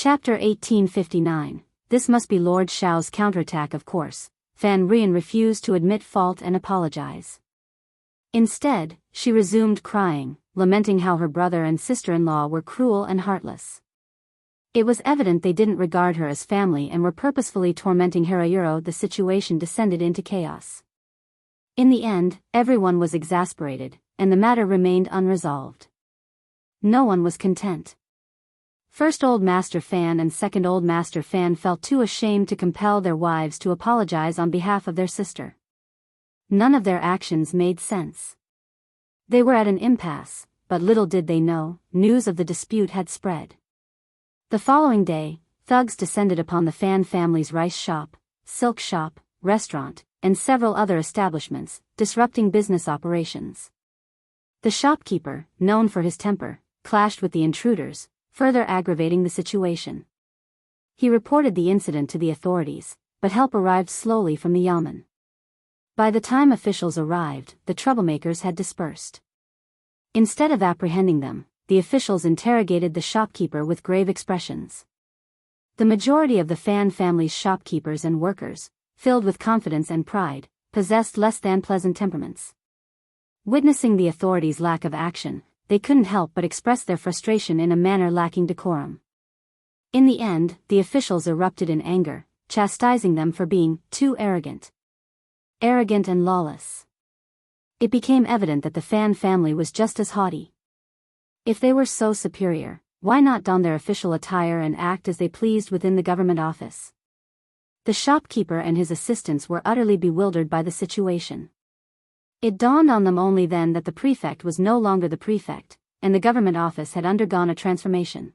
Chapter 1859. This must be Lord Xiao's counterattack, of course. Fan Rian refused to admit fault and apologize. Instead, she resumed crying, lamenting how her brother and sister-in-law were cruel and heartless. It was evident they didn't regard her as family and were purposefully tormenting Hirayuro. The situation descended into chaos. In the end, everyone was exasperated, and the matter remained unresolved. No one was content. First Old Master Fan and Second Old Master Fan felt too ashamed to compel their wives to apologize on behalf of their sister. None of their actions made sense. They were at an impasse, but little did they know, news of the dispute had spread. The following day, thugs descended upon the Fan family's rice shop, silk shop, restaurant, and several other establishments, disrupting business operations. The shopkeeper, known for his temper, clashed with the intruders, further aggravating the situation. He reported the incident to the authorities, but help arrived slowly from the yamen. By the time officials arrived, the troublemakers had dispersed. Instead of apprehending them, the officials interrogated the shopkeeper with grave expressions. The majority of the Fan family's shopkeepers and workers, filled with confidence and pride, possessed less than pleasant temperaments. Witnessing the authorities' lack of action, they couldn't help but express their frustration in a manner lacking decorum. In the end, the officials erupted in anger, chastising them for being too arrogant and lawless. It became evident that the Fan family was just as haughty. If they were so superior, why not don their official attire and act as they pleased within the government office? The shopkeeper and his assistants were utterly bewildered by the situation. It dawned on them only then that the prefect was no longer the prefect, and the government office had undergone a transformation.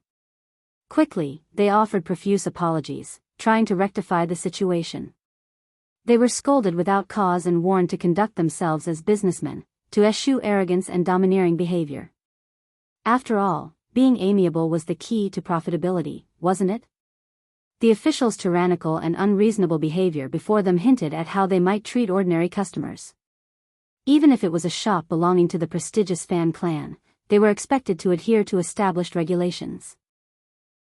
Quickly, they offered profuse apologies, trying to rectify the situation. They were scolded without cause and warned to conduct themselves as businessmen, to eschew arrogance and domineering behavior. After all, being amiable was the key to profitability, wasn't it? The officials' tyrannical and unreasonable behavior before them hinted at how they might treat ordinary customers. Even if it was a shop belonging to the prestigious Fan clan, they were expected to adhere to established regulations.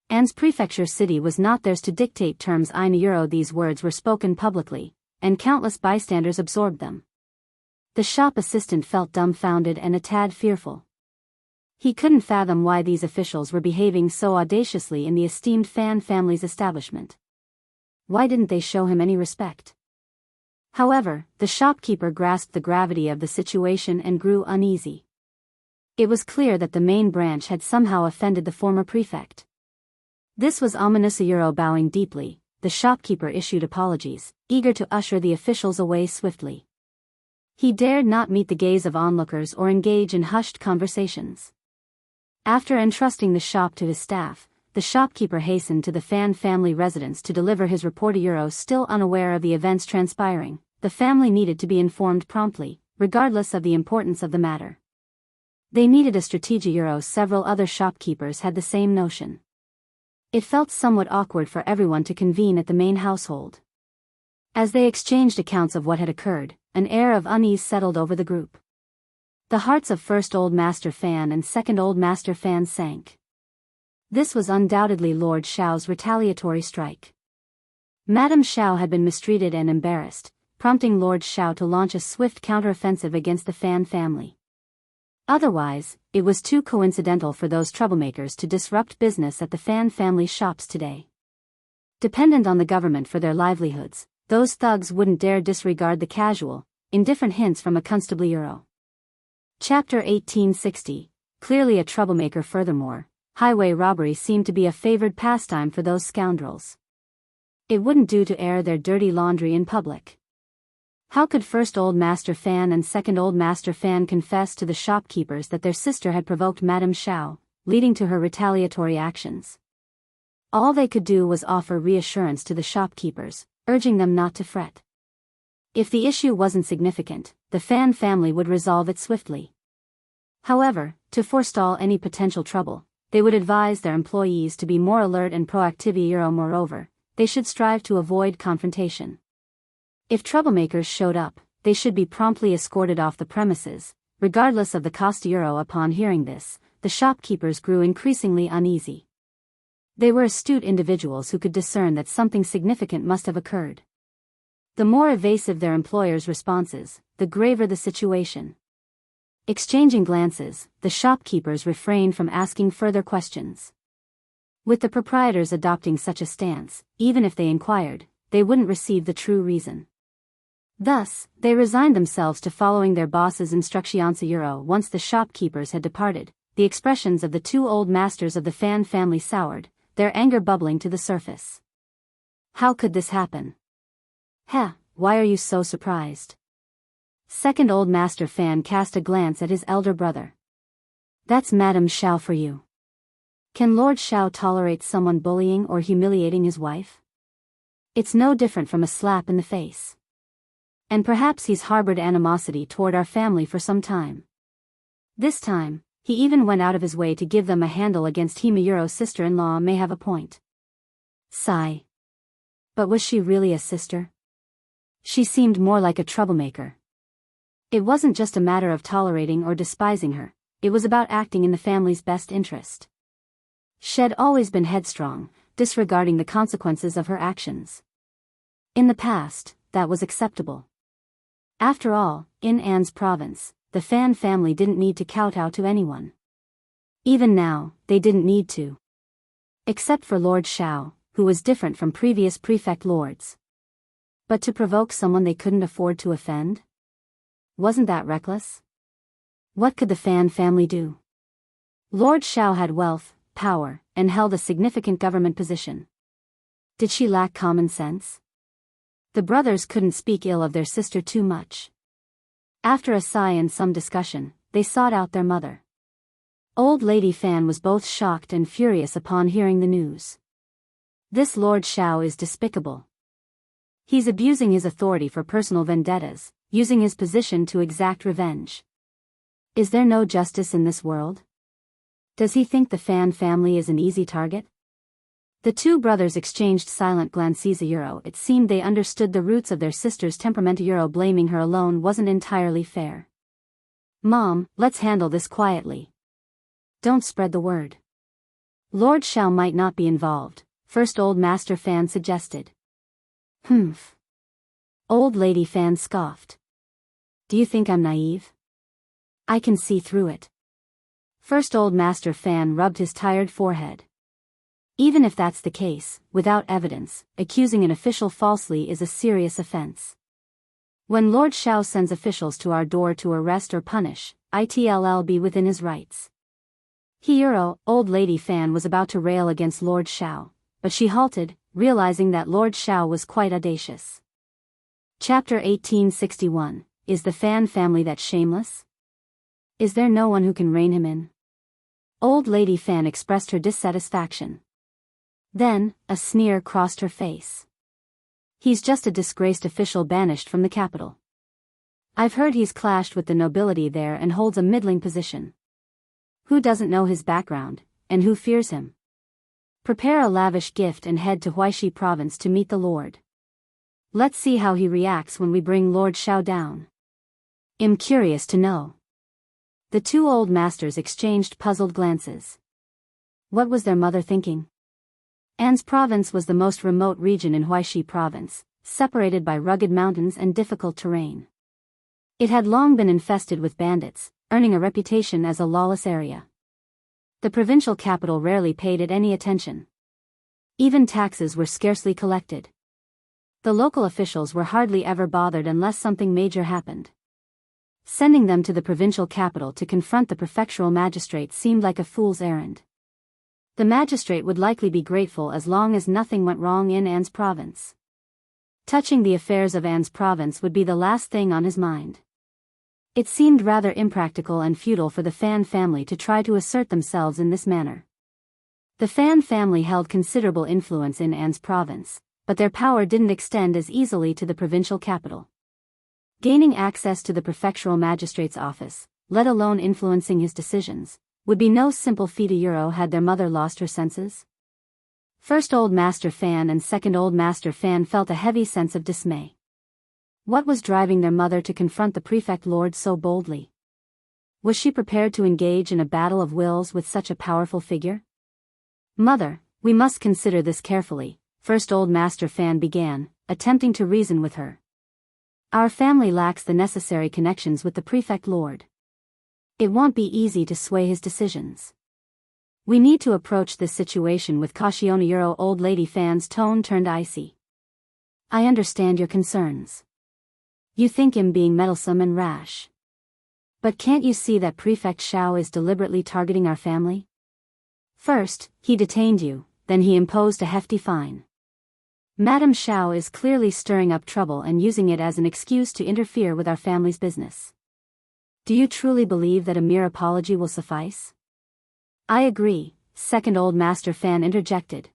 An's prefecture city was not theirs to dictate terms in euro. These words were spoken publicly, and countless bystanders absorbed them. The shop assistant felt dumbfounded and a tad fearful. He couldn't fathom why these officials were behaving so audaciously in the esteemed Fan family's establishment. Why didn't they show him any respect? However, the shopkeeper grasped the gravity of the situation and grew uneasy. It was clear that the main branch had somehow offended the former prefect. This was ominous. Bowing deeply, the shopkeeper issued apologies, eager to usher the officials away swiftly. He dared not meet the gaze of onlookers or engage in hushed conversations. After entrusting the shop to his staff, the shopkeeper hastened to the Fan family residence to deliver his report. Still unaware of the events transpiring, the family needed to be informed promptly, regardless of the importance of the matter. They needed a strategy. Several other shopkeepers had the same notion. It felt somewhat awkward for everyone to convene at the main household. As they exchanged accounts of what had occurred, an air of unease settled over the group. The hearts of First Old Master Fan and Second Old Master Fan sank. This was undoubtedly Lord Xiao's retaliatory strike. Madame Xiao had been mistreated and embarrassed, prompting Lord Xiao to launch a swift counteroffensive against the Fan family. Otherwise, it was too coincidental for those troublemakers to disrupt business at the Fan family shops today. Dependent on the government for their livelihoods, those thugs wouldn't dare disregard the casual, indifferent hints from a constable. Chapter 1860. Clearly a troublemaker. Furthermore, highway robbery seemed to be a favored pastime for those scoundrels. It wouldn't do to air their dirty laundry in public. How could First Old Master Fan and Second Old Master Fan confess to the shopkeepers that their sister had provoked Madame Xiao, leading to her retaliatory actions? All they could do was offer reassurance to the shopkeepers, urging them not to fret. If the issue wasn't significant, the Fan family would resolve it swiftly. However, to forestall any potential trouble, they would advise their employees to be more alert and proactive. Moreover, they should strive to avoid confrontation. If troublemakers showed up, they should be promptly escorted off the premises, regardless of the cost. Upon hearing this, the shopkeepers grew increasingly uneasy. They were astute individuals who could discern that something significant must have occurred. The more evasive their employer's responses, the graver the situation. Exchanging glances, the shopkeepers refrained from asking further questions. With the proprietors adopting such a stance, even if they inquired, they wouldn't receive the true reason. Thus, they resigned themselves to following their boss's instructions. Once the shopkeepers had departed, the expressions of the two old masters of the Fan family soured, their anger bubbling to the surface. How could this happen? Why are you so surprised? Second old master Fan cast a glance at his elder brother. That's Madame Xiao for you. Can Lord Xiao tolerate someone bullying or humiliating his wife? It's no different from a slap in the face. And perhaps he's harbored animosity toward our family for some time. This time, he even went out of his way to give them a handle against Himeyuro's sister-in-law. May have a point. Sigh. But was she really a sister? She seemed more like a troublemaker. It wasn't just a matter of tolerating or despising her, it was about acting in the family's best interest. She'd always been headstrong, disregarding the consequences of her actions. In the past, that was acceptable. After all, in Anne's province, the Fan family didn't need to kowtow to anyone. Even now, they didn't need to. Except for Lord Xiao, who was different from previous prefect lords. But to provoke someone they couldn't afford to offend? Wasn't that reckless? What could the Fan family do? Lord Xiao had wealth, power, and held a significant government position. Did she lack common sense? The brothers couldn't speak ill of their sister too much. After a sigh and some discussion, they sought out their mother. Old Lady Fan was both shocked and furious upon hearing the news. This Lord Xiao is despicable. He's abusing his authority for personal vendettas, using his position to exact revenge. Is there no justice in this world? Does he think the Fan family is an easy target? The two brothers exchanged silent glances. It seemed they understood the roots of their sister's temperament. Blaming her alone wasn't entirely fair. Mom, let's handle this quietly. Don't spread the word. Lord Xiao might not be involved, First Old Master Fan suggested. Humph. Old Lady Fan scoffed. Do you think I'm naive? I can see through it. First Old Master Fan rubbed his tired forehead. Even if that's the case, without evidence, accusing an official falsely is a serious offense. When Lord Xiao sends officials to our door to arrest or punish, it'll be within his rights. Old Lady Fan was about to rail against Lord Xiao, but she halted, realizing that Lord Xiao was quite audacious. Chapter 1861, Is the Fan family that shameless? Is there no one who can rein him in? Old Lady Fan expressed her dissatisfaction. Then, a sneer crossed her face. He's just a disgraced official banished from the capital. I've heard he's clashed with the nobility there and holds a middling position. Who doesn't know his background, and who fears him? Prepare a lavish gift and head to Huaishi province to meet the Lord. Let's see how he reacts when we bring Lord Xiao down. I'm curious to know. The two old masters exchanged puzzled glances. What was their mother thinking? Anne's province was the most remote region in Huaishi province, separated by rugged mountains and difficult terrain. It had long been infested with bandits, earning a reputation as a lawless area. The provincial capital rarely paid it any attention. Even taxes were scarcely collected. The local officials were hardly ever bothered unless something major happened. Sending them to the provincial capital to confront the prefectural magistrate seemed like a fool's errand. The magistrate would likely be grateful as long as nothing went wrong in Anne's province. Touching the affairs of Anne's province would be the last thing on his mind. It seemed rather impractical and futile for the Fan family to try to assert themselves in this manner. The Fan family held considerable influence in Anne's province, but their power didn't extend as easily to the provincial capital. Gaining access to the prefectural magistrate's office, let alone influencing his decisions, would be no simple feat. Had their mother lost her senses? First Old Master Fan and Second Old Master Fan felt a heavy sense of dismay. What was driving their mother to confront the prefect lord so boldly? Was she prepared to engage in a battle of wills with such a powerful figure? Mother, We must consider this carefully, First Old Master Fan began, attempting to reason with her. Our family lacks the necessary connections with the prefect lord. It won't be easy to sway his decisions. We need to approach this situation with caution. Old Lady Fan's tone turned icy. I understand your concerns. You think him being meddlesome and rash. But can't you see that Prefect Xiao is deliberately targeting our family? First, he detained you, then he imposed a hefty fine. Madame Xiao is clearly stirring up trouble and using it as an excuse to interfere with our family's business. Do you truly believe that a mere apology will suffice? I agree, Second Old Master Fan interjected.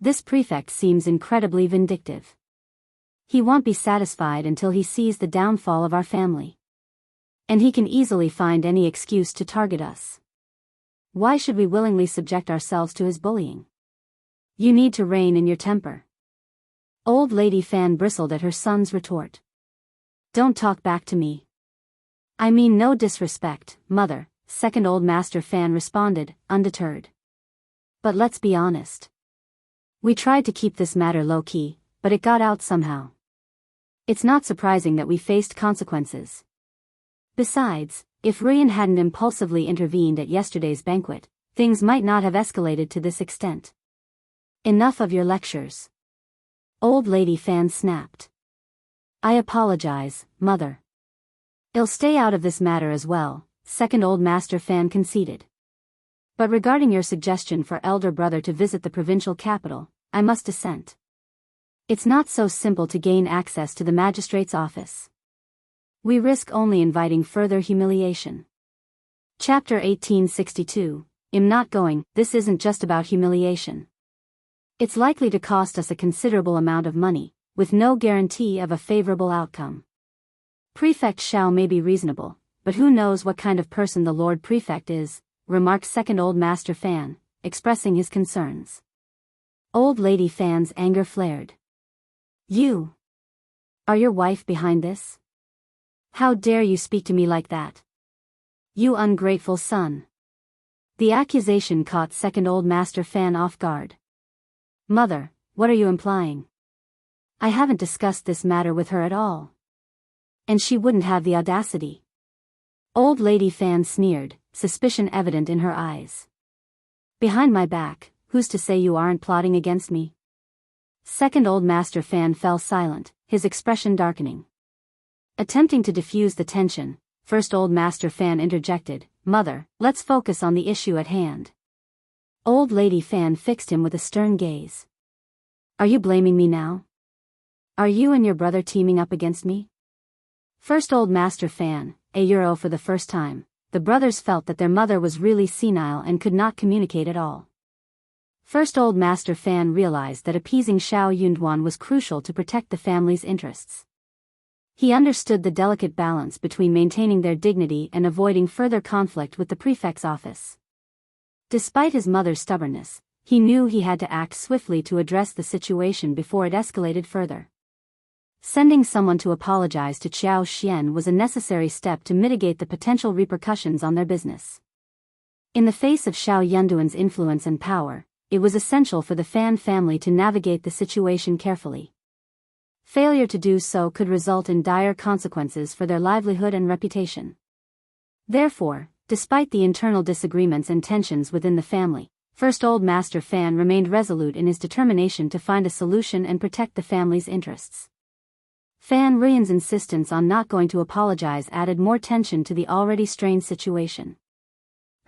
This prefect seems incredibly vindictive. He won't be satisfied until he sees the downfall of our family. And he can easily find any excuse to target us. Why should we willingly subject ourselves to his bullying? You need to rein in your temper. Old Lady Fan bristled at her son's retort. Don't talk back to me. I mean no disrespect, mother, Second Old Master Fan responded, undeterred. But let's be honest. We tried to keep this matter low-key, but it got out somehow. It's not surprising that we faced consequences. Besides, if Rian hadn't impulsively intervened at yesterday's banquet, things might not have escalated to this extent. Enough of your lectures. Old Lady Fan snapped. I apologize, mother. I'll stay out of this matter as well, Second Old Master Fan conceded. But regarding your suggestion for elder brother to visit the provincial capital, I must dissent. It's not so simple to gain access to the magistrate's office. We risk only inviting further humiliation. Chapter 1862, I'm not going. This isn't just about humiliation. It's likely to cost us a considerable amount of money, with no guarantee of a favorable outcome. Prefect Xiao may be reasonable, but who knows what kind of person the Lord Prefect is, remarked Second Old Master Fan, expressing his concerns. Old Lady Fan's anger flared. You? Are your wife behind this? How dare you speak to me like that? You ungrateful son. The accusation caught Second Old Master Fan off guard. Mother, what are you implying? I haven't discussed this matter with her at all. And she wouldn't have the audacity. Old Lady Fan sneered, suspicion evident in her eyes. Behind my back, who's to say you aren't plotting against me? Second Old Master Fan fell silent, his expression darkening. Attempting to diffuse the tension, First Old Master Fan interjected, Mother, let's focus on the issue at hand. Old Lady Fan fixed him with a stern gaze. Are you blaming me now? Are you and your brother teaming up against me? First Old Master Fan, for the first time, the brothers felt that their mother was really senile and could not communicate at all. First Old Master Fan realized that appeasing Xiao Yunduan was crucial to protect the family's interests. He understood the delicate balance between maintaining their dignity and avoiding further conflict with the prefect's office. Despite his mother's stubbornness, he knew he had to act swiftly to address the situation before it escalated further. Sending someone to apologize to Qiao Xian was a necessary step to mitigate the potential repercussions on their business. In the face of Xiao Yunduan's influence and power, it was essential for the Fan family to navigate the situation carefully. Failure to do so could result in dire consequences for their livelihood and reputation. Therefore, despite the internal disagreements and tensions within the family, First Old Master Fan remained resolute in his determination to find a solution and protect the family's interests. Fan Rian's insistence on not going to apologize added more tension to the already strained situation.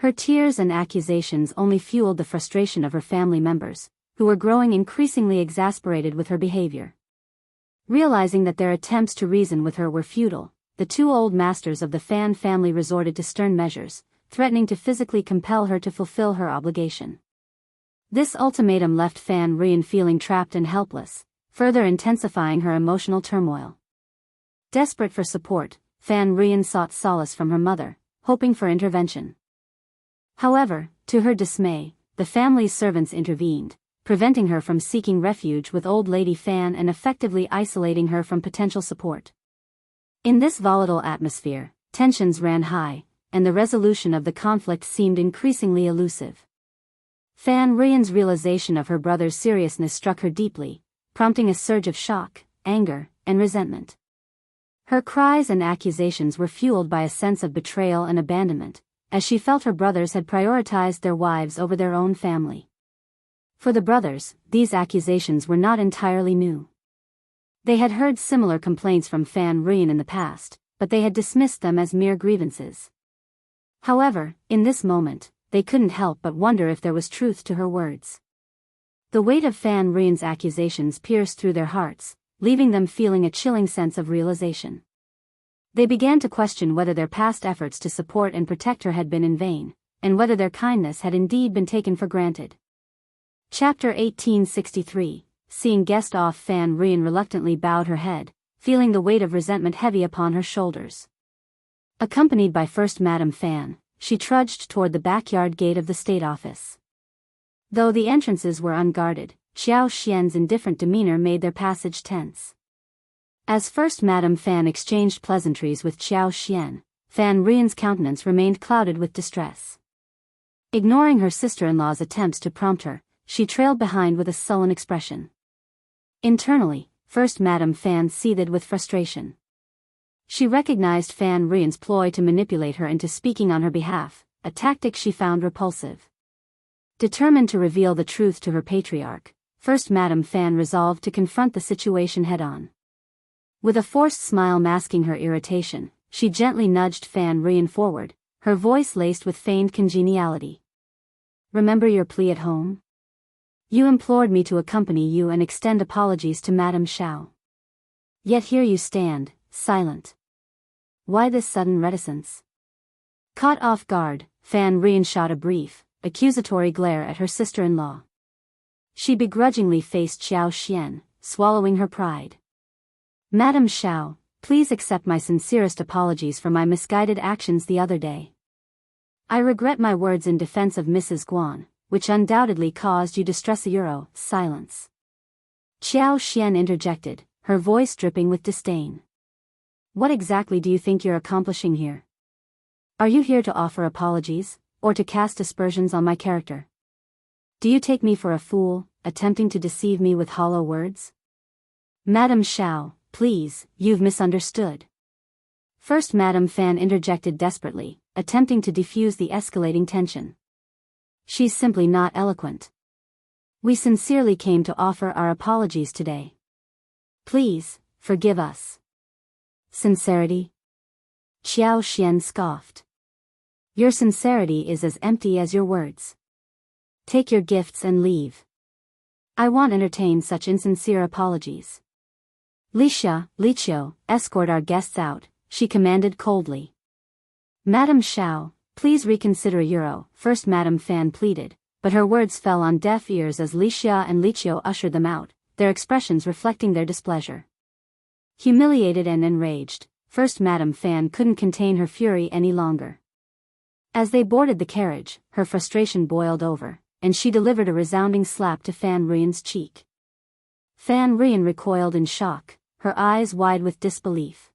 Her tears and accusations only fueled the frustration of her family members, who were growing increasingly exasperated with her behavior. Realizing that their attempts to reason with her were futile, the two old masters of the Fan family resorted to stern measures, threatening to physically compel her to fulfill her obligation. This ultimatum left Fan Rian feeling trapped and helpless, further intensifying her emotional turmoil. Desperate for support, Fan Rian sought solace from her mother, hoping for intervention. However, to her dismay, the family's servants intervened, preventing her from seeking refuge with Old Lady Fan and effectively isolating her from potential support. In this volatile atmosphere, tensions ran high, and the resolution of the conflict seemed increasingly elusive. Fan Rian's realization of her brother's seriousness struck her deeply, prompting a surge of shock, anger, and resentment. Her cries and accusations were fueled by a sense of betrayal and abandonment, as she felt her brothers had prioritized their wives over their own family. For the brothers, these accusations were not entirely new. They had heard similar complaints from Fan Rian in the past, but they had dismissed them as mere grievances. However, in this moment, they couldn't help but wonder if there was truth to her words. The weight of Fan Rian's accusations pierced through their hearts, leaving them feeling a chilling sense of realization. They began to question whether their past efforts to support and protect her had been in vain, and whether their kindness had indeed been taken for granted. Chapter 1863. Seeing guest off, Fan Rian reluctantly bowed her head, feeling the weight of resentment heavy upon her shoulders. Accompanied by First Madam Fan, she trudged toward the backyard gate of the state office. Though the entrances were unguarded, Xiao Xian's indifferent demeanor made their passage tense. As First Madam Fan exchanged pleasantries with Xiao Xian, Fan Rian's countenance remained clouded with distress. Ignoring her sister-in-law's attempts to prompt her, she trailed behind with a sullen expression. Internally, First Madam Fan seethed with frustration. She recognized Fan Rian's ploy to manipulate her into speaking on her behalf, a tactic she found repulsive. Determined to reveal the truth to her patriarch, First Madam Fan resolved to confront the situation head-on. With a forced smile masking her irritation, she gently nudged Fan Rian forward, her voice laced with feigned congeniality. "Remember your plea at home? You implored me to accompany you and extend apologies to Madame Xiao. Yet here you stand, silent. Why this sudden reticence?" Caught off guard, Fan Rian shot a brief, accusatory glare at her sister-in-law. She begrudgingly faced Xiao Xian, swallowing her pride. "Madame Xiao, please accept my sincerest apologies for my misguided actions the other day. I regret my words in defense of Mrs. Guan, which undoubtedly caused you distress." Silence. Xiao Xian interjected, her voice dripping with disdain. "What exactly do you think you're accomplishing here? Are you here to offer apologies, or to cast aspersions on my character? Do you take me for a fool, attempting to deceive me with hollow words?" "Madame Xiao, please, you've misunderstood." First Madam Fan interjected desperately, attempting to defuse the escalating tension. "She's simply not eloquent. We sincerely came to offer our apologies today. Please, forgive us." "Sincerity?" Xiao Xian scoffed. "Your sincerity is as empty as your words. Take your gifts and leave. I won't entertain such insincere apologies." "Lixiao, escort our guests out," she commanded coldly. "Madame Xiao, please reconsider." First Madam Fan pleaded, but her words fell on deaf ears as Lixiao and Liqiao ushered them out, their expressions reflecting their displeasure. Humiliated and enraged, First Madam Fan couldn't contain her fury any longer. As they boarded the carriage, her frustration boiled over, and she delivered a resounding slap to Fan Rian's cheek. Fan Rian recoiled in shock, her eyes wide with disbelief.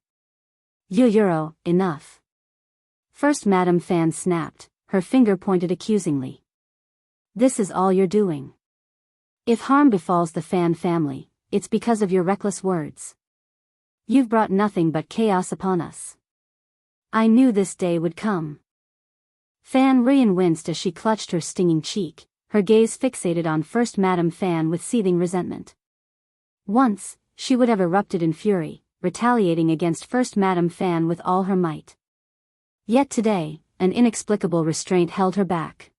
Enough." First Madam Fan snapped, her finger pointed accusingly. "This is all you're doing. If harm befalls the Fan family, it's because of your reckless words. You've brought nothing but chaos upon us. I knew this day would come." Fan Rian winced as she clutched her stinging cheek, her gaze fixated on First Madam Fan with seething resentment. Once, she would have erupted in fury, retaliating against First Madam Fan with all her might. Yet today, an inexplicable restraint held her back.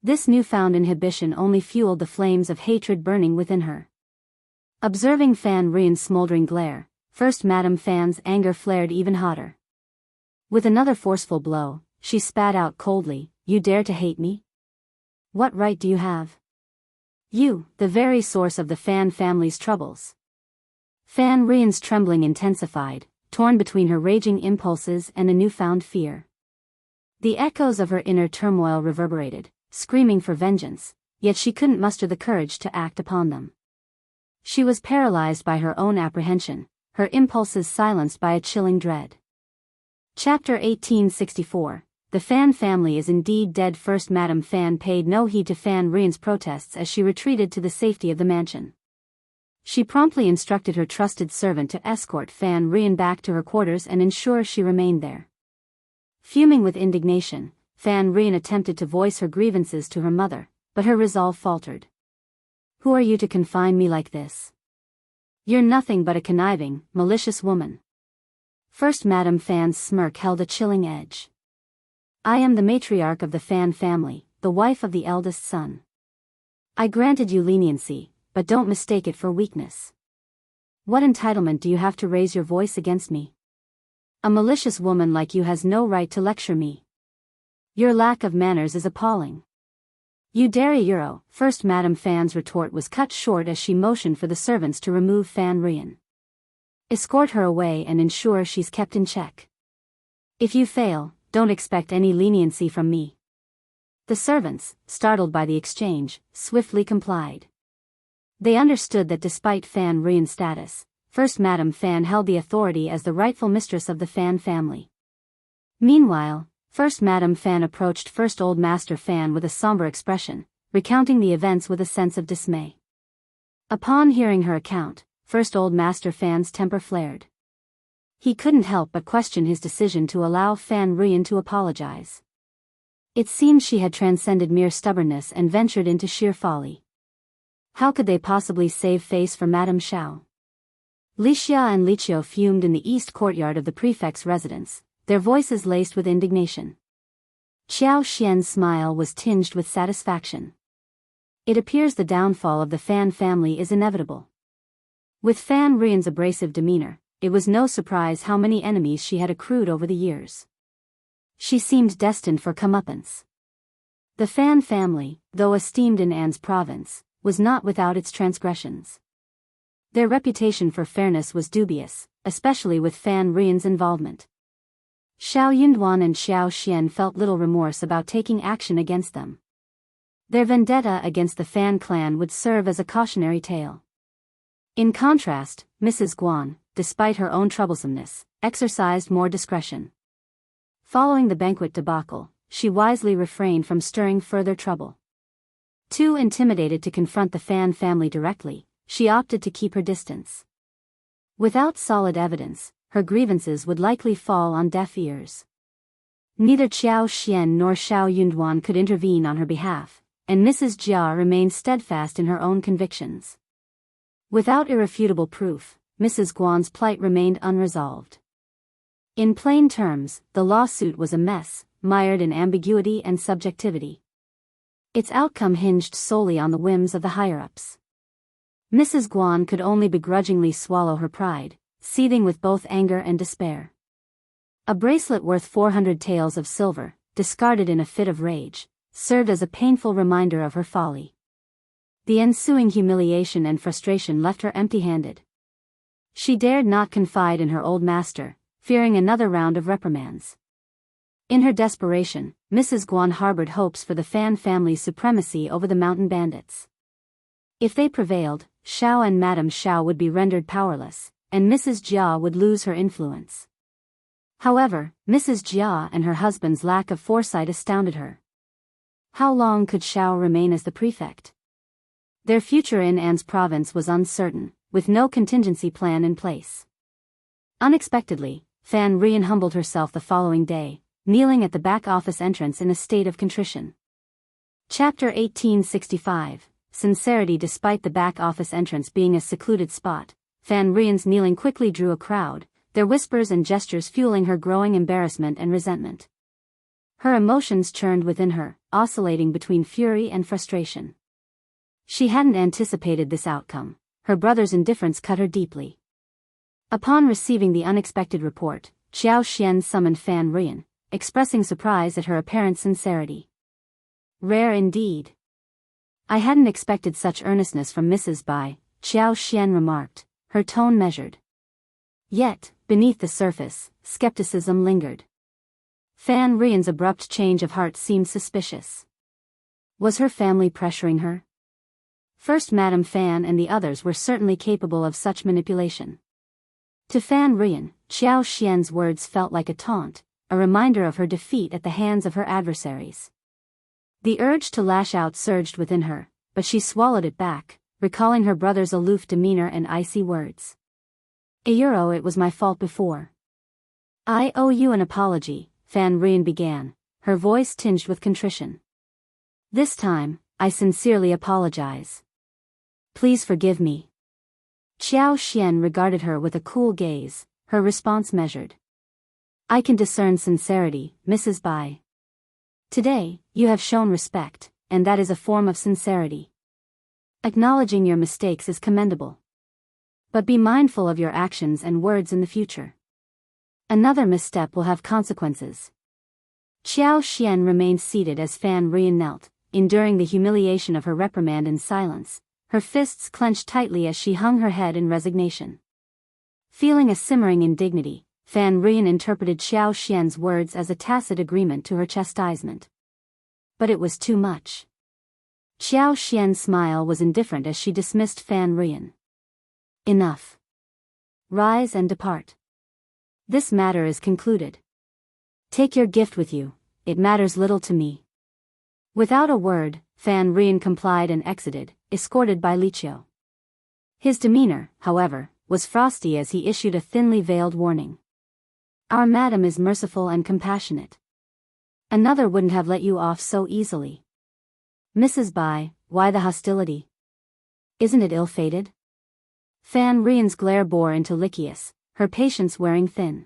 This newfound inhibition only fueled the flames of hatred burning within her. Observing Fan Rian's smoldering glare, First Madam Fan's anger flared even hotter. With another forceful blow, she spat out coldly, "You dare to hate me? What right do you have? You, the very source of the Fan family's troubles." Fan Rian's trembling intensified, torn between her raging impulses and a newfound fear. The echoes of her inner turmoil reverberated, screaming for vengeance, yet she couldn't muster the courage to act upon them. She was paralyzed by her own apprehension, her impulses silenced by a chilling dread. Chapter 1864. the Fan family is indeed dead. First Madame Fan paid no heed to Fan Rian's protests as she retreated to the safety of the mansion. She promptly instructed her trusted servant to escort Fan Rian back to her quarters and ensure she remained there. Fuming with indignation, Fan Rian attempted to voice her grievances to her mother, but her resolve faltered. "Who are you to confine me like this? You're nothing but a conniving, malicious woman." First Madame Fan's smirk held a chilling edge. "I am the matriarch of the Fan family, the wife of the eldest son. I granted you leniency, but don't mistake it for weakness. What entitlement do you have to raise your voice against me? A malicious woman like you has no right to lecture me. Your lack of manners is appalling. You dare a euro." First Madame Fan's retort was cut short as she motioned for the servants to remove Fan Rian. "Escort her away and ensure she's kept in check. If you fail, don't expect any leniency from me." The servants, startled by the exchange, swiftly complied. They understood that despite Fan Rian's status, First Madame Fan held the authority as the rightful mistress of the Fan family. Meanwhile, First Madame Fan approached First Old Master Fan with a somber expression, recounting the events with a sense of dismay. Upon hearing her account, First Old Master Fan's temper flared. He couldn't help but question his decision to allow Fan Rian to apologize. It seemed she had transcended mere stubbornness and ventured into sheer folly. How could they possibly save face for Madame Xiao? Li Xia and Li Qiu fumed in the east courtyard of the prefect's residence, their voices laced with indignation. Qiao Xian's smile was tinged with satisfaction. It appears the downfall of the Fan family is inevitable. With Fan Rian's abrasive demeanor, it was no surprise how many enemies she had accrued over the years. She seemed destined for comeuppance. The Fan family, though esteemed in An's province, was not without its transgressions. Their reputation for fairness was dubious, especially with Fan Rian's involvement. Xiao Yunduan and Xiao Xian felt little remorse about taking action against them. Their vendetta against the Fan clan would serve as a cautionary tale. In contrast, Mrs. Guan, despite her own troublesomeness, exercised more discretion. Following the banquet debacle, she wisely refrained from stirring further trouble. Too intimidated to confront the Fan family directly, she opted to keep her distance. Without solid evidence, her grievances would likely fall on deaf ears. Neither Qiao Xian nor Xiao Yunduan could intervene on her behalf, and Mrs. Jia remained steadfast in her own convictions. Without irrefutable proof, Mrs. Guan's plight remained unresolved. In plain terms, the lawsuit was a mess, mired in ambiguity and subjectivity. Its outcome hinged solely on the whims of the higher-ups. Mrs. Guan could only begrudgingly swallow her pride, seething with both anger and despair. A bracelet worth 400 taels of silver, discarded in a fit of rage, served as a painful reminder of her folly. The ensuing humiliation and frustration left her empty-handed. She dared not confide in her old master, fearing another round of reprimands. In her desperation, Mrs. Guan harbored hopes for the Fan family's supremacy over the mountain bandits. If they prevailed, Xiao and Madame Xiao would be rendered powerless, and Mrs. Jia would lose her influence. However, Mrs. Jia and her husband's lack of foresight astounded her. How long could Xiao remain as the prefect? Their future in An's province was uncertain, with no contingency plan in place. Unexpectedly, Fan Rian humbled herself the following day, kneeling at the back office entrance in a state of contrition. Chapter 1865, Sincerity. Despite the back office entrance being a secluded spot, Fan Rian's kneeling quickly drew a crowd, their whispers and gestures fueling her growing embarrassment and resentment. Her emotions churned within her, oscillating between fury and frustration. She hadn't anticipated this outcome. Her brother's indifference cut her deeply. Upon receiving the unexpected report, Qiao Xian summoned Fan Rian, expressing surprise at her apparent sincerity. Rare indeed. I hadn't expected such earnestness from Mrs. Bai, Qiao Xian remarked, her tone measured. Yet, beneath the surface, skepticism lingered. Fan Rian's abrupt change of heart seemed suspicious. Was her family pressuring her? First Madame Fan and the others were certainly capable of such manipulation. To Fan Rian, Qiao Xian's words felt like a taunt, a reminder of her defeat at the hands of her adversaries. The urge to lash out surged within her, but she swallowed it back, recalling her brother's aloof demeanor and icy words. It was my fault before. I owe you an apology, Fan Rian began, her voice tinged with contrition. This time, I sincerely apologize. Please forgive me. Xiao Xian regarded her with a cool gaze, her response measured. I can discern sincerity, Mrs. Bai. Today, you have shown respect, and that is a form of sincerity. Acknowledging your mistakes is commendable. But be mindful of your actions and words in the future. Another misstep will have consequences. Xiao Xian remained seated as Fan Rian knelt, enduring the humiliation of her reprimand in silence, her fists clenched tightly as she hung her head in resignation. Feeling a simmering indignity, Fan Rian interpreted Xiao Xian's words as a tacit agreement to her chastisement. But it was too much. Xiao Xian's smile was indifferent as she dismissed Fan Rian. Enough. Rise and depart. This matter is concluded. Take your gift with you, it matters little to me. Without a word, Fan Rian complied and exited, escorted by Liqiu. His demeanor, however, was frosty as he issued a thinly veiled warning. Our madam is merciful and compassionate. Another wouldn't have let you off so easily. Mrs. Bai, why the hostility? Isn't it ill-fated? Fan Rian's glare bore into Liqius, her patience wearing thin.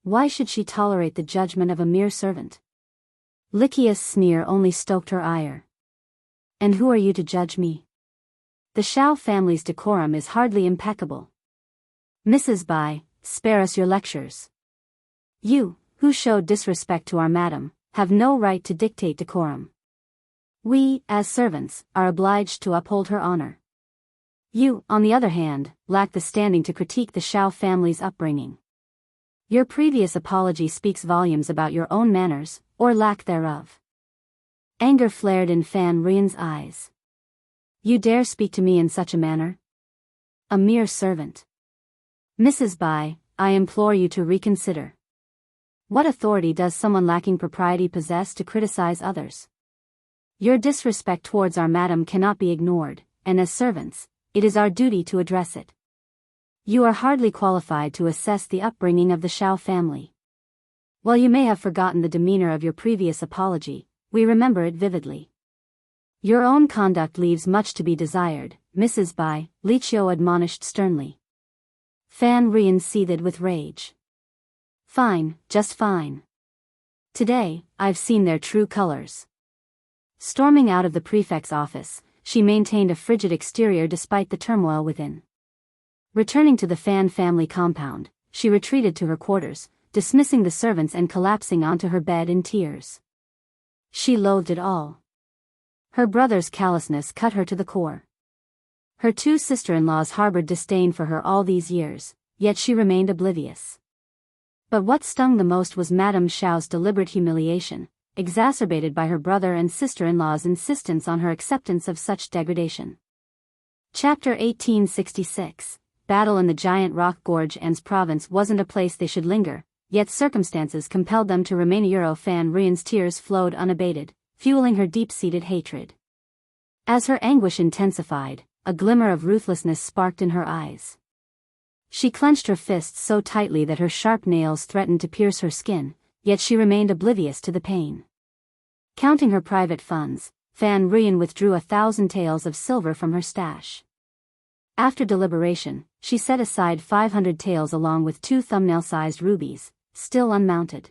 Why should she tolerate the judgment of a mere servant? Liqius' sneer only stoked her ire. And who are you to judge me? The Shao family's decorum is hardly impeccable. Mrs. Bai, spare us your lectures. You, who showed disrespect to our madam, have no right to dictate decorum. We, as servants, are obliged to uphold her honor. You, on the other hand, lack the standing to critique the Shao family's upbringing. Your previous apology speaks volumes about your own manners, or lack thereof. Anger flared in Fan Rian's eyes. You dare speak to me in such a manner? A mere servant. Mrs. Bai, I implore you to reconsider. What authority does someone lacking propriety possess to criticize others? Your disrespect towards our madam cannot be ignored, and as servants, it is our duty to address it. You are hardly qualified to assess the upbringing of the Shao family. While you may have forgotten the demeanor of your previous apology, we remember it vividly. Your own conduct leaves much to be desired, Mrs. Bai, Liqiu admonished sternly. Fan Rian seethed with rage. Fine, just fine. Today, I've seen their true colors. Storming out of the prefect's office, she maintained a frigid exterior despite the turmoil within. Returning to the Fan family compound, she retreated to her quarters, dismissing the servants and collapsing onto her bed in tears. She loathed it all. Her brother's callousness cut her to the core. Her two sister-in-laws harbored disdain for her all these years, yet she remained oblivious. But what stung the most was Madame Xiao's deliberate humiliation, exacerbated by her brother and sister-in-law's insistence on her acceptance of such degradation. Chapter 1866. Battle in the giant rock gorge. An's province wasn't a place they should linger, yet circumstances compelled them to remain. Fan Rian's tears flowed unabated, fueling her deep-seated hatred. As her anguish intensified, a glimmer of ruthlessness sparked in her eyes. She clenched her fists so tightly that her sharp nails threatened to pierce her skin, yet she remained oblivious to the pain. Counting her private funds, Fan Rian withdrew 1,000 taels of silver from her stash. After deliberation, she set aside 500 taels along with 2 thumbnail-sized rubies, still unmounted.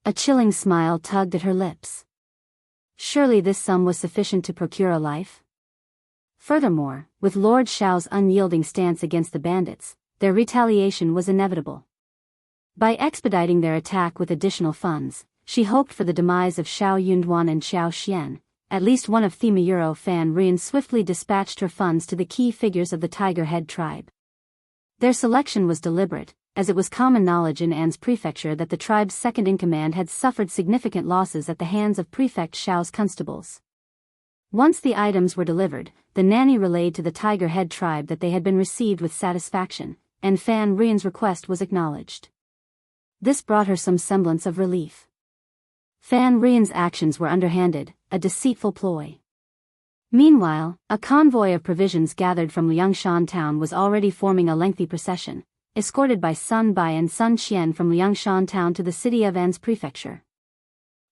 A chilling smile tugged at her lips. Surely this sum was sufficient to procure a life? Furthermore, with Lord Xiao's unyielding stance against the bandits, their retaliation was inevitable. By expediting their attack with additional funds, she hoped for the demise of Xiao Yunduan and Xiao Xian. At least one of Thema Fan Rian swiftly dispatched her funds to the key figures of the Tiger Head tribe. Their selection was deliberate, as it was common knowledge in An's prefecture that the tribe's second-in-command had suffered significant losses at the hands of Prefect Xiao's constables. Once the items were delivered, the nanny relayed to the Tiger Head tribe that they had been received with satisfaction, and Fan Rian's request was acknowledged. This brought her some semblance of relief. Fan Rian's actions were underhanded, a deceitful ploy. Meanwhile, a convoy of provisions gathered from Liangshan town was already forming a lengthy procession, escorted by Sun Bai and Sun Qian from Liangshan town to the city of An's prefecture.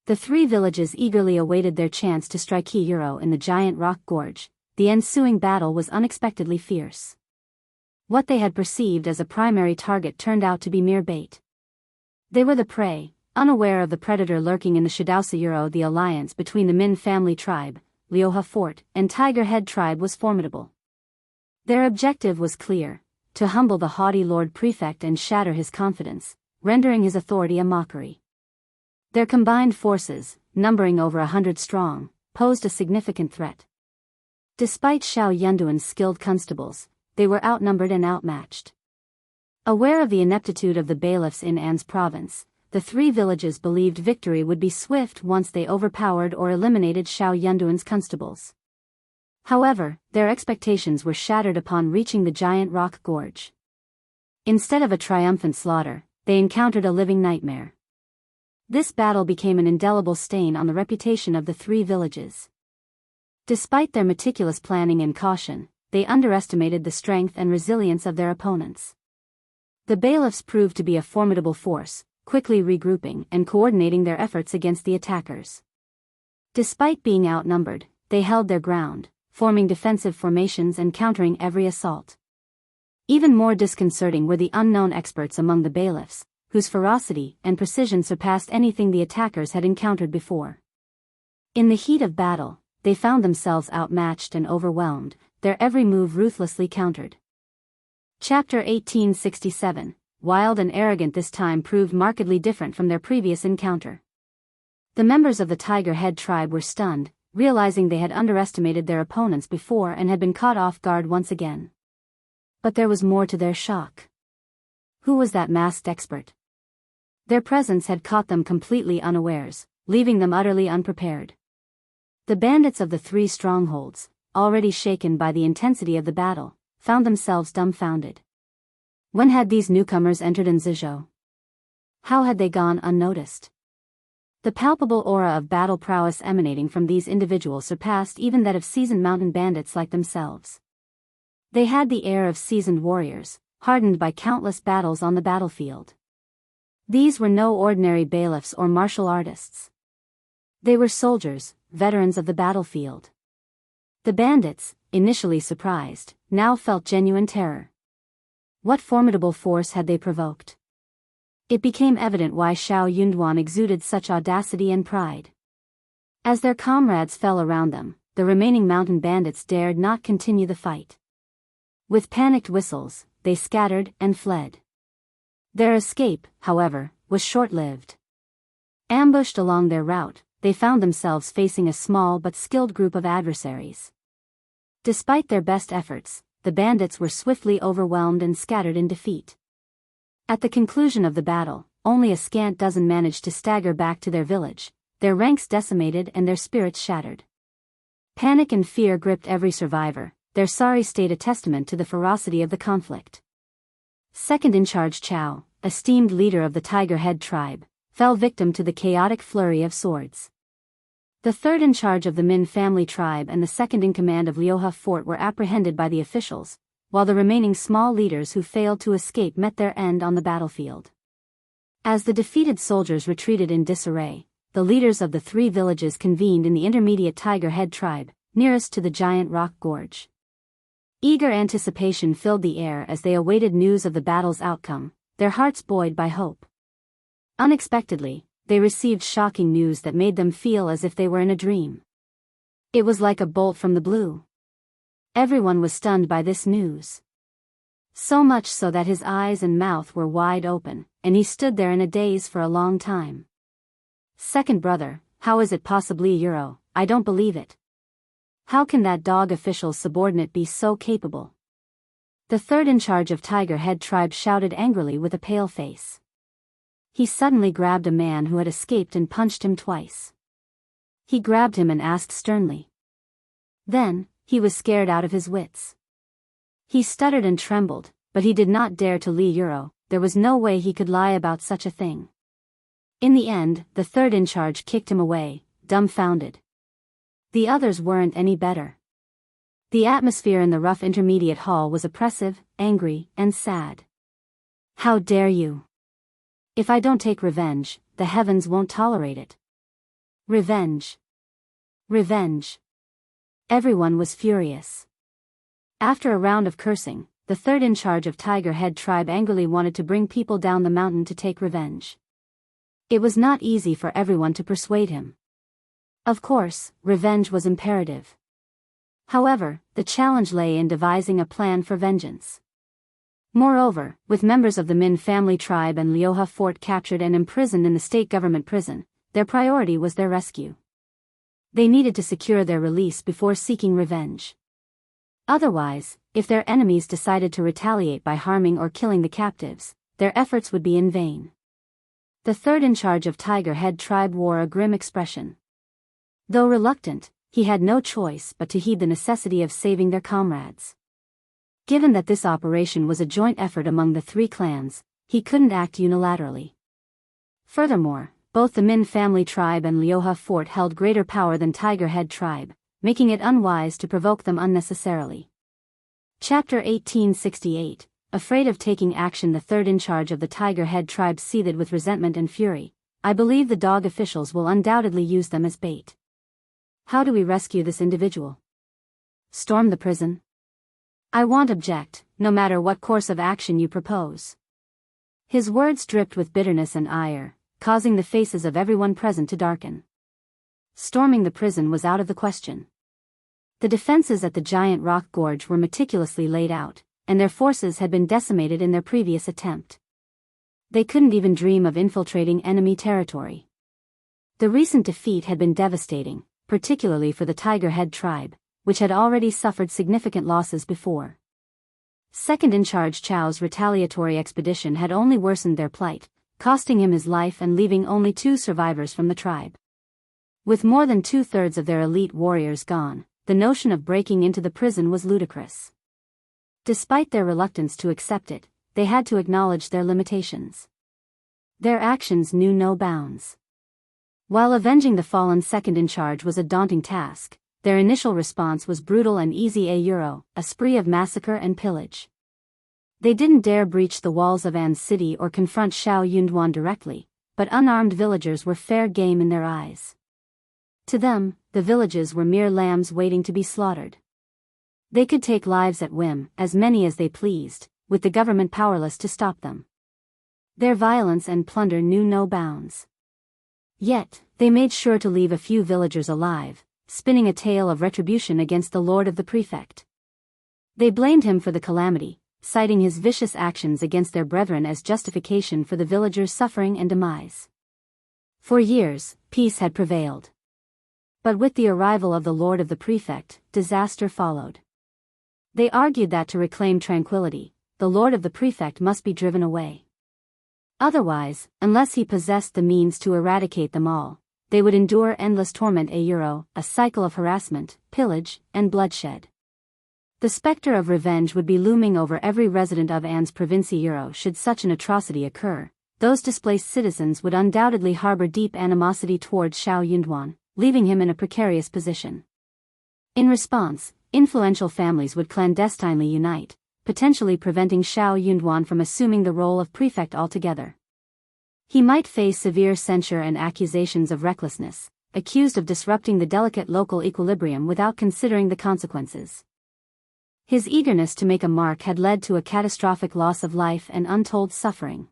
The three villages eagerly awaited their chance to strike Euro in the giant rock gorge. The ensuing battle was unexpectedly fierce. What they had perceived as a primary target turned out to be mere bait. They were the prey, unaware of the predator lurking in the Shidausa Euro. The alliance between the Min family tribe, Liuhe Fort, and Tiger Head tribe was formidable. Their objective was clear: to humble the haughty Lord Prefect and shatter his confidence, rendering his authority a mockery. Their combined forces, numbering over 100 strong, posed a significant threat. Despite Xiao Yunduan's skilled constables, they were outnumbered and outmatched. Aware of the ineptitude of the bailiffs in An's province, the three villages believed victory would be swift once they overpowered or eliminated Xiao Yunduan's constables. However, their expectations were shattered upon reaching the giant rock gorge. Instead of a triumphant slaughter, they encountered a living nightmare. This battle became an indelible stain on the reputation of the three villages. Despite their meticulous planning and caution, they underestimated the strength and resilience of their opponents. The bailiffs proved to be a formidable force, quickly regrouping and coordinating their efforts against the attackers. Despite being outnumbered, they held their ground, forming defensive formations and countering every assault. Even more disconcerting were the unknown experts among the bailiffs, whose ferocity and precision surpassed anything the attackers had encountered before. In the heat of battle, they found themselves outmatched and overwhelmed, their every move ruthlessly countered. Chapter 1867, wild and arrogant. This time proved markedly different from their previous encounter. The members of the Tiger Head tribe were stunned, realizing they had underestimated their opponents before and had been caught off guard once again. But there was more to their shock. Who was that masked expert? Their presence had caught them completely unawares, leaving them utterly unprepared. The bandits of the three strongholds, already shaken by the intensity of the battle, found themselves dumbfounded. When had these newcomers entered Anzizhou? How had they gone unnoticed? The palpable aura of battle prowess emanating from these individuals surpassed even that of seasoned mountain bandits like themselves. They had the air of seasoned warriors, hardened by countless battles on the battlefield. These were no ordinary bailiffs or martial artists. They were soldiers, veterans of the battlefield. The bandits, initially surprised, now felt genuine terror. What formidable force had they provoked? It became evident why Xiao Yunduan exuded such audacity and pride. As their comrades fell around them, the remaining mountain bandits dared not continue the fight. With panicked whistles, they scattered and fled. Their escape, however, was short-lived. Ambushed along their route, they found themselves facing a small but skilled group of adversaries. Despite their best efforts, the bandits were swiftly overwhelmed and scattered in defeat. At the conclusion of the battle, only a scant dozen managed to stagger back to their village, their ranks decimated and their spirits shattered. Panic and fear gripped every survivor, their sorry state a testament to the ferocity of the conflict. Second in charge Chao, esteemed leader of the Tiger Head tribe, fell victim to the chaotic flurry of swords. The third in charge of the Min family tribe and the second in command of Liuhe Fort were apprehended by the officials, while the remaining small leaders who failed to escape met their end on the battlefield. As the defeated soldiers retreated in disarray, the leaders of the three villages convened in the intermediate Tiger Head tribe, nearest to the giant rock gorge. Eager anticipation filled the air as they awaited news of the battle's outcome, their hearts buoyed by hope. Unexpectedly, they received shocking news that made them feel as if they were in a dream. It was like a bolt from the blue. Everyone was stunned by this news. So much so that his eyes and mouth were wide open, and he stood there in a daze for a long time. Second brother, how is it possibly Euro? I don't believe it. How can that dog official's subordinate be so capable? The third in charge of Tiger Head tribe shouted angrily with a pale face. He suddenly grabbed a man who had escaped and punched him twice. He grabbed him and asked sternly. Then, he was scared out of his wits. He stuttered and trembled, but he did not dare to Li Euro, there was no way he could lie about such a thing. In the end, the third in charge kicked him away, dumbfounded. The others weren't any better. The atmosphere in the rough intermediate hall was oppressive, angry, and sad. How dare you? If I don't take revenge, the heavens won't tolerate it. Revenge. Revenge. Everyone was furious. After a round of cursing, the third in charge of Tiger Head tribe angrily wanted to bring people down the mountain to take revenge. It was not easy for everyone to persuade him. Of course, revenge was imperative. However, the challenge lay in devising a plan for vengeance. Moreover, with members of the Min family tribe and Liuhe fort captured and imprisoned in the state government prison, their priority was their rescue. They needed to secure their release before seeking revenge. Otherwise, if their enemies decided to retaliate by harming or killing the captives, their efforts would be in vain. The third in charge of Tiger Head tribe wore a grim expression. Though reluctant, he had no choice but to heed the necessity of saving their comrades. Given that this operation was a joint effort among the three clans, he couldn't act unilaterally. Furthermore, both the Min family tribe and Liuhe fort held greater power than Tiger Head tribe, making it unwise to provoke them unnecessarily. Chapter 1868. Afraid of taking action, the third in charge of the Tiger Head tribe seethed with resentment and fury. I believe the dog officials will undoubtedly use them as bait. How do we rescue this individual? Storm the prison? I won't object, no matter what course of action you propose. His words dripped with bitterness and ire, causing the faces of everyone present to darken. Storming the prison was out of the question. The defenses at the giant rock gorge were meticulously laid out, and their forces had been decimated in their previous attempt. They couldn't even dream of infiltrating enemy territory. The recent defeat had been devastating, particularly for the Tiger Head tribe, which had already suffered significant losses before. Second in charge Chao's retaliatory expedition had only worsened their plight, costing him his life and leaving only 2 survivors from the tribe. With more than 2/3 of their elite warriors gone, the notion of breaking into the prison was ludicrous. Despite their reluctance to accept it, they had to acknowledge their limitations. Their actions knew no bounds. While avenging the fallen second in charge was a daunting task, their initial response was brutal and easy, a spree of massacre and pillage. They didn't dare breach the walls of An's city or confront Xiao Yunduan directly, but unarmed villagers were fair game in their eyes. To them, the villages were mere lambs waiting to be slaughtered. They could take lives at whim, as many as they pleased, with the government powerless to stop them. Their violence and plunder knew no bounds. Yet, they made sure to leave a few villagers alive, spinning a tale of retribution against the lord of the prefect. They blamed him for the calamity, citing his vicious actions against their brethren as justification for the villagers' suffering and demise. For years, peace had prevailed. But with the arrival of the lord of the prefect, disaster followed. They argued that to reclaim tranquility, the lord of the prefect must be driven away. Otherwise, unless he possessed the means to eradicate them all, they would endure endless torment, a cycle of harassment, pillage, and bloodshed. The specter of revenge would be looming over every resident of An's province. Should such an atrocity occur, those displaced citizens would undoubtedly harbor deep animosity towards Xiao Yunduan, leaving him in a precarious position. In response, influential families would clandestinely unite, potentially preventing Xiao Yunduan from assuming the role of prefect altogether. He might face severe censure and accusations of recklessness, accused of disrupting the delicate local equilibrium without considering the consequences. His eagerness to make a mark had led to a catastrophic loss of life and untold suffering.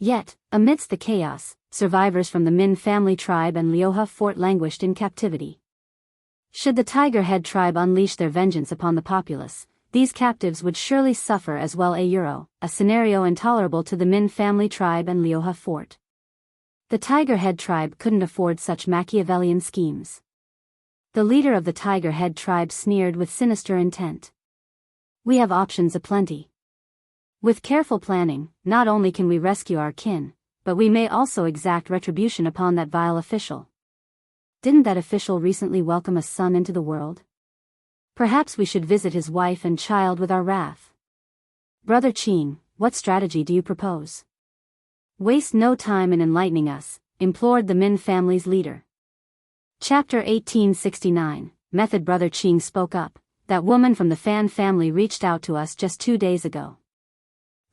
Yet, amidst the chaos, survivors from the Min family tribe and Liuhe fort languished in captivity. Should the Tiger Head tribe unleash their vengeance upon the populace, these captives would surely suffer as well, a scenario intolerable to the Min family tribe and Liuhe fort. The Tiger Head tribe couldn't afford such Machiavellian schemes. The leader of the Tiger Head tribe sneered with sinister intent. We have options aplenty. With careful planning, not only can we rescue our kin, but we may also exact retribution upon that vile official. Didn't that official recently welcome a son into the world? Perhaps we should visit his wife and child with our wrath. Brother Qin, what strategy do you propose? Waste no time in enlightening us, implored the Min family's leader. Chapter 1869, Method Brother Qing spoke up. That woman from the Fan family reached out to us just 2 days ago.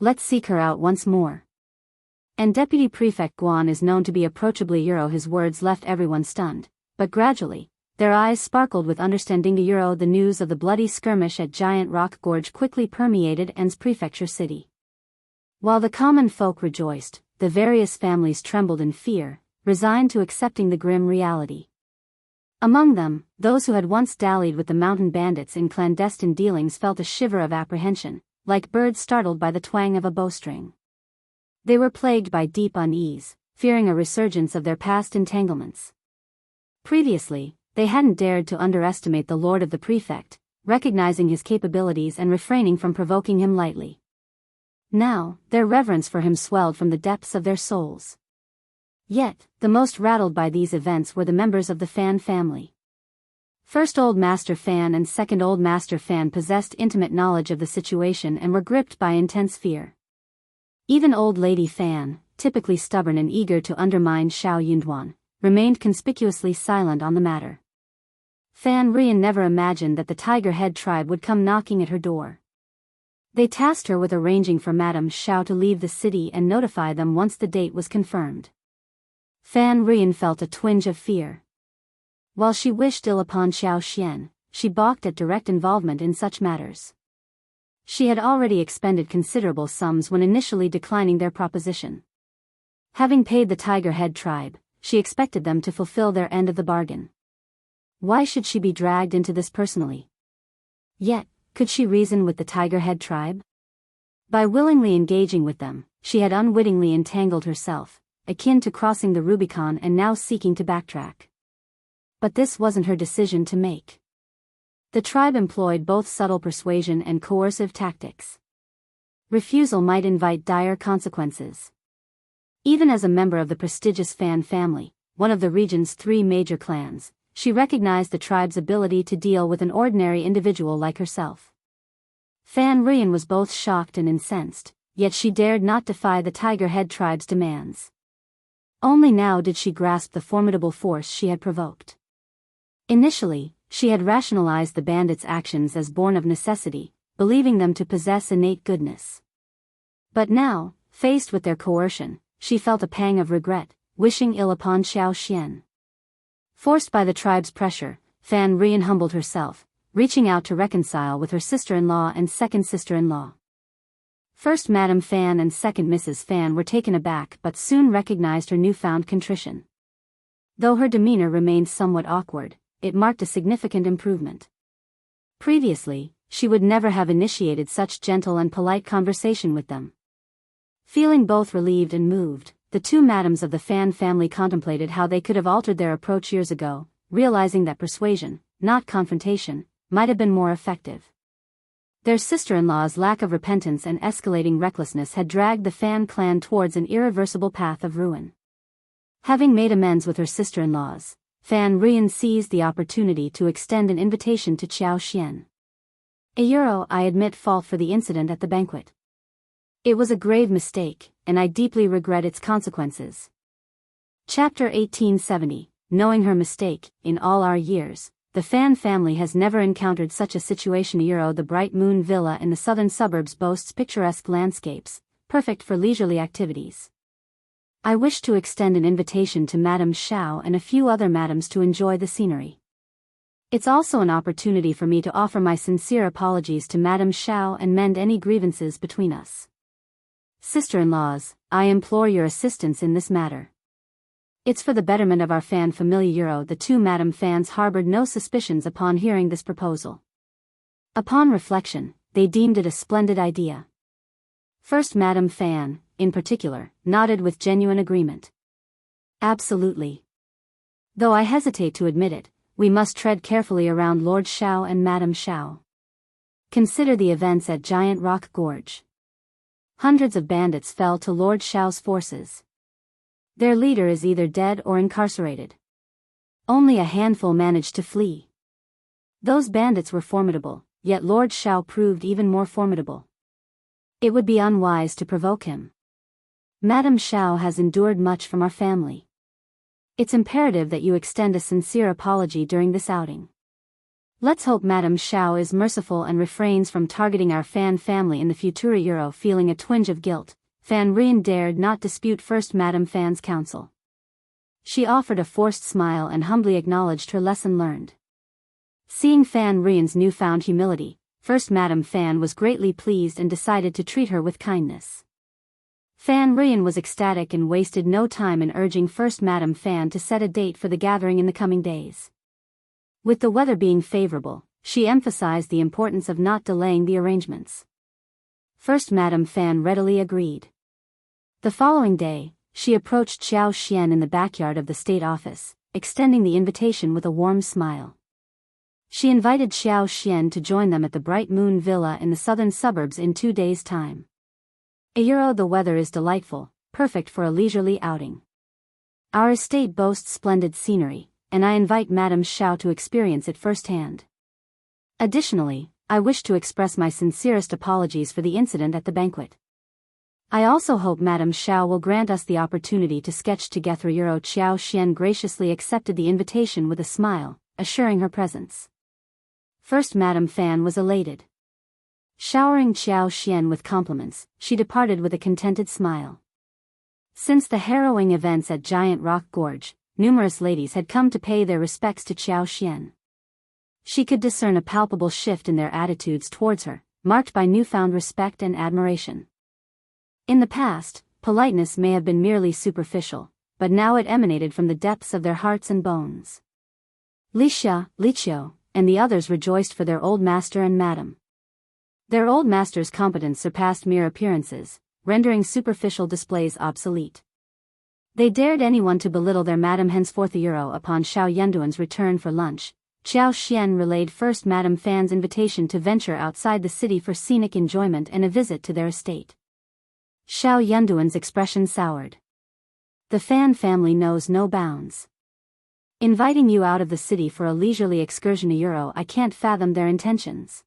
Let's seek her out once more. And Deputy Prefect Guan is known to be approachably Euro. His words left everyone stunned, but gradually, their eyes sparkled with understanding. The news of the bloody skirmish at Giant Rock Gorge quickly permeated An's prefecture city. While the common folk rejoiced, the various families trembled in fear, resigned to accepting the grim reality. Among them, those who had once dallied with the mountain bandits in clandestine dealings felt a shiver of apprehension, like birds startled by the twang of a bowstring. They were plagued by deep unease, fearing a resurgence of their past entanglements. Previously, they hadn't dared to underestimate the lord of the prefect, recognizing his capabilities and refraining from provoking him lightly. Now, their reverence for him swelled from the depths of their souls. Yet, the most rattled by these events were the members of the Fan family. First Old Master Fan and Second Old Master Fan possessed intimate knowledge of the situation and were gripped by intense fear. Even Old Lady Fan, typically stubborn and eager to undermine Xiao Yunduan, remained conspicuously silent on the matter. Fan Rian never imagined that the Tiger Head tribe would come knocking at her door. They tasked her with arranging for Madame Xiao to leave the city and notify them once the date was confirmed. Fan Rian felt a twinge of fear. While she wished ill upon Xiao Xian, she balked at direct involvement in such matters. She had already expended considerable sums when initially declining their proposition. Having paid the Tiger Head tribe, she expected them to fulfill their end of the bargain. Why should she be dragged into this personally? Yet, could she reason with the Tiger Head tribe? By willingly engaging with them, she had unwittingly entangled herself, akin to crossing the Rubicon and now seeking to backtrack. But this wasn't her decision to make. The tribe employed both subtle persuasion and coercive tactics. Refusal might invite dire consequences. Even as a member of the prestigious Fan family, one of the region's 3 major clans, she recognized the tribe's ability to deal with an ordinary individual like herself. Fan Rian was both shocked and incensed, yet she dared not defy the Tiger Head tribe's demands. Only now did she grasp the formidable force she had provoked. Initially, she had rationalized the bandits' actions as born of necessity, believing them to possess innate goodness. But now, faced with their coercion, she felt a pang of regret, wishing ill upon Xiao Xian. Forced by the tribe's pressure, Fan Rian humbled herself, reaching out to reconcile with her sister-in-law and second sister-in-law. First Madame Fan and second Mrs. Fan were taken aback but soon recognized her newfound contrition. Though her demeanor remained somewhat awkward, it marked a significant improvement. Previously, she would never have initiated such gentle and polite conversation with them. Feeling both relieved and moved, the 2 madams of the Fan family contemplated how they could have altered their approach years ago, realizing that persuasion, not confrontation, might have been more effective. Their sister-in-law's lack of repentance and escalating recklessness had dragged the Fan clan towards an irreversible path of ruin. Having made amends with her sister-in-laws, Fan Rian seized the opportunity to extend an invitation to Xiao Xian. I admit fault for the incident at the banquet. It was a grave mistake, and I deeply regret its consequences. Chapter 1870, Knowing her mistake. In all our years, the Fan family has never encountered such a situation. The Bright Moon Villa in the southern suburbs boasts picturesque landscapes, perfect for leisurely activities. I wish to extend an invitation to Madame Xiao and a few other madams to enjoy the scenery. It's also an opportunity for me to offer my sincere apologies to Madame Xiao and mend any grievances between us. Sister-in-laws, I implore your assistance in this matter. It's for the betterment of our Fan family. The 2 Madame Fans harbored no suspicions upon hearing this proposal. Upon reflection, they deemed it a splendid idea. First Madame Fan, in particular, nodded with genuine agreement. Absolutely. Though I hesitate to admit it, we must tread carefully around Lord Xiao and Madame Xiao. Consider the events at Giant Rock Gorge. Hundreds of bandits fell to Lord Xiao's forces. Their leader is either dead or incarcerated. Only a handful managed to flee. Those bandits were formidable, yet Lord Xiao proved even more formidable. It would be unwise to provoke him. Madame Xiao has endured much from our family. It's imperative that you extend a sincere apology during this outing. Let's hope Madame Xiao is merciful and refrains from targeting our Fan family in the future. Feeling a twinge of guilt, Fan Rian dared not dispute First Madame Fan's counsel. She offered a forced smile and humbly acknowledged her lesson learned. Seeing Fan Rian's newfound humility, First Madame Fan was greatly pleased and decided to treat her with kindness. Fan Rian was ecstatic and wasted no time in urging First Madame Fan to set a date for the gathering in the coming days. With the weather being favorable, she emphasized the importance of not delaying the arrangements. First Madame Fan readily agreed. The following day, she approached Xiao Xian in the backyard of the state office, extending the invitation with a warm smile. She invited Xiao Xian to join them at the Bright Moon Villa in the southern suburbs in 2 days' time. The weather is delightful, perfect for a leisurely outing. Our estate boasts splendid scenery, and I invite Madame Xiao to experience it firsthand. Additionally, I wish to express my sincerest apologies for the incident at the banquet. I also hope Madame Xiao will grant us the opportunity to sketch together. Xiao Xian graciously accepted the invitation with a smile, assuring her presence. First Madame Fan was elated. Showering Xiao Xian with compliments, she departed with a contented smile. Since the harrowing events at Giant Rock Gorge, numerous ladies had come to pay their respects to Xiao Xian. She could discern a palpable shift in their attitudes towards her, marked by newfound respect and admiration. In the past, politeness may have been merely superficial, but now it emanated from the depths of their hearts and bones. Li Xia, Li Qiu, and the others rejoiced for their old master and madam. Their old master's competence surpassed mere appearances, rendering superficial displays obsolete. They dared anyone to belittle their madam. Henceforth upon Xiao Yanduan's return for lunch, Xiao Xian relayed First Madame Fan's invitation to venture outside the city for scenic enjoyment and a visit to their estate. Xiao Yanduan's expression soured. The Fan family knows no bounds. Inviting you out of the city for a leisurely excursion. I can't fathom their intentions.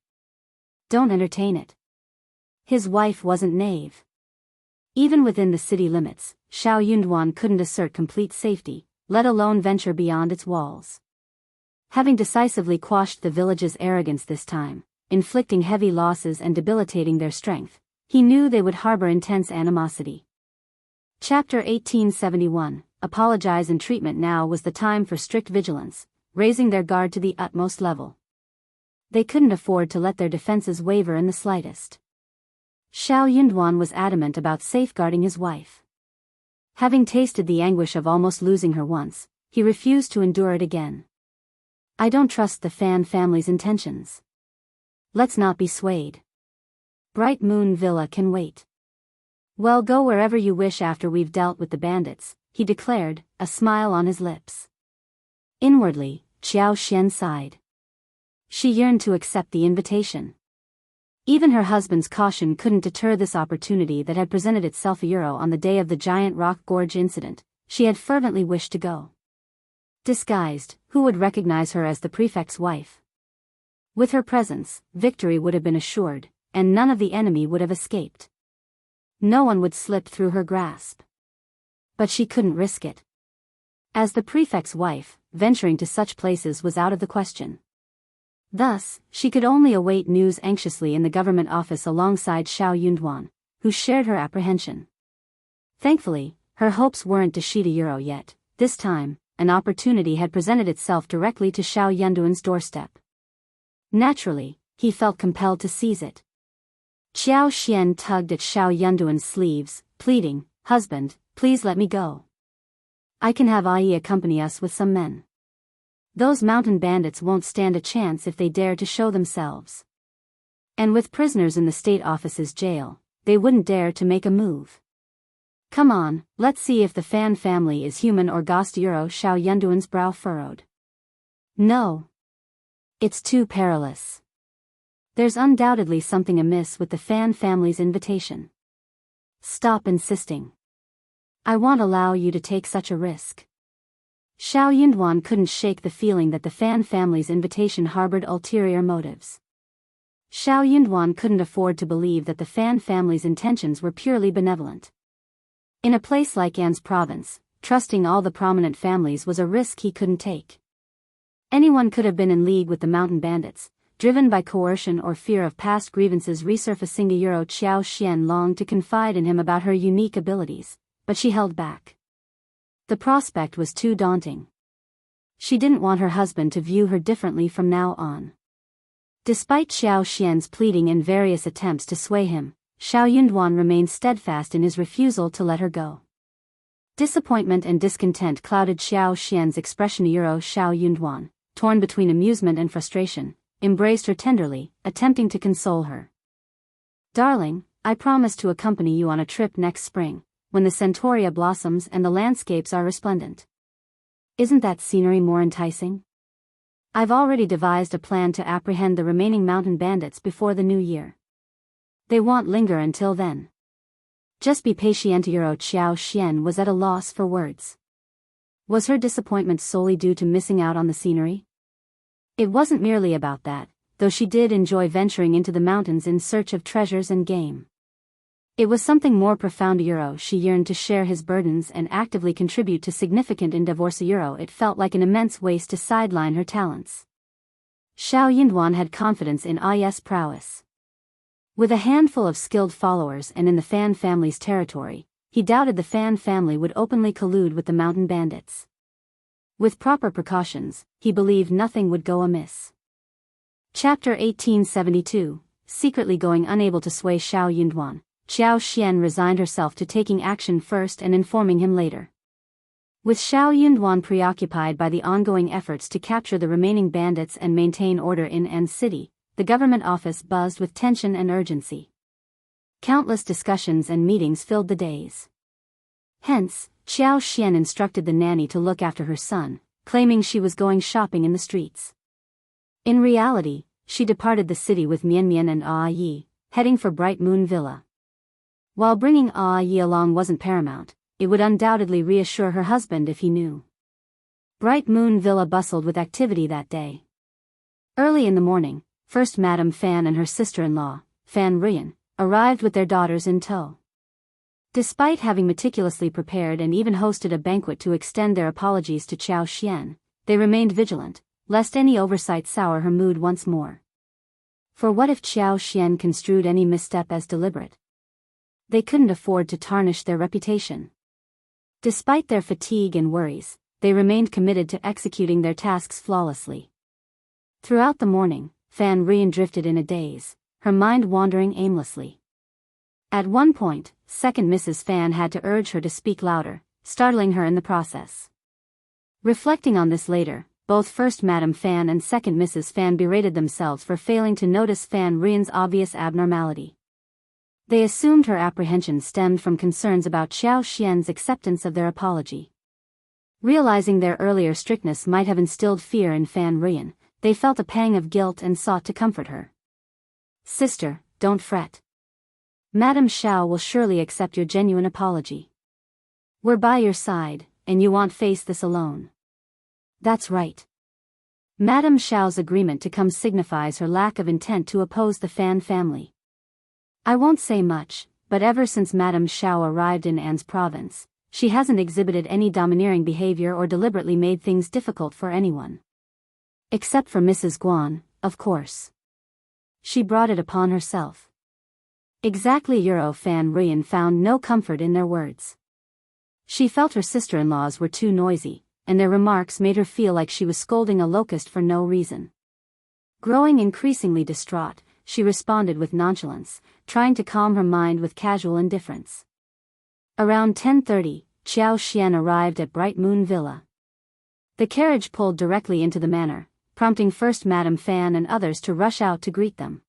Don't entertain it. His wife wasn't naive. Even within the city limits, Xiao Yunduan couldn't assert complete safety, let alone venture beyond its walls. Having decisively quashed the village's arrogance this time, inflicting heavy losses and debilitating their strength, he knew they would harbor intense animosity. Chapter 1871, Apologize and Treatment. Now was the time for strict vigilance, raising their guard to the utmost level. They couldn't afford to let their defenses waver in the slightest. Xiao Yunduan was adamant about safeguarding his wife. Having tasted the anguish of almost losing her once, he refused to endure it again. I don't trust the Fan family's intentions. Let's not be swayed. Bright Moon Villa can wait. Well, go wherever you wish after we've dealt with the bandits, he declared, a smile on his lips. Inwardly, Xiao Xian sighed. She yearned to accept the invitation. Even her husband's caution couldn't deter this opportunity that had presented itself on the day of the Giant Rock Gorge incident. She had fervently wished to go. Disguised, who would recognize her as the prefect's wife? With her presence, victory would have been assured, and none of the enemy would have escaped. No one would slip through her grasp. But she couldn't risk it. As the prefect's wife, venturing to such places was out of the question. Thus, she could only await news anxiously in the government office alongside Xiao Yunduan, who shared her apprehension. Thankfully, her hopes weren't dashed yet. This time, an opportunity had presented itself directly to Xiao Yunduan's doorstep. Naturally, he felt compelled to seize it. Xiao Xian tugged at Xiao Yunduan's sleeves, pleading, "Husband, please let me go. I can have Ai accompany us with some men. Those mountain bandits won't stand a chance if they dare to show themselves. And with prisoners in the state office's jail, they wouldn't dare to make a move. Come on, let's see if the Fan family is human or ghost." Xiao Yunduan's brow furrowed. No. It's too perilous. There's undoubtedly something amiss with the Fan family's invitation. Stop insisting. I won't allow you to take such a risk. Xiao Yunduan couldn't shake the feeling that the Fan family's invitation harbored ulterior motives. Xiao Yunduan couldn't afford to believe that the Fan family's intentions were purely benevolent. In a place like An's province, trusting all the prominent families was a risk he couldn't take. Anyone could have been in league with the mountain bandits, driven by coercion or fear of past grievances resurfacing. Xiao Xian longed to confide in him about her unique abilities, but she held back. The prospect was too daunting. She didn't want her husband to view her differently from now on. Despite Xiao Xian's pleading and various attempts to sway him, Xiao Yunduan remained steadfast in his refusal to let her go. Disappointment and discontent clouded Xiao Xian's expression. Xiao Yunduan, torn between amusement and frustration, embraced her tenderly, attempting to console her. "Darling, I promise to accompany you on a trip next spring, when the centaurea blossoms and the landscapes are resplendent. Isn't that scenery more enticing? I've already devised a plan to apprehend the remaining mountain bandits before the new year. They won't linger until then. Just be patient." Xiao Xian was at a loss for words. Was her disappointment solely due to missing out on the scenery? It wasn't merely about that, though she did enjoy venturing into the mountains in search of treasures and game. It was something more profound. She yearned to share his burdens and actively contribute to significant endeavors. It felt like an immense waste to sideline her talents. Xiao Yunduan had confidence in Ai's prowess. With a handful of skilled followers and in the Fan family's territory, he doubted the Fan family would openly collude with the mountain bandits. With proper precautions, he believed nothing would go amiss. Chapter 1872, secretly going unable to sway Xiao Yunduan. Xiao Xian resigned herself to taking action first and informing him later. With Xiao Yunduan preoccupied by the ongoing efforts to capture the remaining bandits and maintain order in An's city, the government office buzzed with tension and urgency. Countless discussions and meetings filled the days. Hence, Xiao Xian instructed the nanny to look after her son, claiming she was going shopping in the streets. In reality, she departed the city with Mian Mian and Yi, heading for Bright Moon Villa. While bringing Yi along wasn't paramount, it would undoubtedly reassure her husband if he knew. Bright Moon Villa bustled with activity that day. Early in the morning, first Madame Fan and her sister-in-law, Fan Ruyan, arrived with their daughters in tow. Despite having meticulously prepared and even hosted a banquet to extend their apologies to Xiao Xian, they remained vigilant, lest any oversight sour her mood once more. For what if Xiao Xian construed any misstep as deliberate? They couldn't afford to tarnish their reputation. Despite their fatigue and worries, they remained committed to executing their tasks flawlessly. Throughout the morning, Fan Ruyan drifted in a daze, her mind wandering aimlessly. At one point, second Mrs. Fan had to urge her to speak louder, startling her in the process. Reflecting on this later, both first Madame Fan and second Mrs. Fan berated themselves for failing to notice Fan Ruyan's obvious abnormality. They assumed her apprehension stemmed from concerns about Xiao Xian's acceptance of their apology. Realizing their earlier strictness might have instilled fear in Fan Ruyan, they felt a pang of guilt and sought to comfort her. "Sister, don't fret. Madame Xiao will surely accept your genuine apology. We're by your side, and you won't face this alone." "That's right." Madame Xiao's agreement to come signifies her lack of intent to oppose the Fan family. "I won't say much, but ever since Madame Xiao arrived in An's province, she hasn't exhibited any domineering behavior or deliberately made things difficult for anyone. Except for Mrs. Guan, of course. She brought it upon herself." Exactly. Fan Ruyan found no comfort in their words. She felt her sister-in-laws were too noisy, and their remarks made her feel like she was scolding a locust for no reason. Growing increasingly distraught, she responded with nonchalance, trying to calm her mind with casual indifference. Around 10:30, Xiao Xian arrived at Bright Moon Villa. The carriage pulled directly into the manor, prompting first Madame Fan and others to rush out to greet them.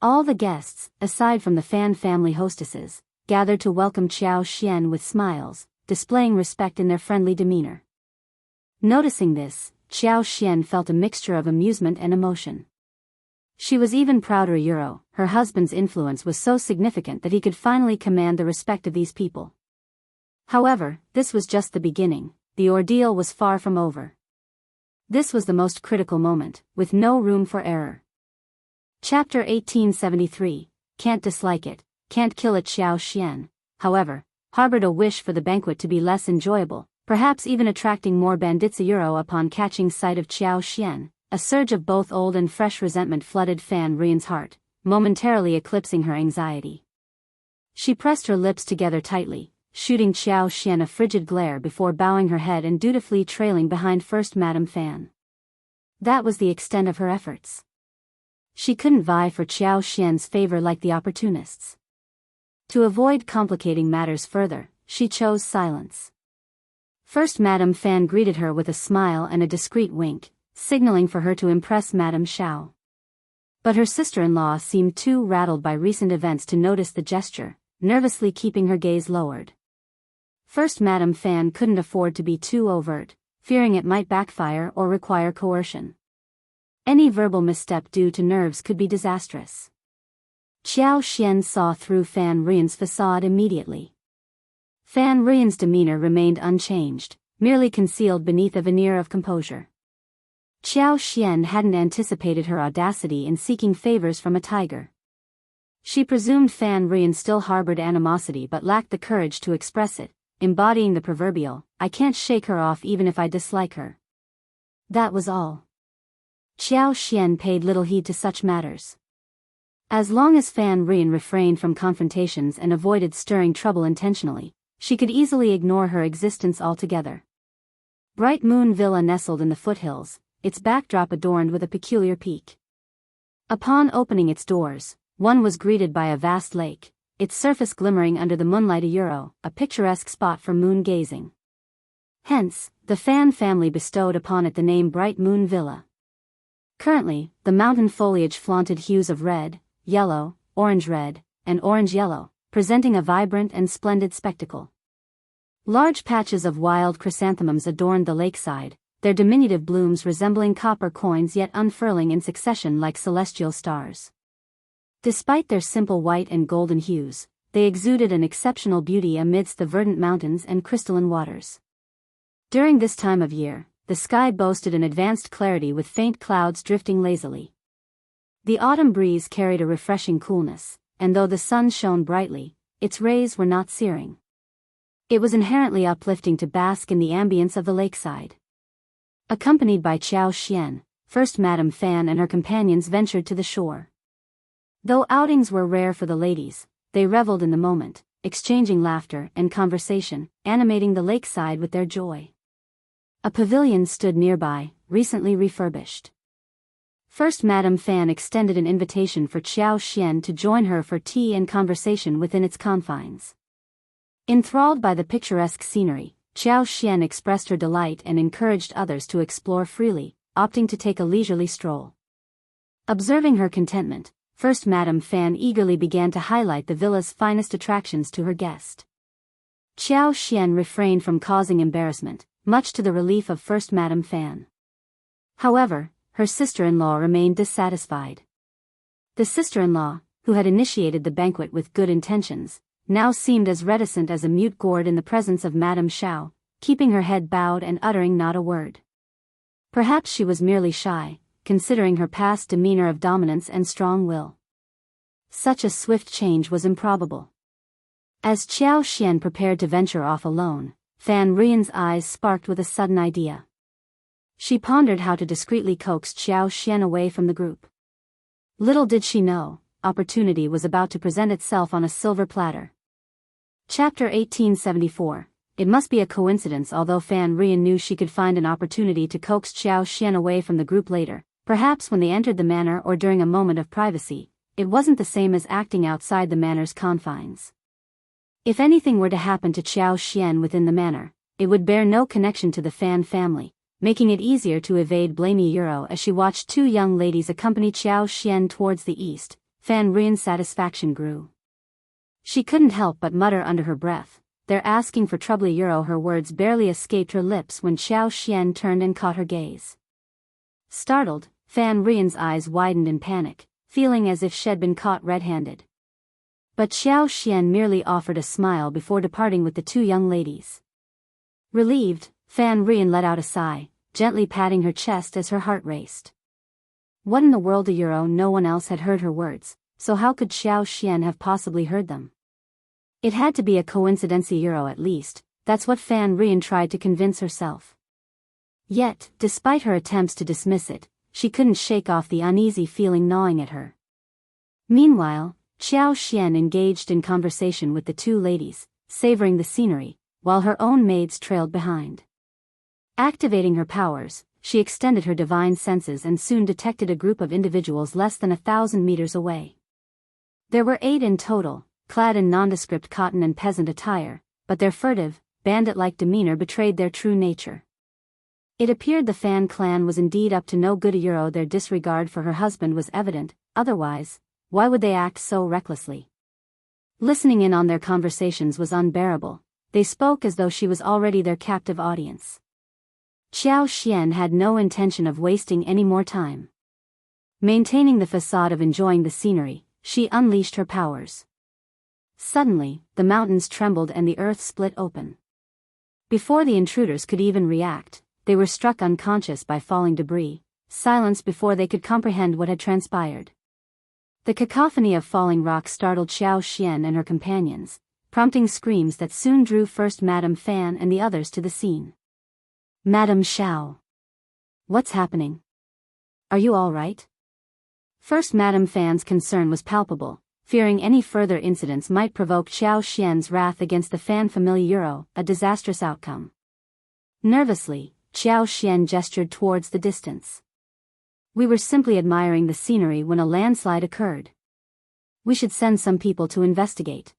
All the guests, aside from the Fan family hostesses, gathered to welcome Xiao Xian with smiles, displaying respect in their friendly demeanor. Noticing this, Xiao Xian felt a mixture of amusement and emotion. She was even prouder. Her husband's influence was so significant that he could finally command the respect of these people. However, this was just the beginning. The ordeal was far from over. This was the most critical moment, with no room for error. Chapter 1873, Can't Dislike It, Can't Kill It. Xiao Xian, however, harbored a wish for the banquet to be less enjoyable, perhaps even attracting more bandits. Upon catching sight of Xiao Xian, a surge of both old and fresh resentment flooded Fan Rian's heart, momentarily eclipsing her anxiety. She pressed her lips together tightly, shooting Xiao Xian a frigid glare before bowing her head and dutifully trailing behind First Madame Fan. That was the extent of her efforts. She couldn't vie for Xiao Xian's favor like the opportunists. To avoid complicating matters further, she chose silence. First Madame Fan greeted her with a smile and a discreet wink, signaling for her to impress Madame Xiao. But her sister-in-law seemed too rattled by recent events to notice the gesture, nervously keeping her gaze lowered. First Madame Fan couldn't afford to be too overt, fearing it might backfire or require coercion. Any verbal misstep due to nerves could be disastrous. Xiao Xian saw through Fan Rian's facade immediately. Fan Rian's demeanor remained unchanged, merely concealed beneath a veneer of composure. Xiao Xian hadn't anticipated her audacity in seeking favors from a tiger. She presumed Fan Rian still harbored animosity but lacked the courage to express it, embodying the proverbial, "I can't shake her off even if I dislike her." That was all. Xiao Xian paid little heed to such matters. As long as Fan Rian refrained from confrontations and avoided stirring trouble intentionally, she could easily ignore her existence altogether. Bright Moon Villa nestled in the foothills, its backdrop adorned with a peculiar peak. Upon opening its doors, one was greeted by a vast lake, its surface glimmering under the moonlight. A picturesque spot for moon gazing. Hence, the Fan family bestowed upon it the name Bright Moon Villa. Currently, the mountain foliage flaunted hues of red, yellow, orange-red, and orange-yellow, presenting a vibrant and splendid spectacle. Large patches of wild chrysanthemums adorned the lakeside, their diminutive blooms resembling copper coins yet unfurling in succession like celestial stars. Despite their simple white and golden hues, they exuded an exceptional beauty amidst the verdant mountains and crystalline waters. During this time of year, the sky boasted an advanced clarity with faint clouds drifting lazily. The autumn breeze carried a refreshing coolness, and though the sun shone brightly, its rays were not searing. It was inherently uplifting to bask in the ambience of the lakeside. Accompanied by Xiao Xian, First Madame Fan and her companions ventured to the shore. Though outings were rare for the ladies, they reveled in the moment, exchanging laughter and conversation, animating the lakeside with their joy. A pavilion stood nearby, recently refurbished. First Madame Fan extended an invitation for Xiao Xian to join her for tea and conversation within its confines. Enthralled by the picturesque scenery, Xiao Xian expressed her delight and encouraged others to explore freely, opting to take a leisurely stroll. Observing her contentment, First Madame Fan eagerly began to highlight the villa's finest attractions to her guest. Xiao Xian refrained from causing embarrassment, much to the relief of First Madame Fan. However, her sister-in-law remained dissatisfied. The sister-in-law, who had initiated the banquet with good intentions, now seemed as reticent as a mute gourd in the presence of Madame Xiao, keeping her head bowed and uttering not a word. Perhaps she was merely shy, considering her past demeanor of dominance and strong will. Such a swift change was improbable. As Xiao Xian prepared to venture off alone, Fan Rian's eyes sparked with a sudden idea. She pondered how to discreetly coax Xiao Xian away from the group. Little did she know, opportunity was about to present itself on a silver platter. Chapter 1874. It must be a coincidence. Although Fan Rian knew she could find an opportunity to coax Xiao Xian away from the group later, perhaps when they entered the manor or during a moment of privacy, it wasn't the same as acting outside the manor's confines. If anything were to happen to Xiao Xian within the manor, it would bear no connection to the Fan family, making it easier to evade blame. As she watched two young ladies accompany Xiao Xian towards the east, Fan Rian's satisfaction grew. She couldn't help but mutter under her breath, "They're asking for trouble." Her words barely escaped her lips when Xiao Xian turned and caught her gaze. Startled, Fan Rian's eyes widened in panic, feeling as if she'd been caught red-handed. But Xiao Xian merely offered a smile before departing with the two young ladies. Relieved, Fan Rian let out a sigh, gently patting her chest as her heart raced. What in the world? No one else had heard her words, so how could Xiao Xian have possibly heard them? It had to be a coincidence at least, that's what Fan Rian tried to convince herself. Yet, despite her attempts to dismiss it, she couldn't shake off the uneasy feeling gnawing at her. Meanwhile, Xiao Xian engaged in conversation with the two ladies, savoring the scenery, while her own maids trailed behind. Activating her powers, she extended her divine senses and soon detected a group of individuals less than 1,000 meters away. There were 8 in total, clad in nondescript cotton and peasant attire, but their furtive, bandit-like demeanor betrayed their true nature. It appeared the Fan clan was indeed up to no good. Their disregard for her husband was evident, otherwise, why would they act so recklessly? Listening in on their conversations was unbearable. They spoke as though she was already their captive audience. Xiao Xian had no intention of wasting any more time. Maintaining the facade of enjoying the scenery, she unleashed her powers. Suddenly, the mountains trembled and the earth split open. Before the intruders could even react, they were struck unconscious by falling debris, silenced before they could comprehend what had transpired. The cacophony of falling rocks startled Xiao Xian and her companions, prompting screams that soon drew first Madame Fan and the others to the scene. Madame Xiao. What's happening? Are you all right? First Madame Fan's concern was palpable, fearing any further incidents might provoke Xiao Xian's wrath against the Fan family. A disastrous outcome. Nervously, Xiao Xian gestured towards the distance. We were simply admiring the scenery when a landslide occurred. We should send some people to investigate.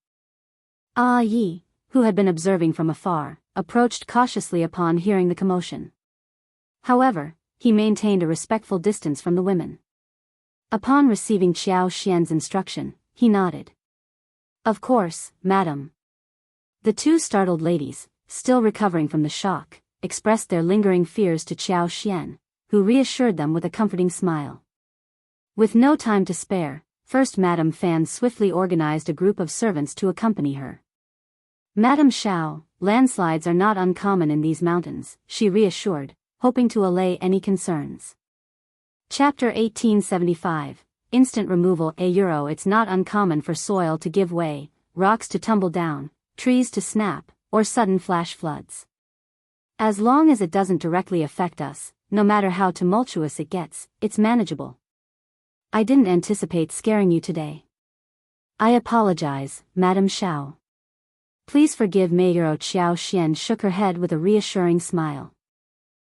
Ah Yi, who had been observing from afar, approached cautiously upon hearing the commotion. However, he maintained a respectful distance from the women. Upon receiving Xiao Xian's instruction, he nodded. Of course, madam. The two startled ladies, still recovering from the shock, expressed their lingering fears to Xiao Xian, who reassured them with a comforting smile. With no time to spare, first Madame Fan swiftly organized a group of servants to accompany her. Madame Xiao, landslides are not uncommon in these mountains, she reassured, hoping to allay any concerns. Chapter 1875, Instant Removal. It's not uncommon for soil to give way, rocks to tumble down, trees to snap, or sudden flash floods. As long as it doesn't directly affect us, no matter how tumultuous it gets, it's manageable. I didn't anticipate scaring you today. I apologize, Madame Xiao. Please forgive me. Xiao Xian shook her head with a reassuring smile.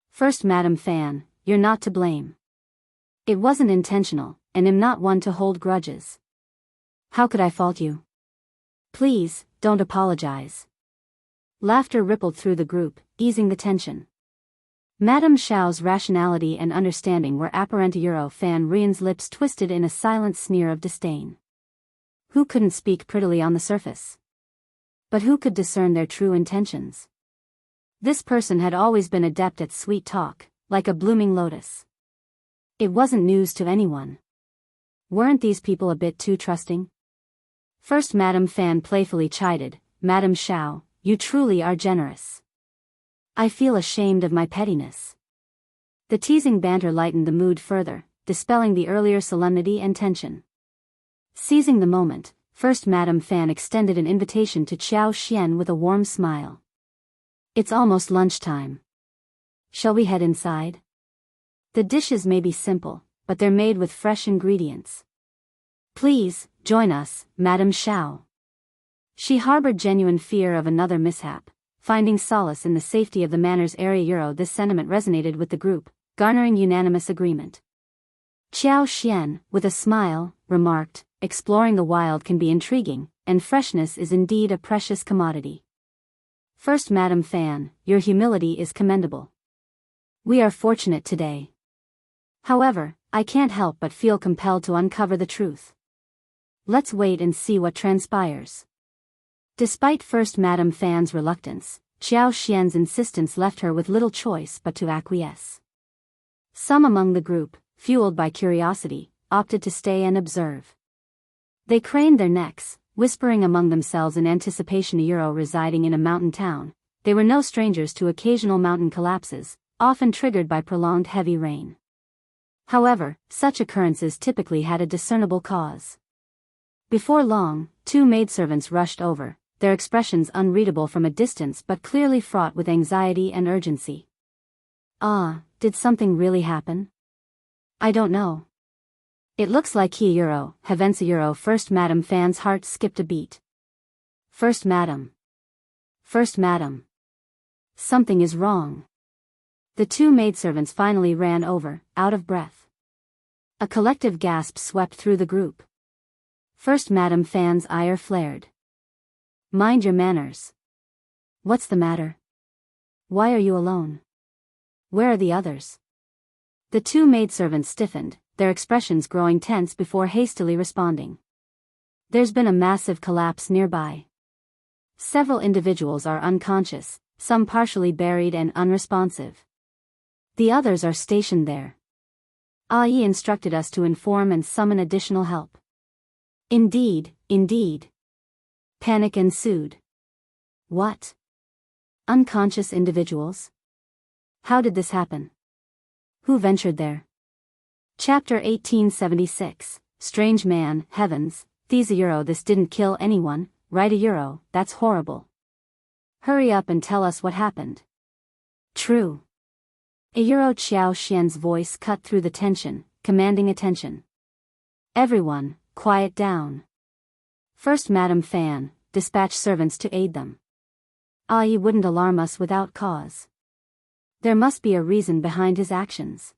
First Madame Fan, you're not to blame. It wasn't intentional, and am not one to hold grudges. How could I fault you? Please, don't apologize. Laughter rippled through the group, easing the tension. Madame Xiao's rationality and understanding were apparent. Fan Rian's lips twisted in a silent sneer of disdain. Who couldn't speak prettily on the surface? But who could discern their true intentions? This person had always been adept at sweet talk, like a blooming lotus. It wasn't news to anyone. Weren't these people a bit too trusting? First Madame Fan playfully chided, Madame Xiao, you truly are generous. I feel ashamed of my pettiness. The teasing banter lightened the mood further, dispelling the earlier solemnity and tension. Seizing the moment, first Madame Fan extended an invitation to Xiao Xian with a warm smile. It's almost lunchtime. Shall we head inside? The dishes may be simple, but they're made with fresh ingredients. Please, join us, Madame Xiao. She harbored genuine fear of another mishap, finding solace in the safety of the manor's area. This sentiment resonated with the group, garnering unanimous agreement. Xiao Xian, with a smile, remarked, exploring the wild can be intriguing, and freshness is indeed a precious commodity. First Madame Fan, your humility is commendable. We are fortunate today. However, I can't help but feel compelled to uncover the truth. Let's wait and see what transpires. Despite First Madame Fan's reluctance, Xiao Xian's insistence left her with little choice but to acquiesce. Some among the group, fueled by curiosity, opted to stay and observe. They craned their necks, whispering among themselves in anticipation. Residing in a mountain town, they were no strangers to occasional mountain collapses, often triggered by prolonged heavy rain. However, such occurrences typically had a discernible cause. Before long, two maidservants rushed over, their expressions unreadable from a distance but clearly fraught with anxiety and urgency. Ah, did something really happen? I don't know. It looks like Euro, Euro. First Madam Fan's heart skipped a beat. First Madam. First Madam. Something is wrong. The two maidservants finally ran over, out of breath. A collective gasp swept through the group. First Madam Fan's ire flared. Mind your manners. What's the matter? Why are you alone? Where are the others? The two maidservants stiffened, their expressions growing tense before hastily responding. There's been a massive collapse nearby. Several individuals are unconscious, some partially buried and unresponsive. The others are stationed there. Ai instructed us to inform and summon additional help. Indeed, indeed. Panic ensued. What? Unconscious individuals? How did this happen? Who ventured there? Chapter 1876, Strange Man, Heavens, Euro. This didn't kill anyone, right? Euro, that's horrible. Hurry up and tell us what happened. True. Euro. Xiao Xian's voice cut through the tension, commanding attention. Everyone, quiet down. First Madam Fan, dispatch servants to aid them. Ai wouldn't alarm us without cause. There must be a reason behind his actions.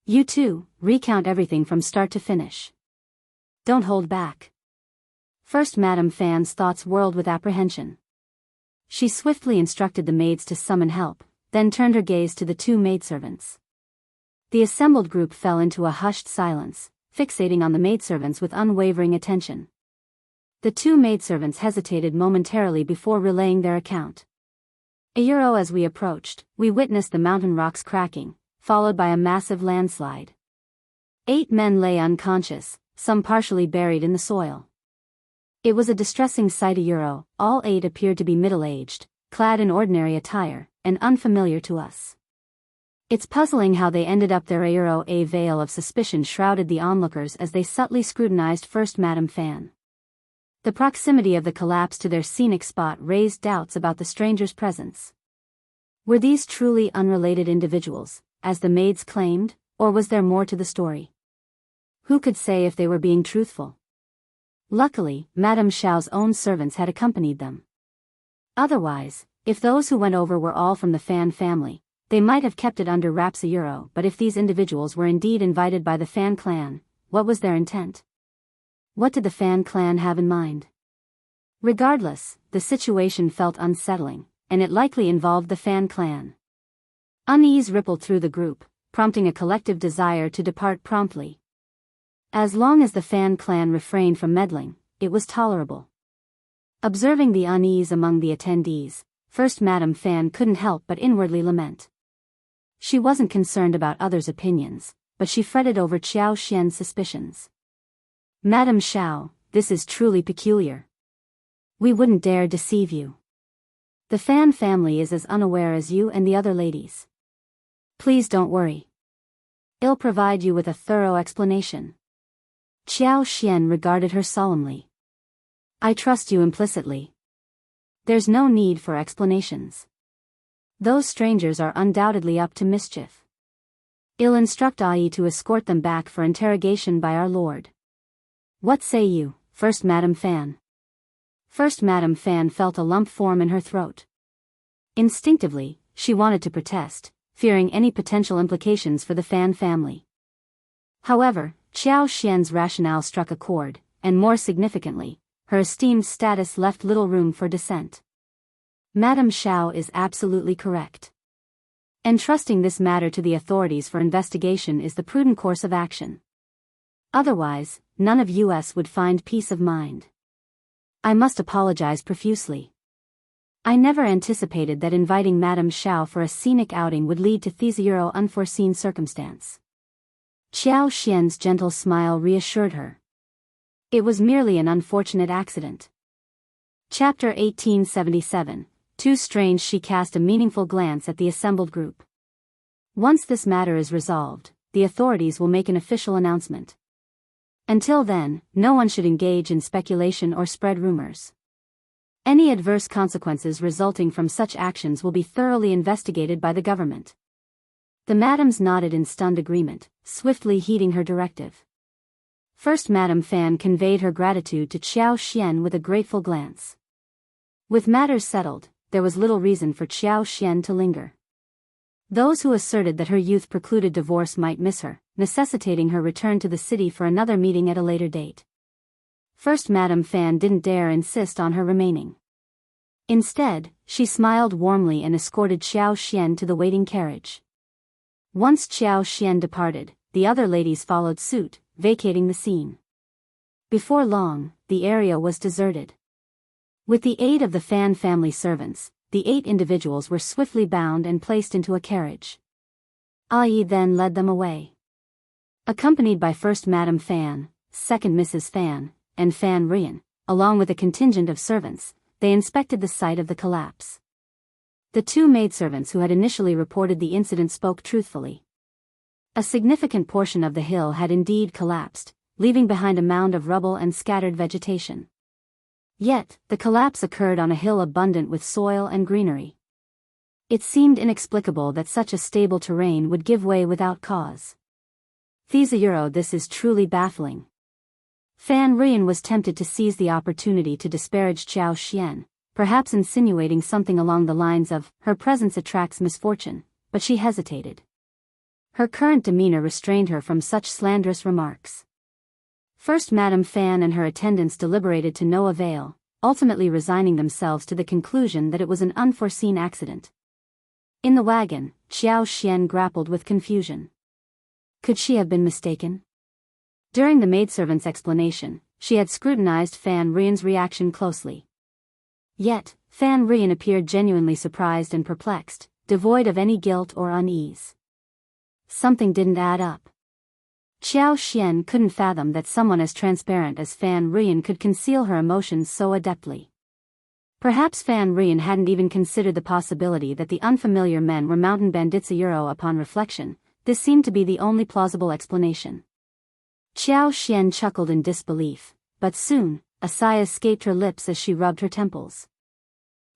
You two, recount everything from start to finish. Don't hold back. First Madam Fan's thoughts whirled with apprehension. She swiftly instructed the maids to summon help, then turned her gaze to the two maidservants. The assembled group fell into a hushed silence, fixating on the maidservants with unwavering attention. The two maidservants hesitated momentarily before relaying their account. Euro. As we approached, we witnessed the mountain rocks cracking, followed by a massive landslide. 8 men lay unconscious, some partially buried in the soil. It was a distressing sight. Euro. All 8 appeared to be middle-aged, clad in ordinary attire, and unfamiliar to us. It's puzzling how they ended up there. Euro. A veil of suspicion shrouded the onlookers as they subtly scrutinized First Madam Fan. The proximity of the collapse to their scenic spot raised doubts about the stranger's presence. Were these truly unrelated individuals, as the maids claimed, or was there more to the story? Who could say if they were being truthful? Luckily, Madame Xiao's own servants had accompanied them. Otherwise, if those who went over were all from the Fan family, they might have kept it under wraps. Euro. But if these individuals were indeed invited by the Fan clan, what was their intent? What did the Fan clan have in mind? Regardless, the situation felt unsettling, and it likely involved the Fan clan. Unease rippled through the group, prompting a collective desire to depart promptly. As long as the Fan clan refrained from meddling, it was tolerable. Observing the unease among the attendees, First Madam Fan couldn't help but inwardly lament. She wasn't concerned about others' opinions, but she fretted over Xiao Xian's suspicions. Madam Xiao, this is truly peculiar. We wouldn't dare deceive you. The Fan family is as unaware as you and the other ladies. Please don't worry. I'll provide you with a thorough explanation. Xiao Xian regarded her solemnly. I trust you implicitly. There's no need for explanations. Those strangers are undoubtedly up to mischief. I'll instruct Ai to escort them back for interrogation by our lord. What say you, First Madam Fan? First Madam Fan felt a lump form in her throat. Instinctively, she wanted to protest, fearing any potential implications for the Fan family. However, Xiao Xian's rationale struck a chord, and more significantly, her esteemed status left little room for dissent. Madame Xiao is absolutely correct. Entrusting this matter to the authorities for investigation is the prudent course of action. Otherwise, none of us would find peace of mind. I must apologize profusely. I never anticipated that inviting Madame Xiao for a scenic outing would lead to this unforeseen circumstance. Xiao Xian's gentle smile reassured her. It was merely an unfortunate accident. Chapter 1877, Too Strange. She cast a meaningful glance at the assembled group. Once this matter is resolved, the authorities will make an official announcement. Until then, no one should engage in speculation or spread rumors. Any adverse consequences resulting from such actions will be thoroughly investigated by the government. The madams nodded in stunned agreement, swiftly heeding her directive. First Madame Fan conveyed her gratitude to Xiao Xian with a grateful glance. With matters settled, there was little reason for Xiao Xian to linger. Those who asserted that her youth precluded divorce might miss her, necessitating her return to the city for another meeting at a later date. First Madame Fan didn't dare insist on her remaining. Instead, she smiled warmly and escorted Xiao Xian to the waiting carriage. Once Xiao Xian departed, the other ladies followed suit, vacating the scene. Before long, the area was deserted. With the aid of the Fan family servants, the 8 individuals were swiftly bound and placed into a carriage. Yi then led them away. Accompanied by First Madame Fan, Second Mrs. Fan, and Fan Rian, along with a contingent of servants, they inspected the site of the collapse. The 2 maidservants who had initially reported the incident spoke truthfully. A significant portion of the hill had indeed collapsed, leaving behind a mound of rubble and scattered vegetation. Yet, the collapse occurred on a hill abundant with soil and greenery. It seemed inexplicable that such a stable terrain would give way without cause. This is truly baffling. Fan Rian was tempted to seize the opportunity to disparage Xiao Xian, perhaps insinuating something along the lines of, her presence attracts misfortune, but she hesitated. Her current demeanor restrained her from such slanderous remarks. First Madame Fan and her attendants deliberated to no avail, ultimately resigning themselves to the conclusion that it was an unforeseen accident. In the wagon, Xiao Xian grappled with confusion. Could she have been mistaken? During the maidservant's explanation, she had scrutinized Fan Rian's reaction closely. Yet, Fan Rian appeared genuinely surprised and perplexed, devoid of any guilt or unease. Something didn't add up. Xiao Xian couldn't fathom that someone as transparent as Fan Rian could conceal her emotions so adeptly. Perhaps Fan Rian hadn't even considered the possibility that the unfamiliar men were mountain bandits. Upon reflection, this seemed to be the only plausible explanation. Xiao Xian chuckled in disbelief, but soon, a sigh escaped her lips as she rubbed her temples.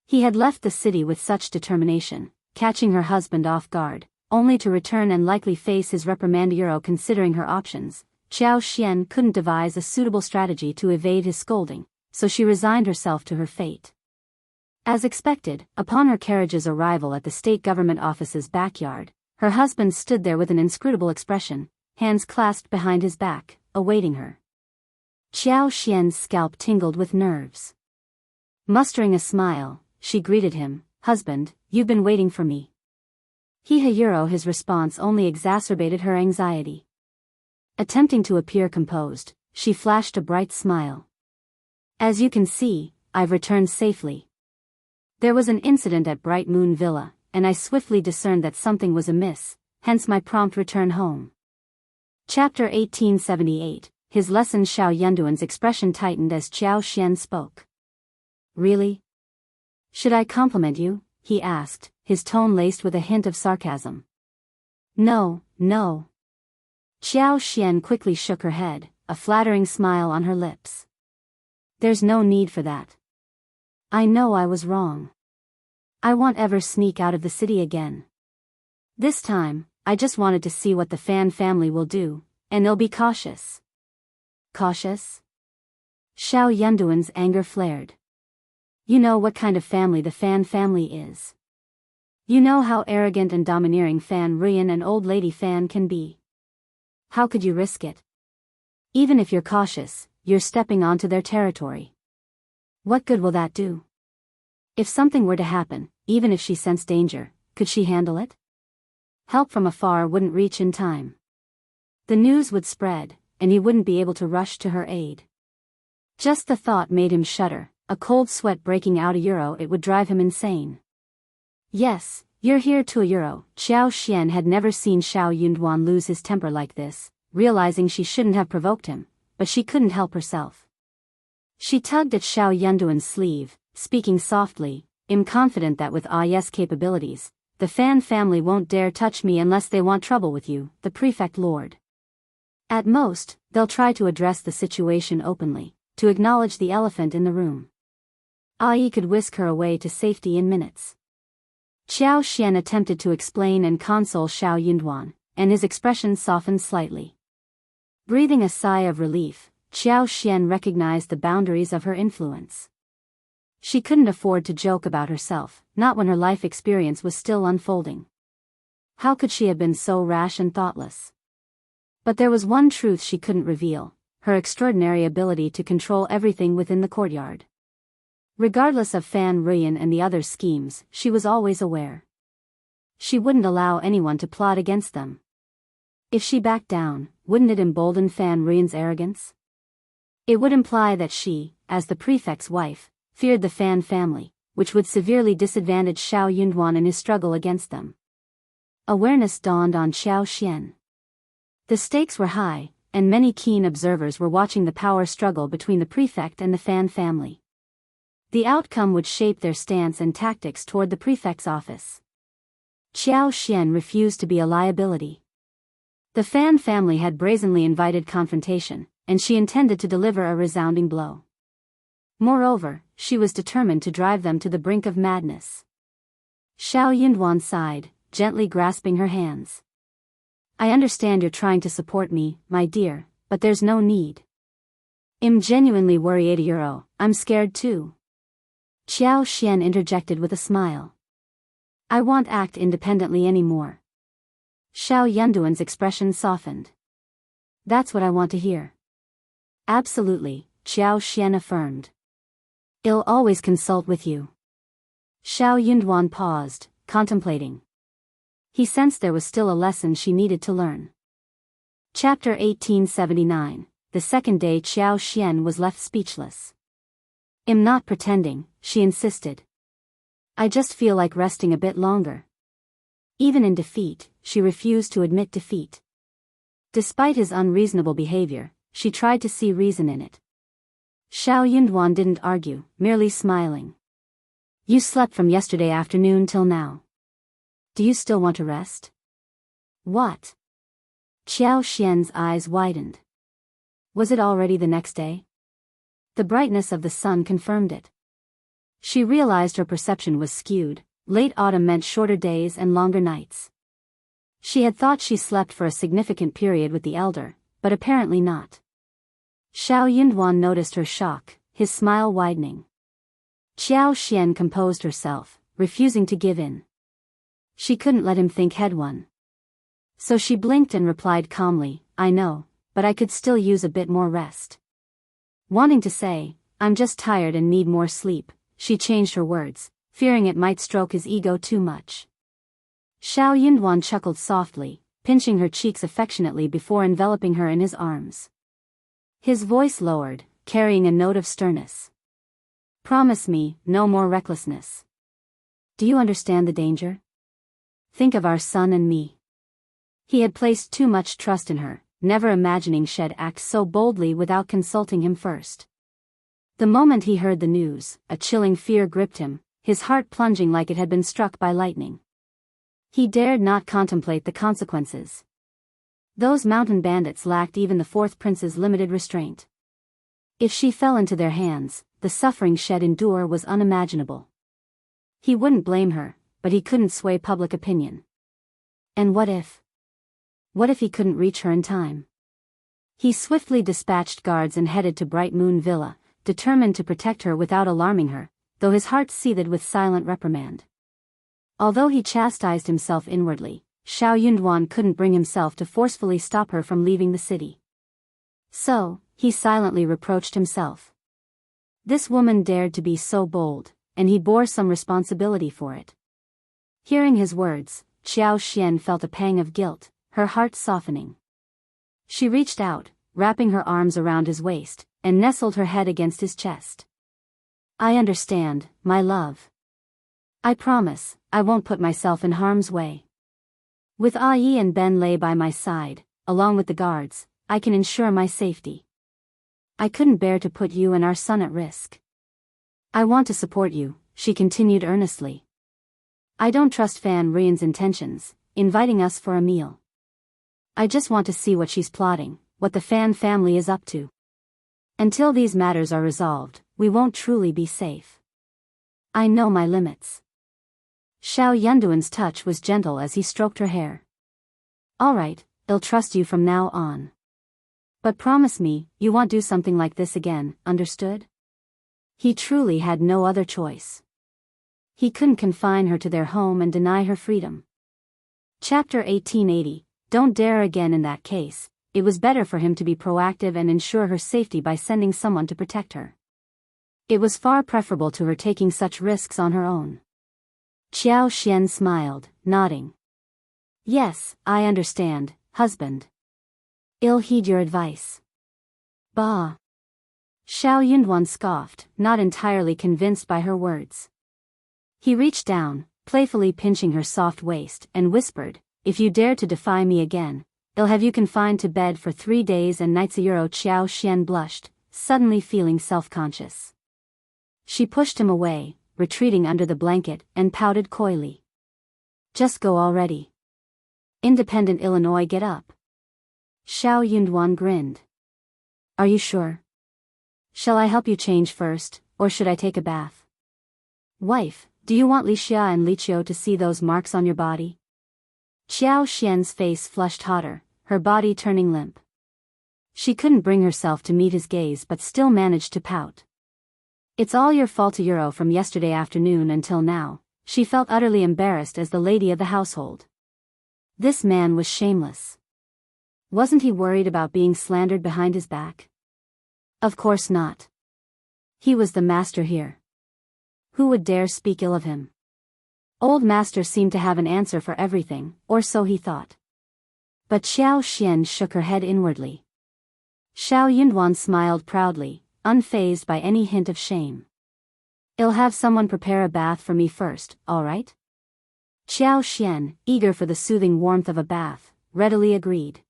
He had left the city with such determination, catching her husband off guard, only to return and likely face his reprimand. Considering her options, Xiao Xian couldn't devise a suitable strategy to evade his scolding, so she resigned herself to her fate. As expected, upon her carriage's arrival at the state government office's backyard, her husband stood there with an inscrutable expression, hands clasped behind his back, awaiting her. Xiao Xian's scalp tingled with nerves. Mustering a smile, she greeted him, "Husband, you've been waiting for me." His response only exacerbated her anxiety. Attempting to appear composed, she flashed a bright smile. "As you can see, I've returned safely. There was an incident at Bright Moon Villa, and I swiftly discerned that something was amiss, hence my prompt return home." Chapter 1878, his lesson. Xiao Yunduan's expression tightened as Xiao Xian spoke. "Really? Should I compliment you?" he asked, his tone laced with a hint of sarcasm. "No, no." Xiao Xian quickly shook her head, a flattering smile on her lips. "There's no need for that. I know I was wrong. I won't ever sneak out of the city again. This time, I just wanted to see what the Fan family will do, and they'll be cautious." "Cautious?" Xiao Yunduan's anger flared. "You know what kind of family the Fan family is. You know how arrogant and domineering Fan Rian and Old Lady Fan can be. How could you risk it? Even if you're cautious, you're stepping onto their territory. What good will that do? If something were to happen, even if she sensed danger, could she handle it? Help from afar wouldn't reach in time. The news would spread, and he wouldn't be able to rush to her aid." Just the thought made him shudder, a cold sweat breaking out. It would drive him insane. "Yes, you're here too." Xiao Xian had never seen Xiao Yunduan lose his temper like this, realizing she shouldn't have provoked him, but she couldn't help herself. She tugged at Xiao Yunduan's sleeve, speaking softly, confident that with Yes capabilities, the Fan family won't dare touch me unless they want trouble with you, the prefect lord. At most, they'll try to address the situation openly, to acknowledge the elephant in the room. Ai could whisk her away to safety in minutes. Xiao Xian attempted to explain and console Xiao Yunduan, and his expression softened slightly. Breathing a sigh of relief, Xiao Xian recognized the boundaries of her influence. She couldn't afford to joke about herself, not when her life experience was still unfolding. How could she have been so rash and thoughtless? But there was one truth she couldn't reveal, her extraordinary ability to control everything within the courtyard. Regardless of Fan Ruyan and the others' schemes, she was always aware. She wouldn't allow anyone to plot against them. If she backed down, wouldn't it embolden Fan Ruyan's arrogance? It would imply that she, as the prefect's wife, feared the Fan family, which would severely disadvantage Xiao Yunduan in his struggle against them. Awareness dawned on Xiao Xian. The stakes were high, and many keen observers were watching the power struggle between the prefect and the Fan family. The outcome would shape their stance and tactics toward the prefect's office. Xiao Xian refused to be a liability. The Fan family had brazenly invited confrontation, and she intended to deliver a resounding blow. Moreover, she was determined to drive them to the brink of madness. Xiao Yunduan sighed, gently grasping her hands. I understand you're trying to support me, my dear, but there's no need. I'm genuinely worried, I'm scared too. Xiao Xian interjected with a smile. I won't act independently anymore. Xiao Yunduan's expression softened. That's what I want to hear. Absolutely, Xiao Xian affirmed. I'll always consult with you. Xiao Yunduan paused, contemplating. He sensed there was still a lesson she needed to learn. Chapter 1879. The second day Xiao Xian was left speechless. I'm not pretending, she insisted. I just feel like resting a bit longer. Even in defeat, she refused to admit defeat. Despite his unreasonable behavior, she tried to see reason in it. Xiao Yunduan didn't argue, merely smiling. You slept from yesterday afternoon till now. Do you still want to rest? What? Xiao Xian's eyes widened. Was it already the next day? The brightness of the sun confirmed it. She realized her perception was skewed. Late autumn meant shorter days and longer nights. She had thought she slept for a significant period with the elder, but apparently not. Xiao Yunduan noticed her shock, his smile widening. Xiao Xian composed herself, refusing to give in. She couldn't let him think he'd won. So she blinked and replied calmly, I know, but I could still use a bit more rest. Wanting to say, I'm just tired and need more sleep, she changed her words, fearing it might stroke his ego too much. Xiao Yunduan chuckled softly, pinching her cheeks affectionately before enveloping her in his arms. His voice lowered, carrying a note of sternness. Promise me, no more recklessness. Do you understand the danger? Think of our son and me. He had placed too much trust in her, never imagining she'd act so boldly without consulting him first. The moment he heard the news, a chilling fear gripped him, his heart plunging like it had been struck by lightning. He dared not contemplate the consequences. Those mountain bandits lacked even the fourth prince's limited restraint. If she fell into their hands, the suffering she'd endure was unimaginable. He wouldn't blame her, but he couldn't sway public opinion. And what if? What if he couldn't reach her in time? He swiftly dispatched guards and headed to Bright Moon Villa, determined to protect her without alarming her, though his heart seethed with silent reprimand. Although he chastised himself inwardly, Xiao Yunduan couldn't bring himself to forcefully stop her from leaving the city. So, he silently reproached himself. This woman dared to be so bold, and he bore some responsibility for it. Hearing his words, Xiao Xian felt a pang of guilt, her heart softening. She reached out, wrapping her arms around his waist, and nestled her head against his chest. I understand, my love. I promise, I won't put myself in harm's way. With Ai and Ben Lei by my side, along with the guards, I can ensure my safety. I couldn't bear to put you and our son at risk. I want to support you, she continued earnestly. I don't trust Fan Rian's intentions, inviting us for a meal. I just want to see what she's plotting, what the Fan family is up to. Until these matters are resolved, we won't truly be safe. I know my limits. Xiao Yunduan's touch was gentle as he stroked her hair. All right, I'll trust you from now on. But promise me, you won't do something like this again, understood? He truly had no other choice. He couldn't confine her to their home and deny her freedom. Chapter 1880, Don't dare again. In that case, it was better for him to be proactive and ensure her safety by sending someone to protect her. It was far preferable to her taking such risks on her own. Xiao Xian smiled, nodding. Yes, I understand, husband. I'll heed your advice. Bah. Xiao Yunduan scoffed, not entirely convinced by her words. He reached down, playfully pinching her soft waist, and whispered, If you dare to defy me again, I'll have you confined to bed for 3 days and nights. Xiao Xian blushed, suddenly feeling self-conscious. She pushed him away, retreating under the blanket, and pouted coyly. Just go already. Independent Illinois, get up. Xiao Yunduan grinned. Are you sure? Shall I help you change first, or should I take a bath? Wife, do you want Li Xia and Li Qiu to see those marks on your body? Xiao Xian's face flushed hotter, her body turning limp. She couldn't bring herself to meet his gaze but still managed to pout. It's all your fault. From yesterday afternoon until now, she felt utterly embarrassed as the lady of the household. This man was shameless. Wasn't he worried about being slandered behind his back? Of course not. He was the master here. Who would dare speak ill of him? Old master seemed to have an answer for everything, or so he thought. But Xiao Xian shook her head inwardly. Xiao Yunduan smiled proudly, unfazed by any hint of shame. I'll have someone prepare a bath for me first, all right? Xiao Xian, eager for the soothing warmth of a bath, readily agreed.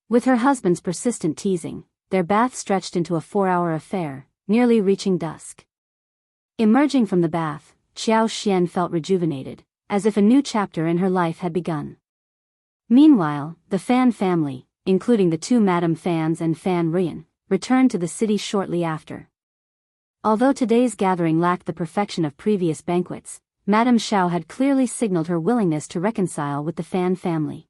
With her husband's persistent teasing, their bath stretched into a 4-hour affair, nearly reaching dusk. Emerging from the bath, Xiao Xian felt rejuvenated, as if a new chapter in her life had begun. Meanwhile, the Fan family, including the 2 Madame Fans and Fan Rian, returned to the city shortly after. Although today's gathering lacked the perfection of previous banquets, Madame Xiao had clearly signaled her willingness to reconcile with the Fan family.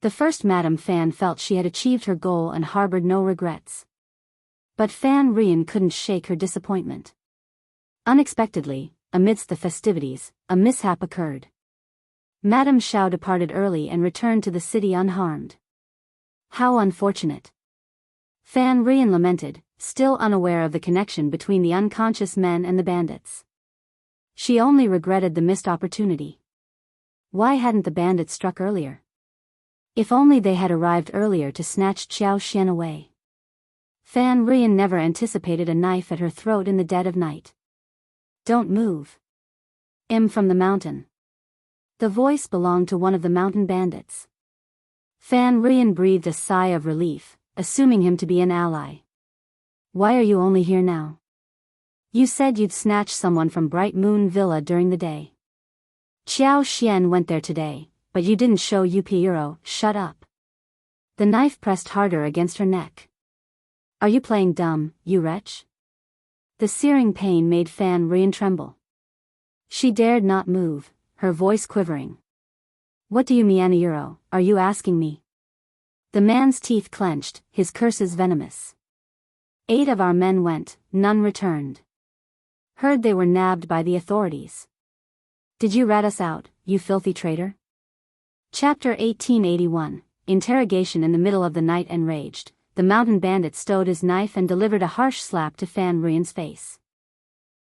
The first Madame Fan felt she had achieved her goal and harbored no regrets. But Fan Rian couldn't shake her disappointment. Unexpectedly, amidst the festivities, a mishap occurred. Madame Xiao departed early and returned to the city unharmed. How unfortunate. Fan Rian lamented, still unaware of the connection between the unconscious men and the bandits. She only regretted the missed opportunity. Why hadn't the bandits struck earlier? If only they had arrived earlier to snatch Xiao Xian away. Fan Rian never anticipated a knife at her throat in the dead of night. Don't move. From the mountain. The voice belonged to one of the mountain bandits. Fan Rian breathed a sigh of relief, assuming him to be an ally. Why are you only here now? You said you'd snatch someone from Bright Moon Villa during the day. Xiao Xian went there today, but you didn't show up. Shut up. The knife pressed harder against her neck. Are you playing dumb, you wretch? The searing pain made Fan Rian tremble. She dared not move, her voice quivering. What do you mean, are you asking me? The man's teeth clenched, his curses venomous. 8 of our men went, none returned. Heard they were nabbed by the authorities. Did you rat us out, you filthy traitor? Chapter 1881, Interrogation. In the middle of the night, enraged, the mountain bandit stowed his knife and delivered a harsh slap to Fan Rian's face.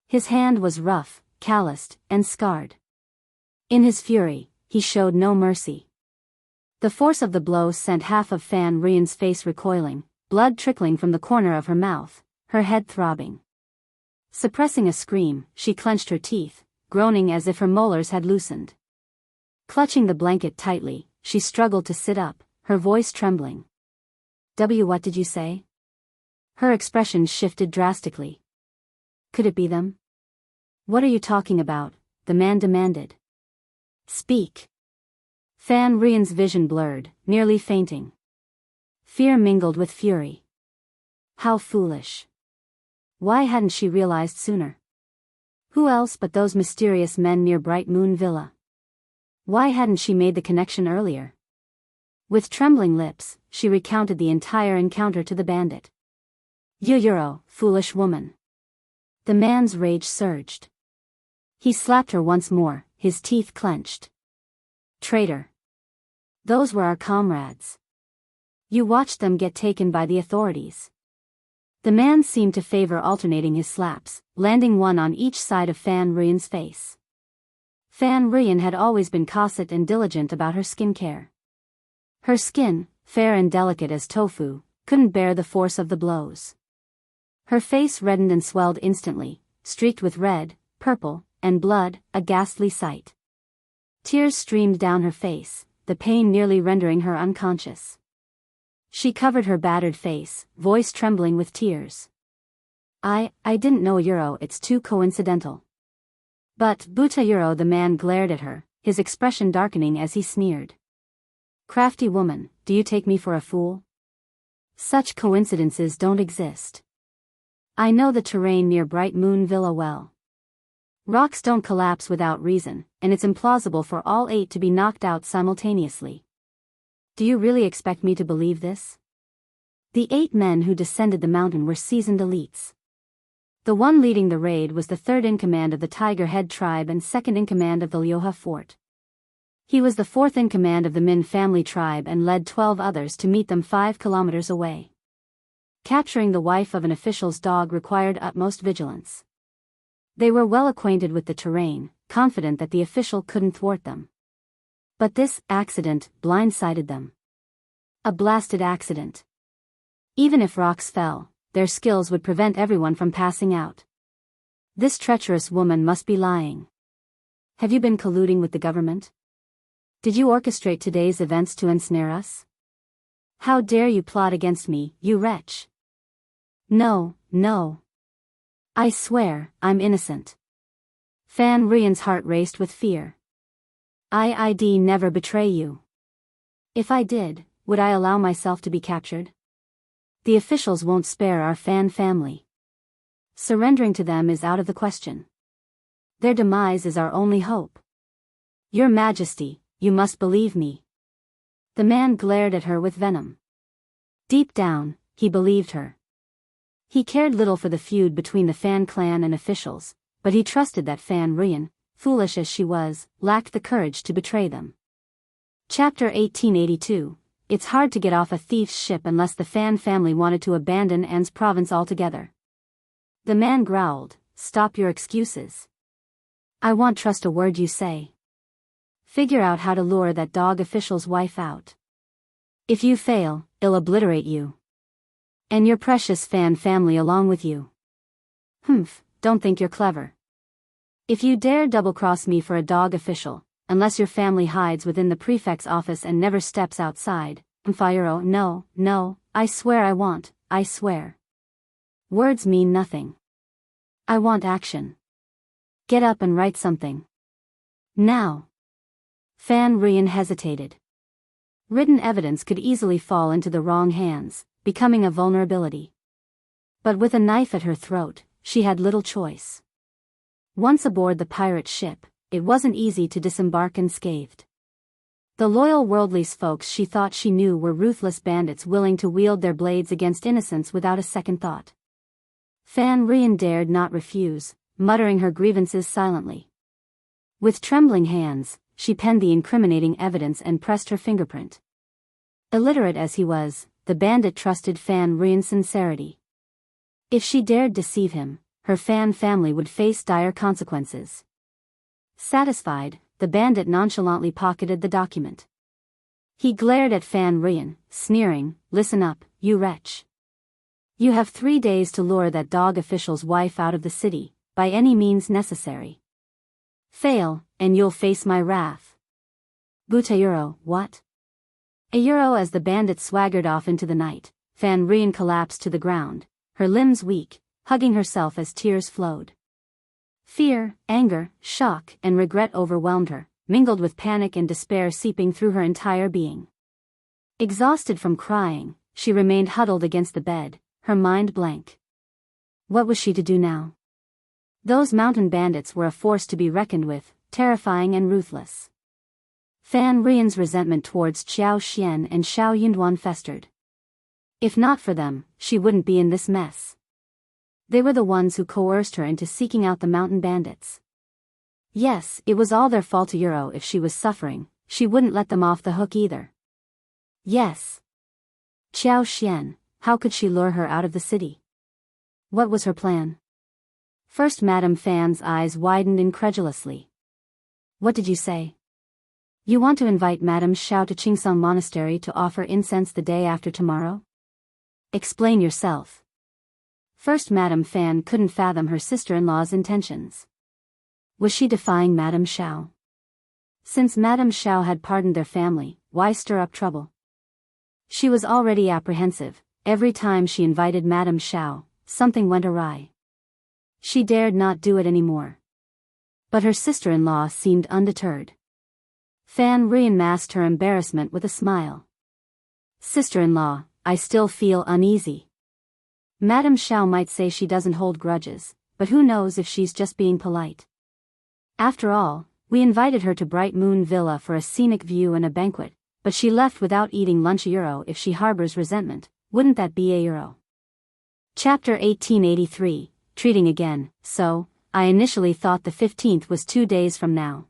His hand was rough, calloused, and scarred. In his fury, he showed no mercy. The force of the blow sent half of Fan Rian's face recoiling, blood trickling from the corner of her mouth, her head throbbing. Suppressing a scream, she clenched her teeth, groaning as if her molars had loosened. Clutching the blanket tightly, she struggled to sit up, her voice trembling. What did you say? Her expression shifted drastically. Could it be them? What are you talking about? The man demanded. Speak. Fan Rian's vision blurred, nearly fainting. Fear mingled with fury. How foolish. Why hadn't she realized sooner? Who else but those mysterious men near Bright Moon Villa? Why hadn't she made the connection earlier? With trembling lips, she recounted the entire encounter to the bandit. Yuyuro, foolish woman. The man's rage surged. He slapped her once more, his teeth clenched. Traitor. Those were our comrades. You watched them get taken by the authorities. The man seemed to favor alternating his slaps, landing one on each side of Fan Rian's face. Fan Rian had always been cautious and diligent about her skincare. Her skin, fair and delicate as tofu, couldn't bear the force of the blows. Her face reddened and swelled instantly, streaked with red, purple, and blood, a ghastly sight. Tears streamed down her face, the pain nearly rendering her unconscious. She covered her battered face, voice trembling with tears. I didn't know Euro, it's too coincidental. But, Buta Euro, the man glared at her, his expression darkening as he sneered. Crafty woman, do you take me for a fool? Such coincidences don't exist. I know the terrain near Bright Moon Villa well. Rocks don't collapse without reason, and it's implausible for all 8 to be knocked out simultaneously. Do you really expect me to believe this? The 8 men who descended the mountain were seasoned elites. The one leading the raid was the 3rd in command of the Tiger Head tribe and 2nd in command of the Lyoha fort. He was the 4th in command of the Min family tribe and led 12 others to meet them 5 kilometers away. Capturing the wife of an official's dog required utmost vigilance. They were well acquainted with the terrain, confident that the official couldn't thwart them. But this accident blindsided them. A blasted accident. Even if rocks fell, their skills would prevent everyone from passing out. This treacherous woman must be lying. Have you been colluding with the government? Did you orchestrate today's events to ensnare us? How dare you plot against me, you wretch? No. I swear, I'm innocent. Fan Rian's heart raced with fear. I'd never betray you. If I did, would I allow myself to be captured? The officials won't spare our Fan family. Surrendering to them is out of the question. Their demise is our only hope. Your Majesty, you must believe me. The man glared at her with venom. Deep down, he believed her. He cared little for the feud between the Fan clan and officials, but he trusted that Fan Rian, foolish as she was, lacked the courage to betray them. Chapter 1882. It's hard to get off a thief's ship unless the Fan family wanted to abandon An's province altogether. The man growled, Stop your excuses. I won't trust a word you say. Figure out how to lure that dog official's wife out. If you fail, I'll obliterate you. And your precious Fan family along with you. Don't think you're clever. If you dare double-cross me for a dog official, unless your family hides within the prefect's office and never steps outside, Mfiro, no, I swear I won't, I swear. Words mean nothing. I want action. Get up and write something. Now. Fan Rian hesitated. Written evidence could easily fall into the wrong hands, becoming a vulnerability. But with a knife at her throat, she had little choice. Once aboard the pirate ship, it wasn't easy to disembark unscathed. The loyal worldly folks she thought she knew were ruthless bandits willing to wield their blades against innocents without a second thought. Fan Rian dared not refuse, muttering her grievances silently. With trembling hands, she penned the incriminating evidence and pressed her fingerprint. Illiterate as he was, the bandit trusted Fan Rian's sincerity. If she dared deceive him, her Fan family would face dire consequences. Satisfied, the bandit nonchalantly pocketed the document. He glared at Fan Rian, sneering, Listen up, you wretch. You have 3 days to lure that dog official's wife out of the city, by any means necessary. Fail, and you'll face my wrath. Butayuro, what? A euro. As the bandit swaggered off into the night, Fan Rian collapsed to the ground, her limbs weak, hugging herself as tears flowed. Fear, anger, shock, and regret overwhelmed her, mingled with panic and despair seeping through her entire being. Exhausted from crying, she remained huddled against the bed, her mind blank. What was she to do now? Those mountain bandits were a force to be reckoned with, terrifying and ruthless. Fan Rian's resentment towards Xiao Xian and Xiao Yunduan festered. If not for them, she wouldn't be in this mess. They were the ones who coerced her into seeking out the mountain bandits. Yes, it was all their fault. If she was suffering, she wouldn't let them off the hook either. Yes. Xiao Xian, how could she lure her out of the city? What was her plan? First Madame Fan's eyes widened incredulously. What did you say? You want to invite Madame Xiao to Qingsong Monastery to offer incense the day after tomorrow? Explain yourself. First Madame Fan couldn't fathom her sister-in-law's intentions. Was she defying Madame Xiao? Since Madame Xiao had pardoned their family, why stir up trouble? She was already apprehensive. Every time she invited Madame Xiao, something went awry. She dared not do it anymore. But her sister-in-law seemed undeterred. Fan Rian masked her embarrassment with a smile. Sister-in-law, I still feel uneasy. Madame Xiao might say she doesn't hold grudges, but who knows if she's just being polite. After all, we invited her to Bright Moon Villa for a scenic view and a banquet, but she left without eating lunch. If she harbors resentment, wouldn't that be a? Chapter 1883, Treating Again. So, I initially thought the 15th was 2 days from now.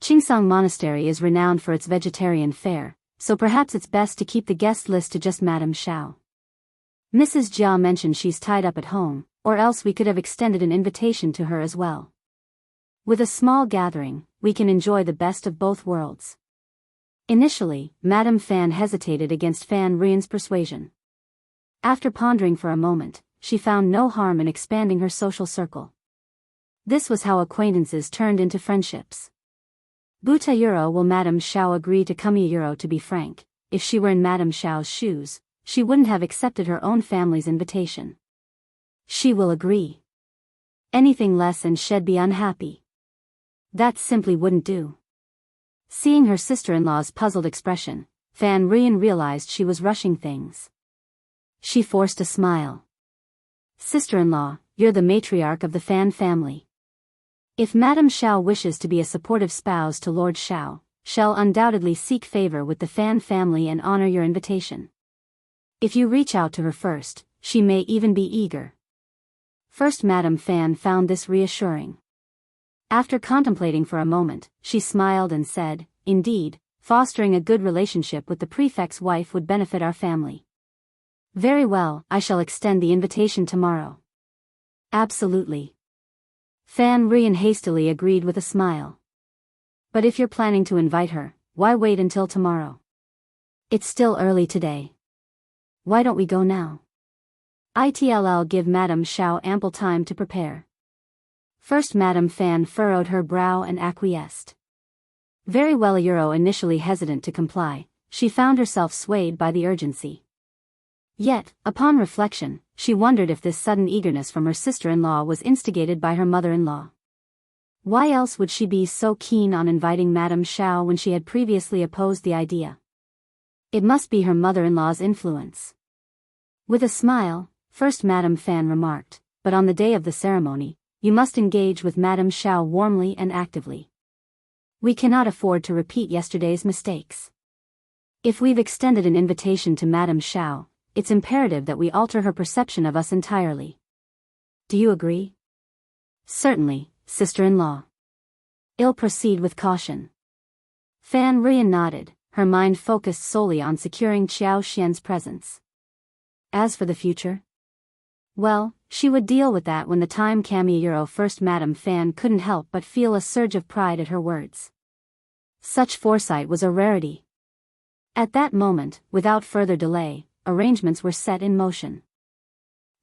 Qingsong Monastery is renowned for its vegetarian fare, so perhaps it's best to keep the guest list to just Madame Xiao. Mrs. Jia mentioned she's tied up at home, or else we could have extended an invitation to her as well. With a small gathering, we can enjoy the best of both worlds. Initially, Madame Fan hesitated against Fan Rian's persuasion. After pondering for a moment, she found no harm in expanding her social circle. This was how acquaintances turned into friendships. Buta will Madame Xiao agree to come? To be frank, if she were in Madame Xiao's shoes, she wouldn't have accepted her own family's invitation. She will agree. Anything less and she'd be unhappy. That simply wouldn't do. Seeing her sister-in-law's puzzled expression, Fan Rian realized she was rushing things. She forced a smile. Sister-in-law, you're the matriarch of the Fan family. If Madame Xiao wishes to be a supportive spouse to Lord Xiao, she'll undoubtedly seek favor with the Fan family and honor your invitation. If you reach out to her first, she may even be eager. First Madame Fan found this reassuring. After contemplating for a moment, she smiled and said, indeed, fostering a good relationship with the prefect's wife would benefit our family. Very well, I shall extend the invitation tomorrow. Absolutely. Fan Rian hastily agreed with a smile. But if you're planning to invite her, why wait until tomorrow? It's still early today. Why don't we go now? It'll give Madame Xiao ample time to prepare. First Madame Fan furrowed her brow and acquiesced. Very well. Initially hesitant to comply, she found herself swayed by the urgency. Yet, upon reflection, she wondered if this sudden eagerness from her sister-in-law was instigated by her mother-in-law. Why else would she be so keen on inviting Madame Xiao when she had previously opposed the idea? It must be her mother-in-law's influence. With a smile, first Madame Fan remarked, but on the day of the ceremony, you must engage with Madame Xiao warmly and actively. We cannot afford to repeat yesterday's mistakes. If we've extended an invitation to Madame Xiao, it's imperative that we alter her perception of us entirely. Do you agree? Certainly, sister-in-law. I'll proceed with caution. Fan Rian nodded, her mind focused solely on securing Xiao Xian's presence. As for the future? Well, she would deal with that when the time came. First Madame Fan couldn't help but feel a surge of pride at her words. Such foresight was a rarity. At that moment, without further delay, arrangements were set in motion.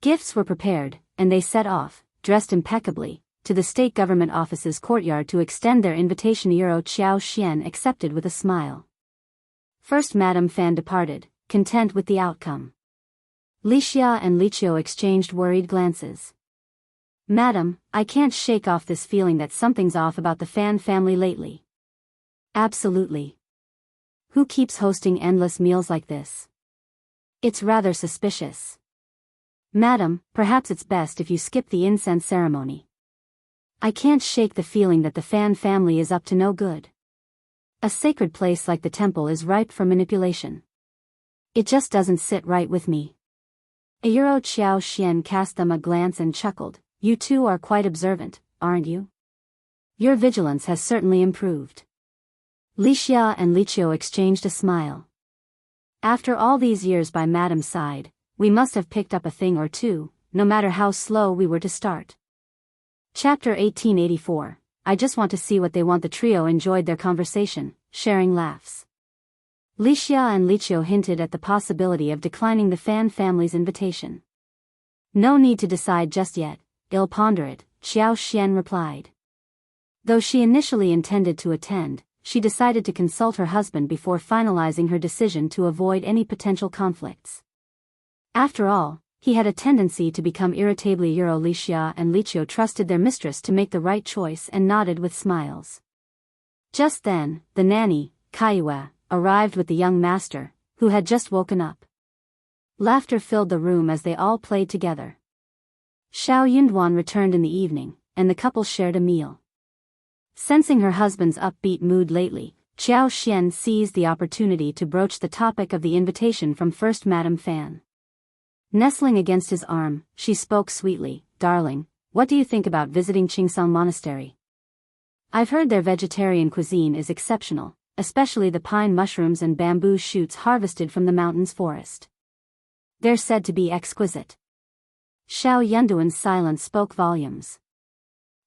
Gifts were prepared, and they set off, dressed impeccably, to the state government office's courtyard to extend their invitation. Xiao Xian accepted with a smile. First Madame Fan departed, content with the outcome. Li Xia and Li Qiu exchanged worried glances. Madam, I can't shake off this feeling that something's off about the Fan family lately. Absolutely. Who keeps hosting endless meals like this? It's rather suspicious. Madam, perhaps it's best if you skip the incense ceremony. I can't shake the feeling that the Fan family is up to no good. A sacred place like the temple is ripe for manipulation. It just doesn't sit right with me. Xiao Xian cast them a glance and chuckled. You two are quite observant, aren't you? Your vigilance has certainly improved. Lixia and Liqiu exchanged a smile. After all these years by Madam's side, we must have picked up a thing or two, no matter how slow we were to start. Chapter 1884. I just want to see what they want. The trio enjoyed their conversation, sharing laughs. Lixia and Liqiu hinted at the possibility of declining the Fan family's invitation. No need to decide just yet, I'll ponder it, Xiao Xian replied. Though she initially intended to attend, she decided to consult her husband before finalizing her decision to avoid any potential conflicts. After all, he had a tendency to become irritably Lixia and Liqiu trusted their mistress to make the right choice and nodded with smiles. Just then, the nanny, Kaiyue, arrived with the young master, who had just woken up. Laughter filled the room as they all played together. Xiao Yunduan returned in the evening, and the couple shared a meal. Sensing her husband's upbeat mood lately, Xiao Xian seized the opportunity to broach the topic of the invitation from First Madame Fan. Nestling against his arm, she spoke sweetly, Darling, what do you think about visiting Qingsong Monastery? I've heard their vegetarian cuisine is exceptional, especially the pine mushrooms and bamboo shoots harvested from the mountain's forest. They're said to be exquisite. Xiao Yunduan's silence spoke volumes.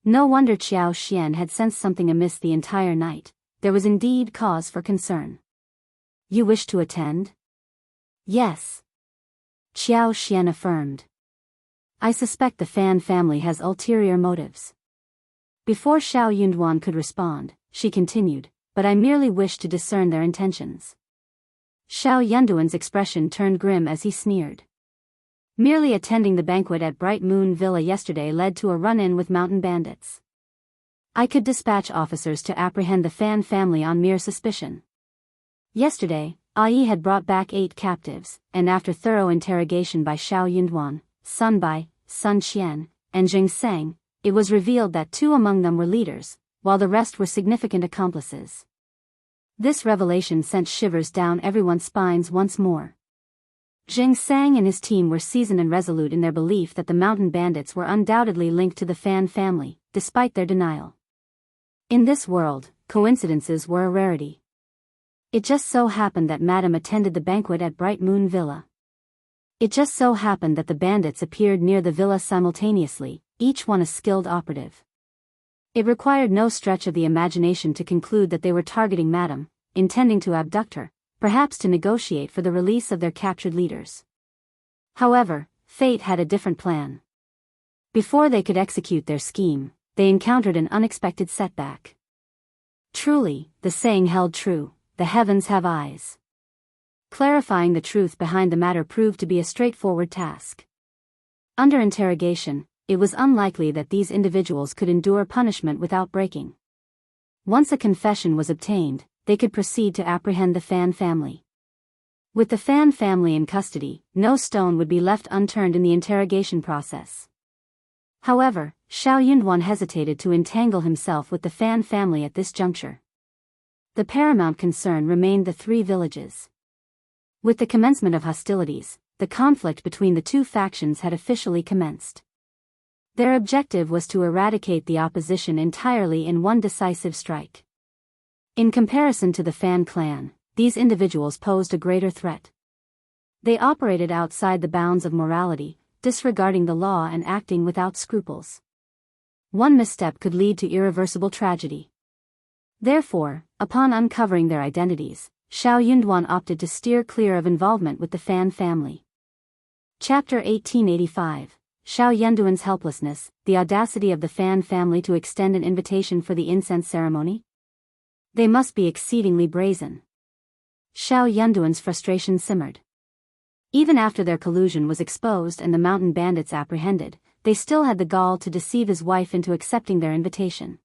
No wonder Xiao Xian had sensed something amiss the entire night. There was indeed cause for concern. You wish to attend? Yes. Xiao Xian affirmed. I suspect the Fan family has ulterior motives. Before Xiao Yunduan could respond, she continued, but I merely wish to discern their intentions. Xiao Yunduan's expression turned grim as he sneered. Merely attending the banquet at Bright Moon Villa yesterday led to a run-in with mountain bandits. I could dispatch officers to apprehend the Fan family on mere suspicion. Yesterday, Ai had brought back 8 captives, and after thorough interrogation by Xiao Yunduan, Sun Bai, Sun Qian, and Jing Sang, it was revealed that 2 among them were leaders, while the rest were significant accomplices. This revelation sent shivers down everyone's spines once more. Jing Sang and his team were seasoned and resolute in their belief that the mountain bandits were undoubtedly linked to the Fan family, despite their denial. In this world, coincidences were a rarity. It just so happened that Madame attended the banquet at Bright Moon Villa. It just so happened that the bandits appeared near the villa simultaneously, each one a skilled operative. It required no stretch of the imagination to conclude that they were targeting Madame, intending to abduct her, perhaps to negotiate for the release of their captured leaders. However, fate had a different plan. Before they could execute their scheme, they encountered an unexpected setback. Truly, the saying held true, the heavens have eyes. Clarifying the truth behind the matter proved to be a straightforward task. Under interrogation, it was unlikely that these individuals could endure punishment without breaking. Once a confession was obtained, they could proceed to apprehend the Fan family. With the Fan family in custody, no stone would be left unturned in the interrogation process. However, Xiao Yunduan hesitated to entangle himself with the Fan family at this juncture. The paramount concern remained the 3 villages. With the commencement of hostilities, the conflict between the 2 factions had officially commenced. Their objective was to eradicate the opposition entirely in one decisive strike. In comparison to the Fan clan, these individuals posed a greater threat. They operated outside the bounds of morality, disregarding the law and acting without scruples. One misstep could lead to irreversible tragedy. Therefore, upon uncovering their identities, Xiao Yunduan opted to steer clear of involvement with the Fan family. Chapter 1885. Xiao Yunduan's helplessness, the audacity of the Fan family to extend an invitation for the incense ceremony? They must be exceedingly brazen. Xiao Yunduan's frustration simmered. Even after their collusion was exposed and the mountain bandits apprehended, they still had the gall to deceive his wife into accepting their invitation.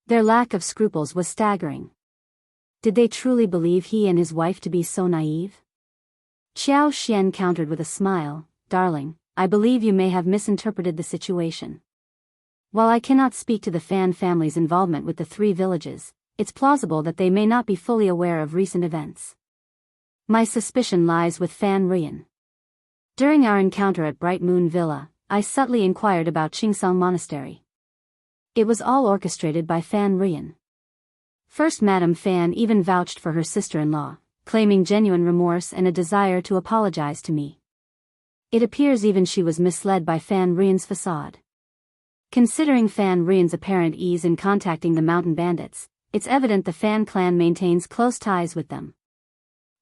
Their lack of scruples was staggering. Did they truly believe he and his wife to be so naive? Xiao Xian countered with a smile, "Darling, I believe you may have misinterpreted the situation. While I cannot speak to the Fan family's involvement with the three villages, it's plausible that they may not be fully aware of recent events. My suspicion lies with Fan Rian. During our encounter at Bright Moon Villa, I subtly inquired about Qingsong Monastery. It was all orchestrated by Fan Rian. First Madame Fan even vouched for her sister-in-law, claiming genuine remorse and a desire to apologize to me. It appears even she was misled by Fan Rian's facade. Considering Fan Rian's apparent ease in contacting the mountain bandits, it's evident the Fan clan maintains close ties with them.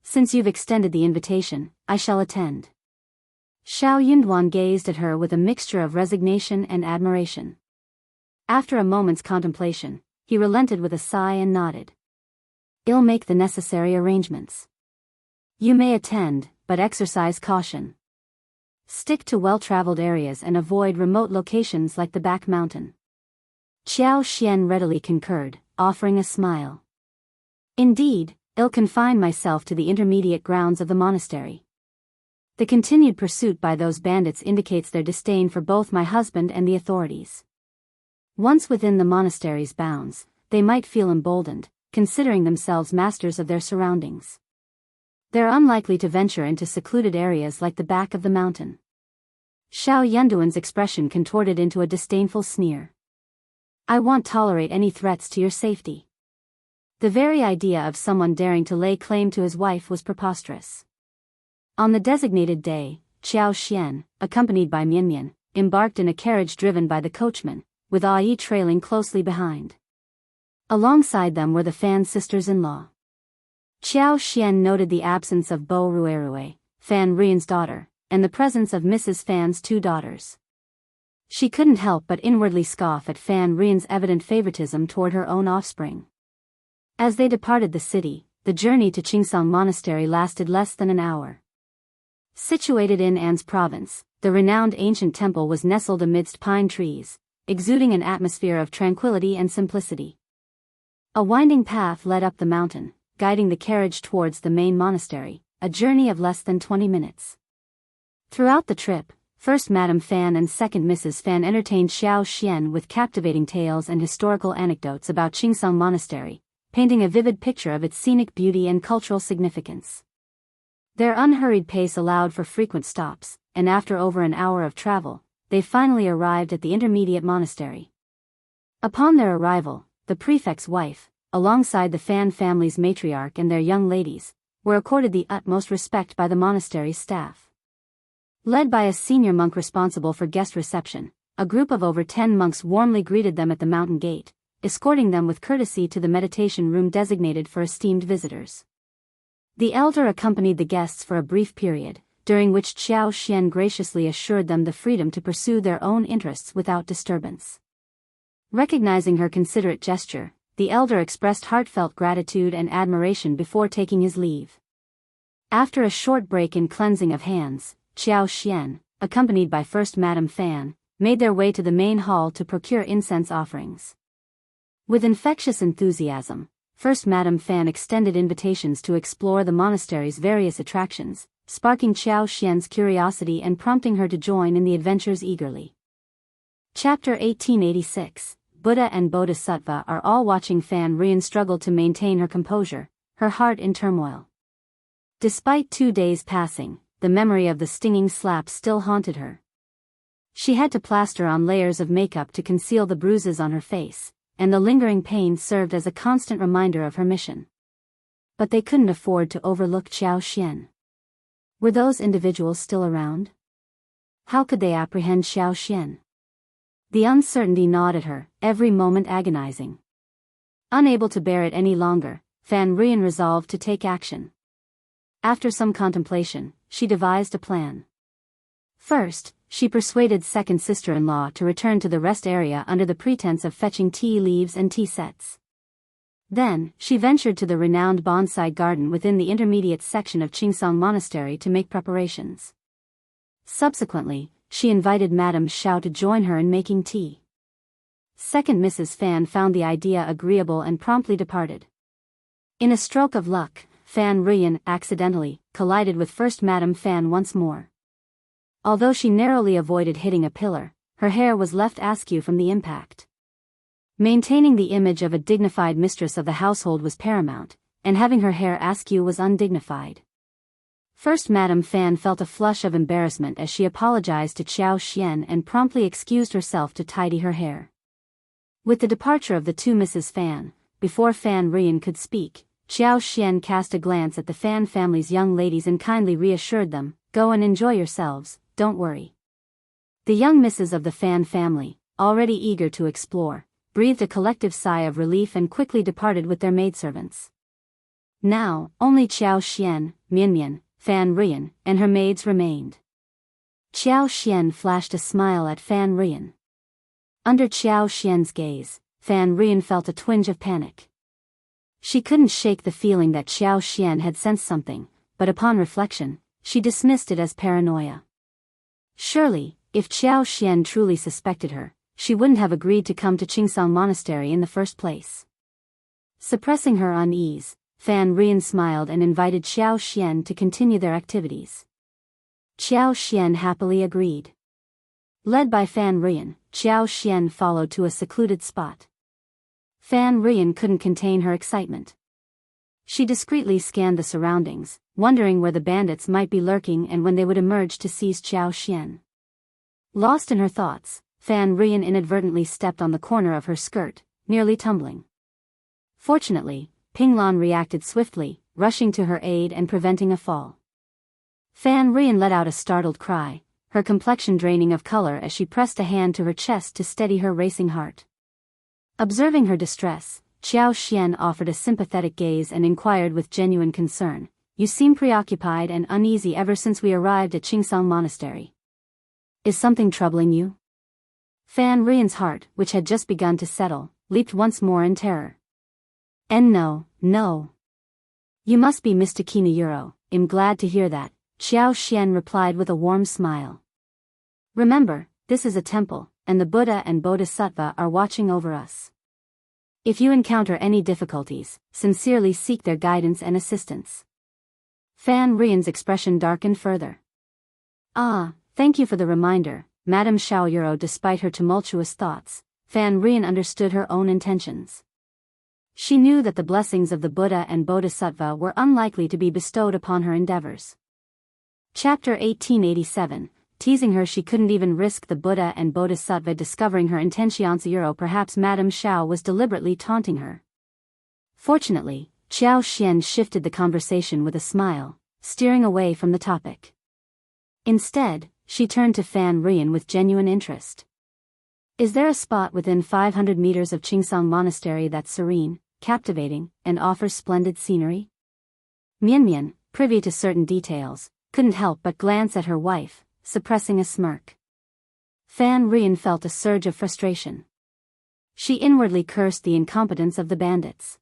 Since you've extended the invitation, I shall attend." Xiao Yunduan gazed at her with a mixture of resignation and admiration. After a moment's contemplation, he relented with a sigh and nodded. "I'll make the necessary arrangements. You may attend, but exercise caution. Stick to well-traveled areas and avoid remote locations like the back mountain." Xiao Xian readily concurred, offering a smile. "Indeed, I'll confine myself to the intermediate grounds of the monastery. The continued pursuit by those bandits indicates their disdain for both my husband and the authorities. Once within the monastery's bounds, they might feel emboldened, considering themselves masters of their surroundings. They're unlikely to venture into secluded areas like the back of the mountain." Xiao Yunduan's expression contorted into a disdainful sneer. "I won't tolerate any threats to your safety." The very idea of someone daring to lay claim to his wife was preposterous. On the designated day, Xiao Xian, accompanied by Mianmian, embarked in a carriage driven by the coachman, with Ai trailing closely behind. Alongside them were the Fan sisters-in-law. Xiao Xian noted the absence of Bo Ruerue, Fan Rian's daughter, and the presence of Mrs. Fan's two daughters. She couldn't help but inwardly scoff at Fan Rian's evident favoritism toward her own offspring. As they departed the city, the journey to Qingsong Monastery lasted less than an hour. Situated in An's province, the renowned ancient temple was nestled amidst pine trees, exuding an atmosphere of tranquility and simplicity. A winding path led up the mountain, guiding the carriage towards the main monastery, a journey of less than 20 minutes. Throughout the trip, first Madame Fan and second Mrs. Fan entertained Xiao Xian with captivating tales and historical anecdotes about Qingsong Monastery, painting a vivid picture of its scenic beauty and cultural significance. Their unhurried pace allowed for frequent stops, and after over an hour of travel, they finally arrived at the intermediate monastery. Upon their arrival, the prefect's wife, alongside the Fan family's matriarch and their young ladies, were accorded the utmost respect by the monastery's staff. Led by a senior monk responsible for guest reception, a group of over 10 monks warmly greeted them at the mountain gate, escorting them with courtesy to the meditation room designated for esteemed visitors. The elder accompanied the guests for a brief period, during which Xiao Xian graciously assured them the freedom to pursue their own interests without disturbance. Recognizing her considerate gesture, the elder expressed heartfelt gratitude and admiration before taking his leave. After a short break in cleansing of hands, Xiao Xian, accompanied by First Madame Fan, made their way to the main hall to procure incense offerings. With infectious enthusiasm, First Madame Fan extended invitations to explore the monastery's various attractions, sparking Xiao Xian's curiosity and prompting her to join in the adventures eagerly. Chapter 1886. Buddha and Bodhisattva are all watching Fan Rian struggle to maintain her composure, her heart in turmoil. Despite 2 days passing, the memory of the stinging slap still haunted her. She had to plaster on layers of makeup to conceal the bruises on her face, and the lingering pain served as a constant reminder of her mission. But they couldn't afford to overlook Xiao Xian. Were those individuals still around? How could they apprehend Xiao Xian? The uncertainty gnawed at her, every moment agonizing. Unable to bear it any longer, Fan Rian resolved to take action. After some contemplation, she devised a plan. First, she persuaded second sister-in-law to return to the rest area under the pretense of fetching tea leaves and tea sets. Then, she ventured to the renowned bonsai garden within the intermediate section of Qingsong Monastery to make preparations. Subsequently, she invited Madame Xiao to join her in making tea. Second Mrs. Fan found the idea agreeable and promptly departed. In a stroke of luck, Fan Ruyan accidentally collided with First Madam Fan once more. Although she narrowly avoided hitting a pillar, her hair was left askew from the impact. Maintaining the image of a dignified mistress of the household was paramount, and having her hair askew was undignified. First Madam Fan felt a flush of embarrassment as she apologized to Xiao Xian and promptly excused herself to tidy her hair. With the departure of the two Mrs. Fan, before Fan Ruyan could speak, Xiao Xian cast a glance at the Fan family's young ladies and kindly reassured them, "Go and enjoy yourselves, don't worry." The young misses of the Fan family, already eager to explore, breathed a collective sigh of relief and quickly departed with their maidservants. Now, only Xiao Xian, Mian, Fan Ruyan, and her maids remained. Xiao Xian flashed a smile at Fan Ruyan. Under Xiao Xian's gaze, Fan Ruyan felt a twinge of panic. She couldn't shake the feeling that Xiao Xian had sensed something, but upon reflection, she dismissed it as paranoia. Surely, if Xiao Xian truly suspected her, she wouldn't have agreed to come to Qingsong Monastery in the first place. Suppressing her unease, Fan Ruyan smiled and invited Xiao Xian to continue their activities. Xiao Xian happily agreed. Led by Fan Ruyan, Xiao Xian followed to a secluded spot. Fan Ruyan couldn't contain her excitement. She discreetly scanned the surroundings, wondering where the bandits might be lurking and when they would emerge to seize Xiao Xian. Lost in her thoughts, Fan Ruyan inadvertently stepped on the corner of her skirt, nearly tumbling. Fortunately, Ping Lan reacted swiftly, rushing to her aid and preventing a fall. Fan Ruyan let out a startled cry, her complexion draining of color as she pressed a hand to her chest to steady her racing heart. Observing her distress, Xiao Xian offered a sympathetic gaze and inquired with genuine concern, "You seem preoccupied and uneasy ever since we arrived at Qingsong Monastery. Is something troubling you?" Fan Ruyan's heart, which had just begun to settle, leaped once more in terror. "And no. You must be Mr. Kinayuro, I'm glad to hear that," Xiao Xian replied with a warm smile. "Remember, this is a temple, and the Buddha and Bodhisattva are watching over us. If you encounter any difficulties, sincerely seek their guidance and assistance." Fan Ruyan's expression darkened further. "Ah, thank you for the reminder, Madame Xiaoyuro." Despite her tumultuous thoughts, Fan Ruyan understood her own intentions. She knew that the blessings of the Buddha and Bodhisattva were unlikely to be bestowed upon her endeavors. Chapter 1887, teasing her she couldn't even risk the Buddha and Bodhisattva discovering her intentions. Perhaps Madame Xiao was deliberately taunting her. Fortunately, Xiao Xian shifted the conversation with a smile, steering away from the topic. Instead, she turned to Fan Ruyan with genuine interest. "Is there a spot within 500 meters of Qingsong Monastery that's serene, captivating, and offers splendid scenery?" Mian, privy to certain details, couldn't help but glance at her wife, suppressing a smirk. Fan Ruyan felt a surge of frustration. She inwardly cursed the incompetence of the bandits.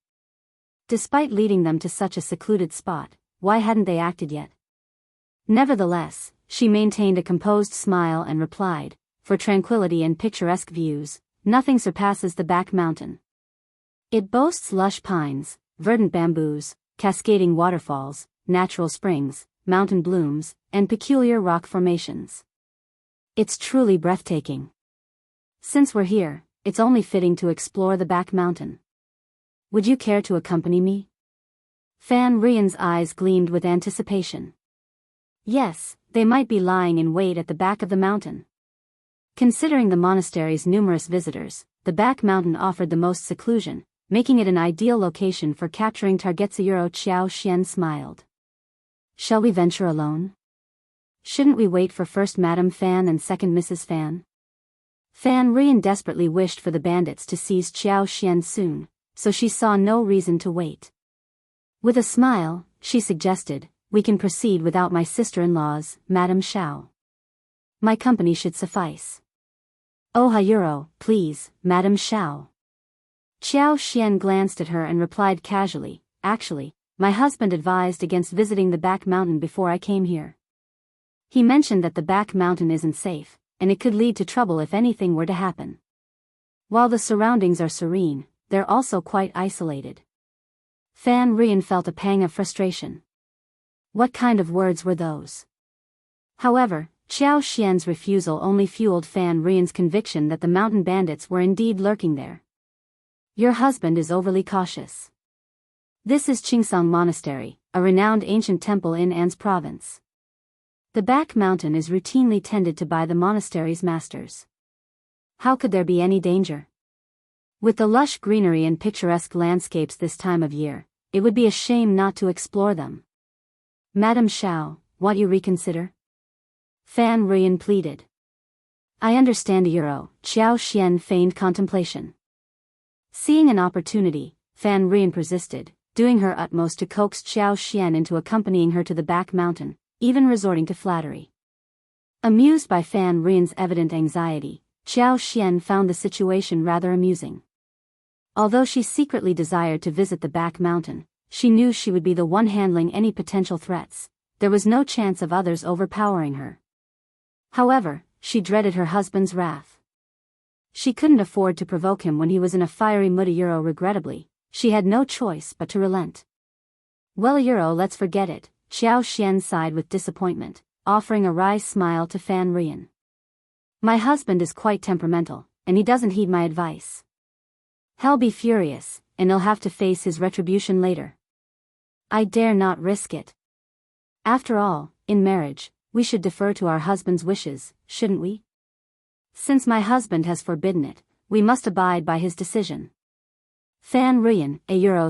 Despite leading them to such a secluded spot, why hadn't they acted yet? Nevertheless, she maintained a composed smile and replied, "For tranquility and picturesque views, nothing surpasses the back mountain. It boasts lush pines, verdant bamboos, cascading waterfalls, natural springs, mountain blooms, and peculiar rock formations. It's truly breathtaking. Since we're here, it's only fitting to explore the back mountain. Would you care to accompany me?" Fan Ruyan's eyes gleamed with anticipation. Yes, they might be lying in wait at the back of the mountain. Considering the monastery's numerous visitors, the back mountain offered the most seclusion, making it an ideal location for capturing targets. Xiao Xian smiled. "Shall we venture alone? Shouldn't we wait for first Madame Fan and second Mrs. Fan?" Fan Ruyan desperately wished for the bandits to seize Xiao Xian soon, so she saw no reason to wait. With a smile, she suggested, "We can proceed without my sister-in-laws, Madame Xiao. My company should suffice." "Oh Hayuro, please, Madame Xiao." Xiao Xian glanced at her and replied casually, "Actually, my husband advised against visiting the back mountain before I came here. He mentioned that the back mountain isn't safe, and it could lead to trouble if anything were to happen. While the surroundings are serene, they're also quite isolated." Fan Rian felt a pang of frustration. What kind of words were those? However, Xiao Xian's refusal only fueled Fan Rian's conviction that the mountain bandits were indeed lurking there. Your husband is overly cautious. This is Qingsong Monastery, a renowned ancient temple in An's province. The back mountain is routinely tended to by the monastery's masters. How could there be any danger? With the lush greenery and picturesque landscapes this time of year, it would be a shame not to explore them. Madam Xiao, won't you reconsider? Fan Rian pleaded. I understand Euro, Xiao Xian feigned contemplation. Seeing an opportunity, Fan Rian persisted, doing her utmost to coax Xiao Xian into accompanying her to the back mountain, even resorting to flattery. Amused by Fan Rian's evident anxiety, Xiao Xian found the situation rather amusing. Although she secretly desired to visit the back mountain, she knew she would be the one handling any potential threats. There was no chance of others overpowering her. However, she dreaded her husband's wrath. She couldn't afford to provoke him when he was in a fiery mood. Regrettably, she had no choice but to relent. Well, let's forget it, Xiao Xian sighed with disappointment, offering a wry smile to Fan Rian. My husband is quite temperamental, and he doesn't heed my advice. He'll be furious, and he'll have to face his retribution later. I dare not risk it. After all, in marriage, we should defer to our husband's wishes, shouldn't we? Since my husband has forbidden it, we must abide by his decision. Fan Rian,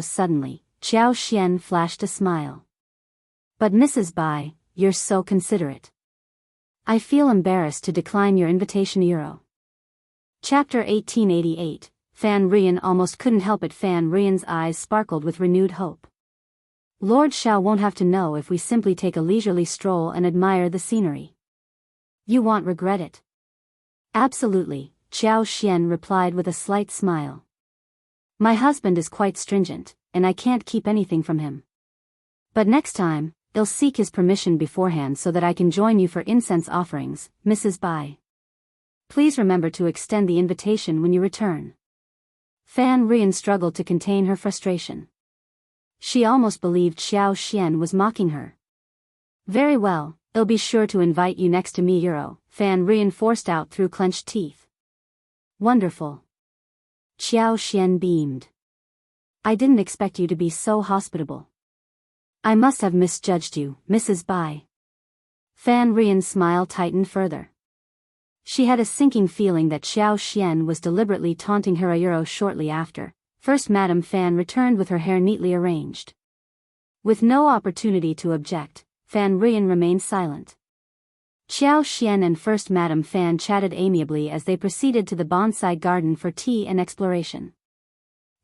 suddenly, Xiao Xian flashed a smile. But Mrs. Bai, you're so considerate. I feel embarrassed to decline your invitation. Chapter 1888, Fan Rian almost couldn't help it. Fan Rian's eyes sparkled with renewed hope. Lord Xiao won't have to know if we simply take a leisurely stroll and admire the scenery. You won't regret it. Absolutely, Xiao Xian replied with a slight smile. My husband is quite stringent, and I can't keep anything from him. But next time, I'll seek his permission beforehand so that I can join you for incense offerings, Mrs. Bai. Please remember to extend the invitation when you return. Fan Rian struggled to contain her frustration. She almost believed Xiao Xian was mocking her. Very well, I'll be sure to invite you next to me. Fan Rian forced out through clenched teeth. Wonderful. Xiao Xian beamed. I didn't expect you to be so hospitable. I must have misjudged you, Mrs. Bai. Fan Rian's smile tightened further. She had a sinking feeling that Xiao Xian was deliberately taunting her. Shortly after, First Madame Fan returned with her hair neatly arranged. With no opportunity to object, Fan Rian remained silent. Xiao Xian and First Madame Fan chatted amiably as they proceeded to the bonsai garden for tea and exploration.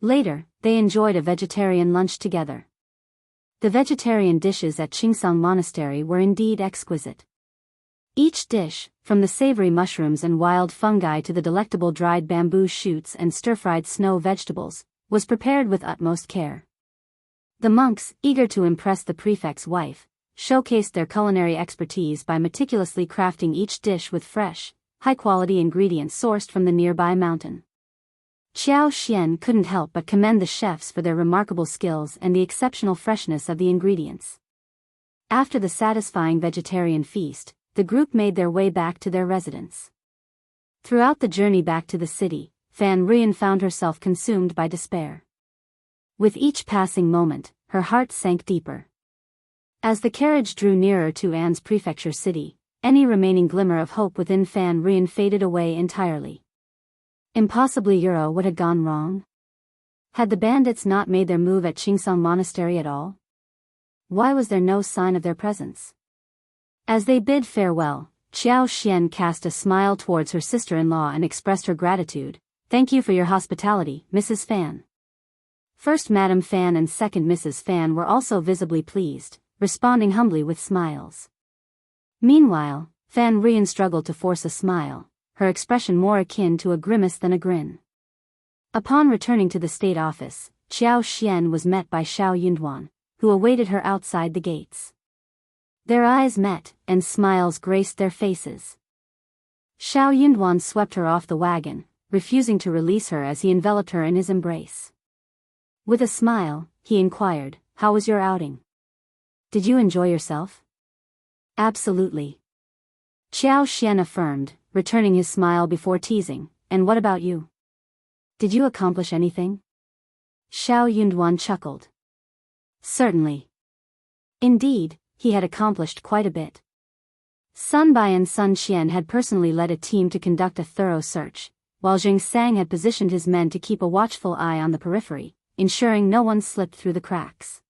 Later, they enjoyed a vegetarian lunch together. The vegetarian dishes at Qingsong Monastery were indeed exquisite. Each dish, from the savory mushrooms and wild fungi to the delectable dried bamboo shoots and stir-fried snow vegetables, was prepared with utmost care. The monks, eager to impress the prefect's wife, showcased their culinary expertise by meticulously crafting each dish with fresh, high-quality ingredients sourced from the nearby mountain. Xiao Xian couldn't help but commend the chefs for their remarkable skills and the exceptional freshness of the ingredients. After the satisfying vegetarian feast, the group made their way back to their residence. Throughout the journey back to the city, Fan Rian found herself consumed by despair. With each passing moment, her heart sank deeper. As the carriage drew nearer to An's prefecture city, any remaining glimmer of hope within Fan Rian faded away entirely. Impossibly, what had gone wrong? Had the bandits not made their move at Qingsong Monastery at all? Why was there no sign of their presence? As they bid farewell, Xiao Xian cast a smile towards her sister-in-law and expressed her gratitude. Thank you for your hospitality, Mrs. Fan. First Madame Fan and second Mrs. Fan were also visibly pleased, responding humbly with smiles. Meanwhile, Fan Rian struggled to force a smile, her expression more akin to a grimace than a grin. Upon returning to the state office, Xiao Xian was met by Xiao Yunduan, who awaited her outside the gates. Their eyes met, and smiles graced their faces. Xiao Yunduan swept her off the wagon, refusing to release her as he enveloped her in his embrace. With a smile, he inquired, "How was your outing? Did you enjoy yourself?" "Absolutely," Xiao Xian affirmed, returning his smile before teasing. "And what about you? Did you accomplish anything?" Xiao Yunduan chuckled. Certainly. Indeed, he had accomplished quite a bit. Sun Bai and Sun Qian had personally led a team to conduct a thorough search, while Jing Sang had positioned his men to keep a watchful eye on the periphery, ensuring no one slipped through the cracks.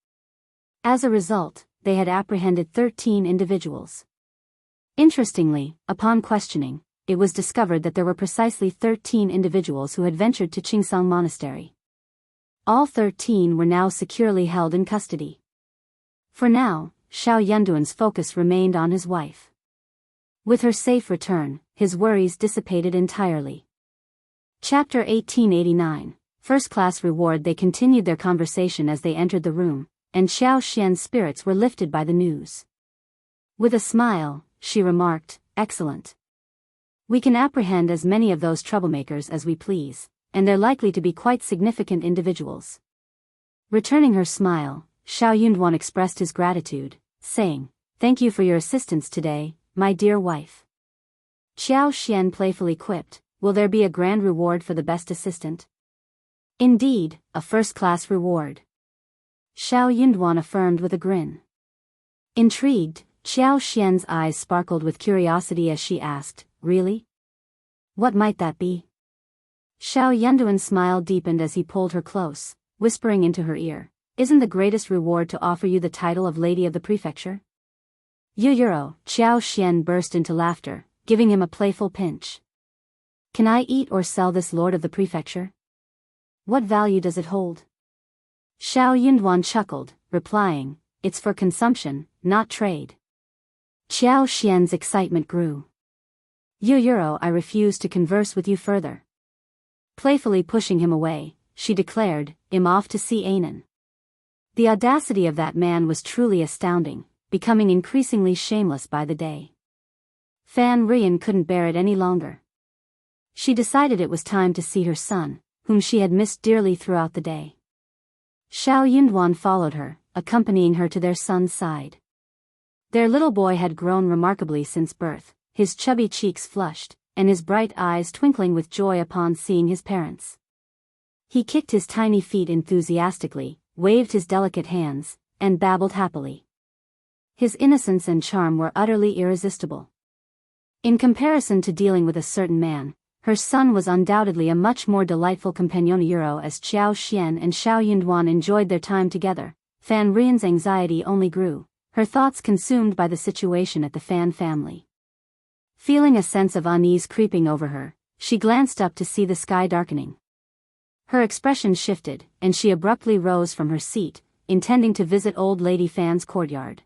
As a result, they had apprehended 13 individuals. Interestingly, upon questioning, it was discovered that there were precisely 13 individuals who had ventured to Qingsang Monastery. All 13 were now securely held in custody. For now, Xiao Yunduan's focus remained on his wife. With her safe return, his worries dissipated entirely. Chapter 1889, First Class Reward. They continued their conversation as they entered the room, and Xiao Xian's spirits were lifted by the news. With a smile, she remarked, "Excellent. We can apprehend as many of those troublemakers as we please, and they're likely to be quite significant individuals." Returning her smile, Xiao Yunduan expressed his gratitude, saying, "Thank you for your assistance today, my dear wife." Xiao Xian playfully quipped, "Will there be a grand reward for the best assistant?" "Indeed, a first-class reward," Xiao Yunduan affirmed with a grin. Intrigued, Xiao Xian's eyes sparkled with curiosity as she asked, "Really? What might that be?" Xiao Yunduan's smile deepened as he pulled her close, whispering into her ear, "Isn't the greatest reward to offer you the title of Lady of the Prefecture?" "Euro," Xiao Xian burst into laughter, giving him a playful pinch. "Can I eat or sell this Lord of the Prefecture? What value does it hold?" Xiao Yunduan chuckled, replying, "It's for consumption, not trade." Xiao Xian's excitement grew. "Euro, I refuse to converse with you further." Playfully pushing him away, she declared, "I'm off to see Anan." The audacity of that man was truly astounding, becoming increasingly shameless by the day. Fan Rian couldn't bear it any longer. She decided it was time to see her son, whom she had missed dearly throughout the day. Xiao Yunduan followed her, accompanying her to their son's side. Their little boy had grown remarkably since birth, his chubby cheeks flushed, and his bright eyes twinkling with joy upon seeing his parents. He kicked his tiny feet enthusiastically, waved his delicate hands, and babbled happily. His innocence and charm were utterly irresistible. In comparison to dealing with a certain man, her son was undoubtedly a much more delightful companion. As Xiao Xian and Xiao Yunduan enjoyed their time together, Fan Rian's anxiety only grew, her thoughts consumed by the situation at the Fan family. Feeling a sense of unease creeping over her, she glanced up to see the sky darkening. Her expression shifted, and she abruptly rose from her seat, intending to visit Old Lady Fan's courtyard.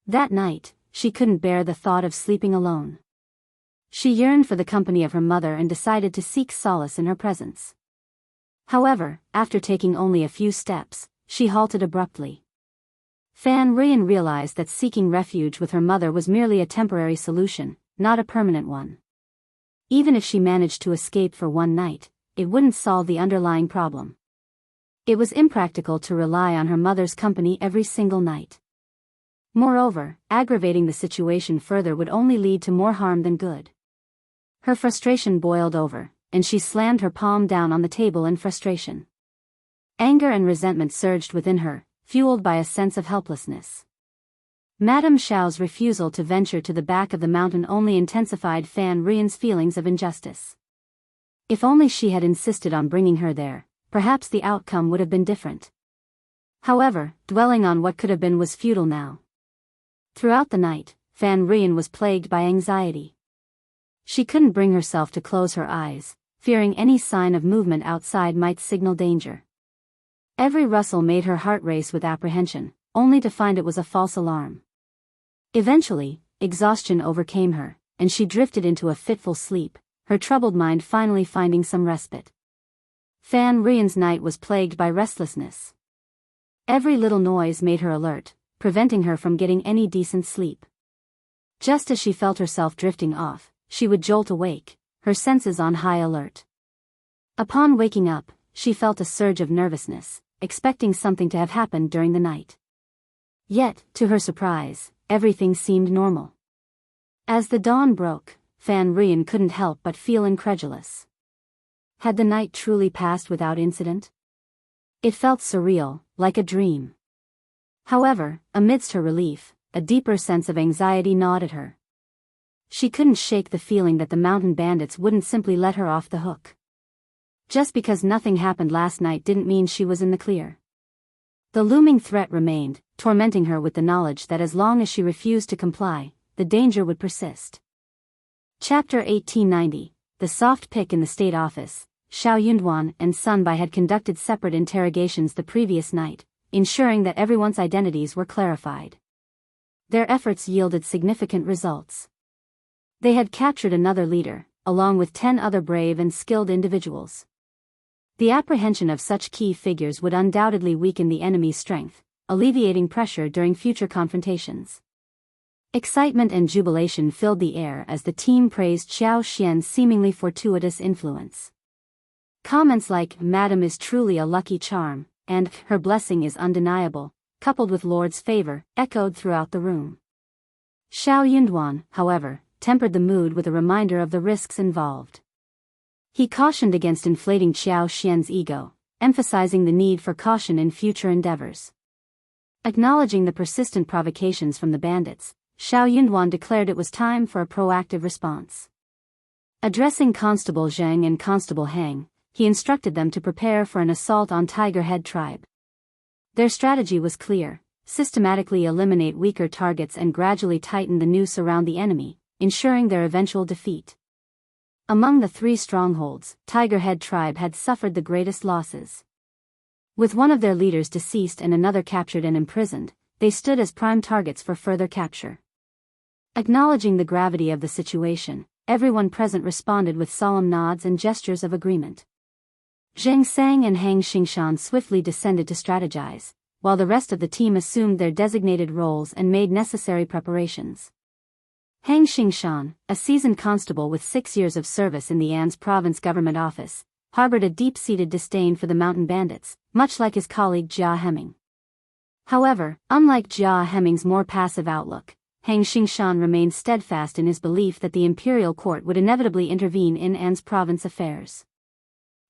That night, she couldn't bear the thought of sleeping alone. She yearned for the company of her mother and decided to seek solace in her presence. However, after taking only a few steps, she halted abruptly. Fan Rian realized that seeking refuge with her mother was merely a temporary solution, not a permanent one. Even if she managed to escape for one night, it wouldn't solve the underlying problem. It was impractical to rely on her mother's company every single night. Moreover, aggravating the situation further would only lead to more harm than good. Her frustration boiled over, and she slammed her palm down on the table in frustration. Anger and resentment surged within her, fueled by a sense of helplessness. Madame Xiao's refusal to venture to the back of the mountain only intensified Fan Rian's feelings of injustice. If only she had insisted on bringing her there, perhaps the outcome would have been different. However, dwelling on what could have been was futile now. Throughout the night, Fan Rian was plagued by anxiety. She couldn't bring herself to close her eyes, fearing any sign of movement outside might signal danger. Every rustle made her heart race with apprehension, only to find it was a false alarm. Eventually, exhaustion overcame her, and she drifted into a fitful sleep, her troubled mind finally finding some respite. Fan Rian's night was plagued by restlessness. Every little noise made her alert, preventing her from getting any decent sleep. Just as she felt herself drifting off, she would jolt awake, her senses on high alert. Upon waking up, she felt a surge of nervousness, expecting something to have happened during the night. Yet, to her surprise, everything seemed normal. As the dawn broke, Fan Rian couldn't help but feel incredulous. Had the night truly passed without incident? It felt surreal, like a dream. However, amidst her relief, a deeper sense of anxiety gnawed at her. She couldn't shake the feeling that the mountain bandits wouldn't simply let her off the hook. Just because nothing happened last night didn't mean she was in the clear. The looming threat remained, tormenting her with the knowledge that as long as she refused to comply, the danger would persist. Chapter 1890. The soft pick in the state office. Xiao Yunduan and Sun Bai had conducted separate interrogations the previous night, ensuring that everyone's identities were clarified. Their efforts yielded significant results. They had captured another leader, along with 10 other brave and skilled individuals. The apprehension of such key figures would undoubtedly weaken the enemy's strength, alleviating pressure during future confrontations. Excitement and jubilation filled the air as the team praised Xiao Xian's seemingly fortuitous influence. Comments like, "Madam is truly a lucky charm," and "her blessing is undeniable," coupled with Lord's favor, echoed throughout the room. Xiao Yunduan, however, tempered the mood with a reminder of the risks involved. He cautioned against inflating Xiao Xian's ego, emphasizing the need for caution in future endeavors. Acknowledging the persistent provocations from the bandits, Xiao Yunduan declared it was time for a proactive response. Addressing Constable Zheng and Constable Hang, he instructed them to prepare for an assault on Tiger Head tribe. Their strategy was clear: systematically eliminate weaker targets and gradually tighten the noose around the enemy, ensuring their eventual defeat. Among the 3 strongholds, Tiger Head tribe had suffered the greatest losses. With one of their leaders deceased and another captured and imprisoned, they stood as prime targets for further capture. Acknowledging the gravity of the situation, everyone present responded with solemn nods and gestures of agreement. Zheng Sang and Hang Xingshan swiftly descended to strategize, while the rest of the team assumed their designated roles and made necessary preparations. Hang Xingshan, a seasoned constable with 6 years of service in the An's province government office, harbored a deep-seated disdain for the mountain bandits, much like his colleague Jia Hemming. However, unlike Jia Hemming's more passive outlook, Hang Xingshan remained steadfast in his belief that the imperial court would inevitably intervene in An's province affairs.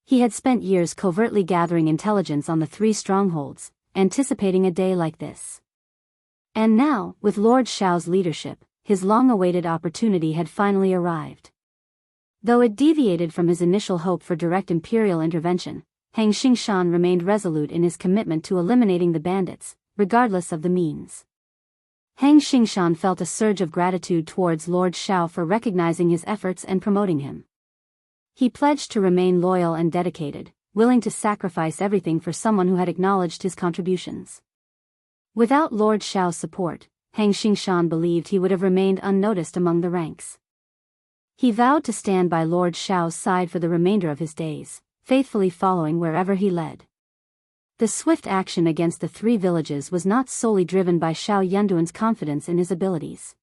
He had spent years covertly gathering intelligence on the 3 strongholds, anticipating a day like this. And now, with Lord Xiao's leadership, his long-awaited opportunity had finally arrived. Though it deviated from his initial hope for direct imperial intervention, Hang Xingshan remained resolute in his commitment to eliminating the bandits, regardless of the means. Hang Xingshan felt a surge of gratitude towards Lord Xiao for recognizing his efforts and promoting him. He pledged to remain loyal and dedicated, willing to sacrifice everything for someone who had acknowledged his contributions. Without Lord Xiao's support, Hang Xingshan believed he would have remained unnoticed among the ranks. He vowed to stand by Lord Xiao's side for the remainder of his days, faithfully following wherever he led. The swift action against the 3 villages was not solely driven by Xiao Yunduan's confidence in his abilities.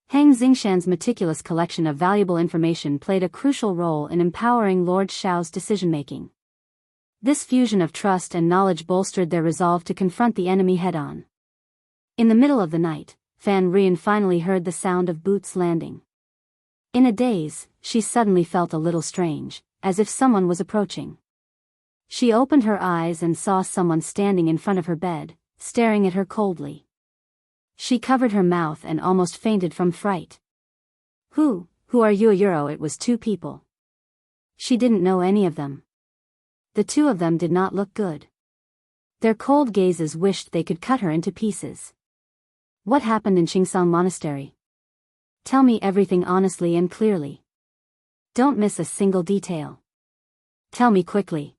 Hang Xingshan's meticulous collection of valuable information played a crucial role in empowering Lord Xiao's decision-making. This fusion of trust and knowledge bolstered their resolve to confront the enemy head-on. In the middle of the night, Fan Rian finally heard the sound of boots landing. In a daze, she suddenly felt a little strange, as if someone was approaching. She opened her eyes and saw someone standing in front of her bed, staring at her coldly. She covered her mouth and almost fainted from fright. Who are you? It was 2 people. She didn't know any of them. The 2 of them did not look good. Their cold gazes wished they could cut her into pieces. What happened in Qingsang Monastery? Tell me everything honestly and clearly. Don't miss a single detail. Tell me quickly.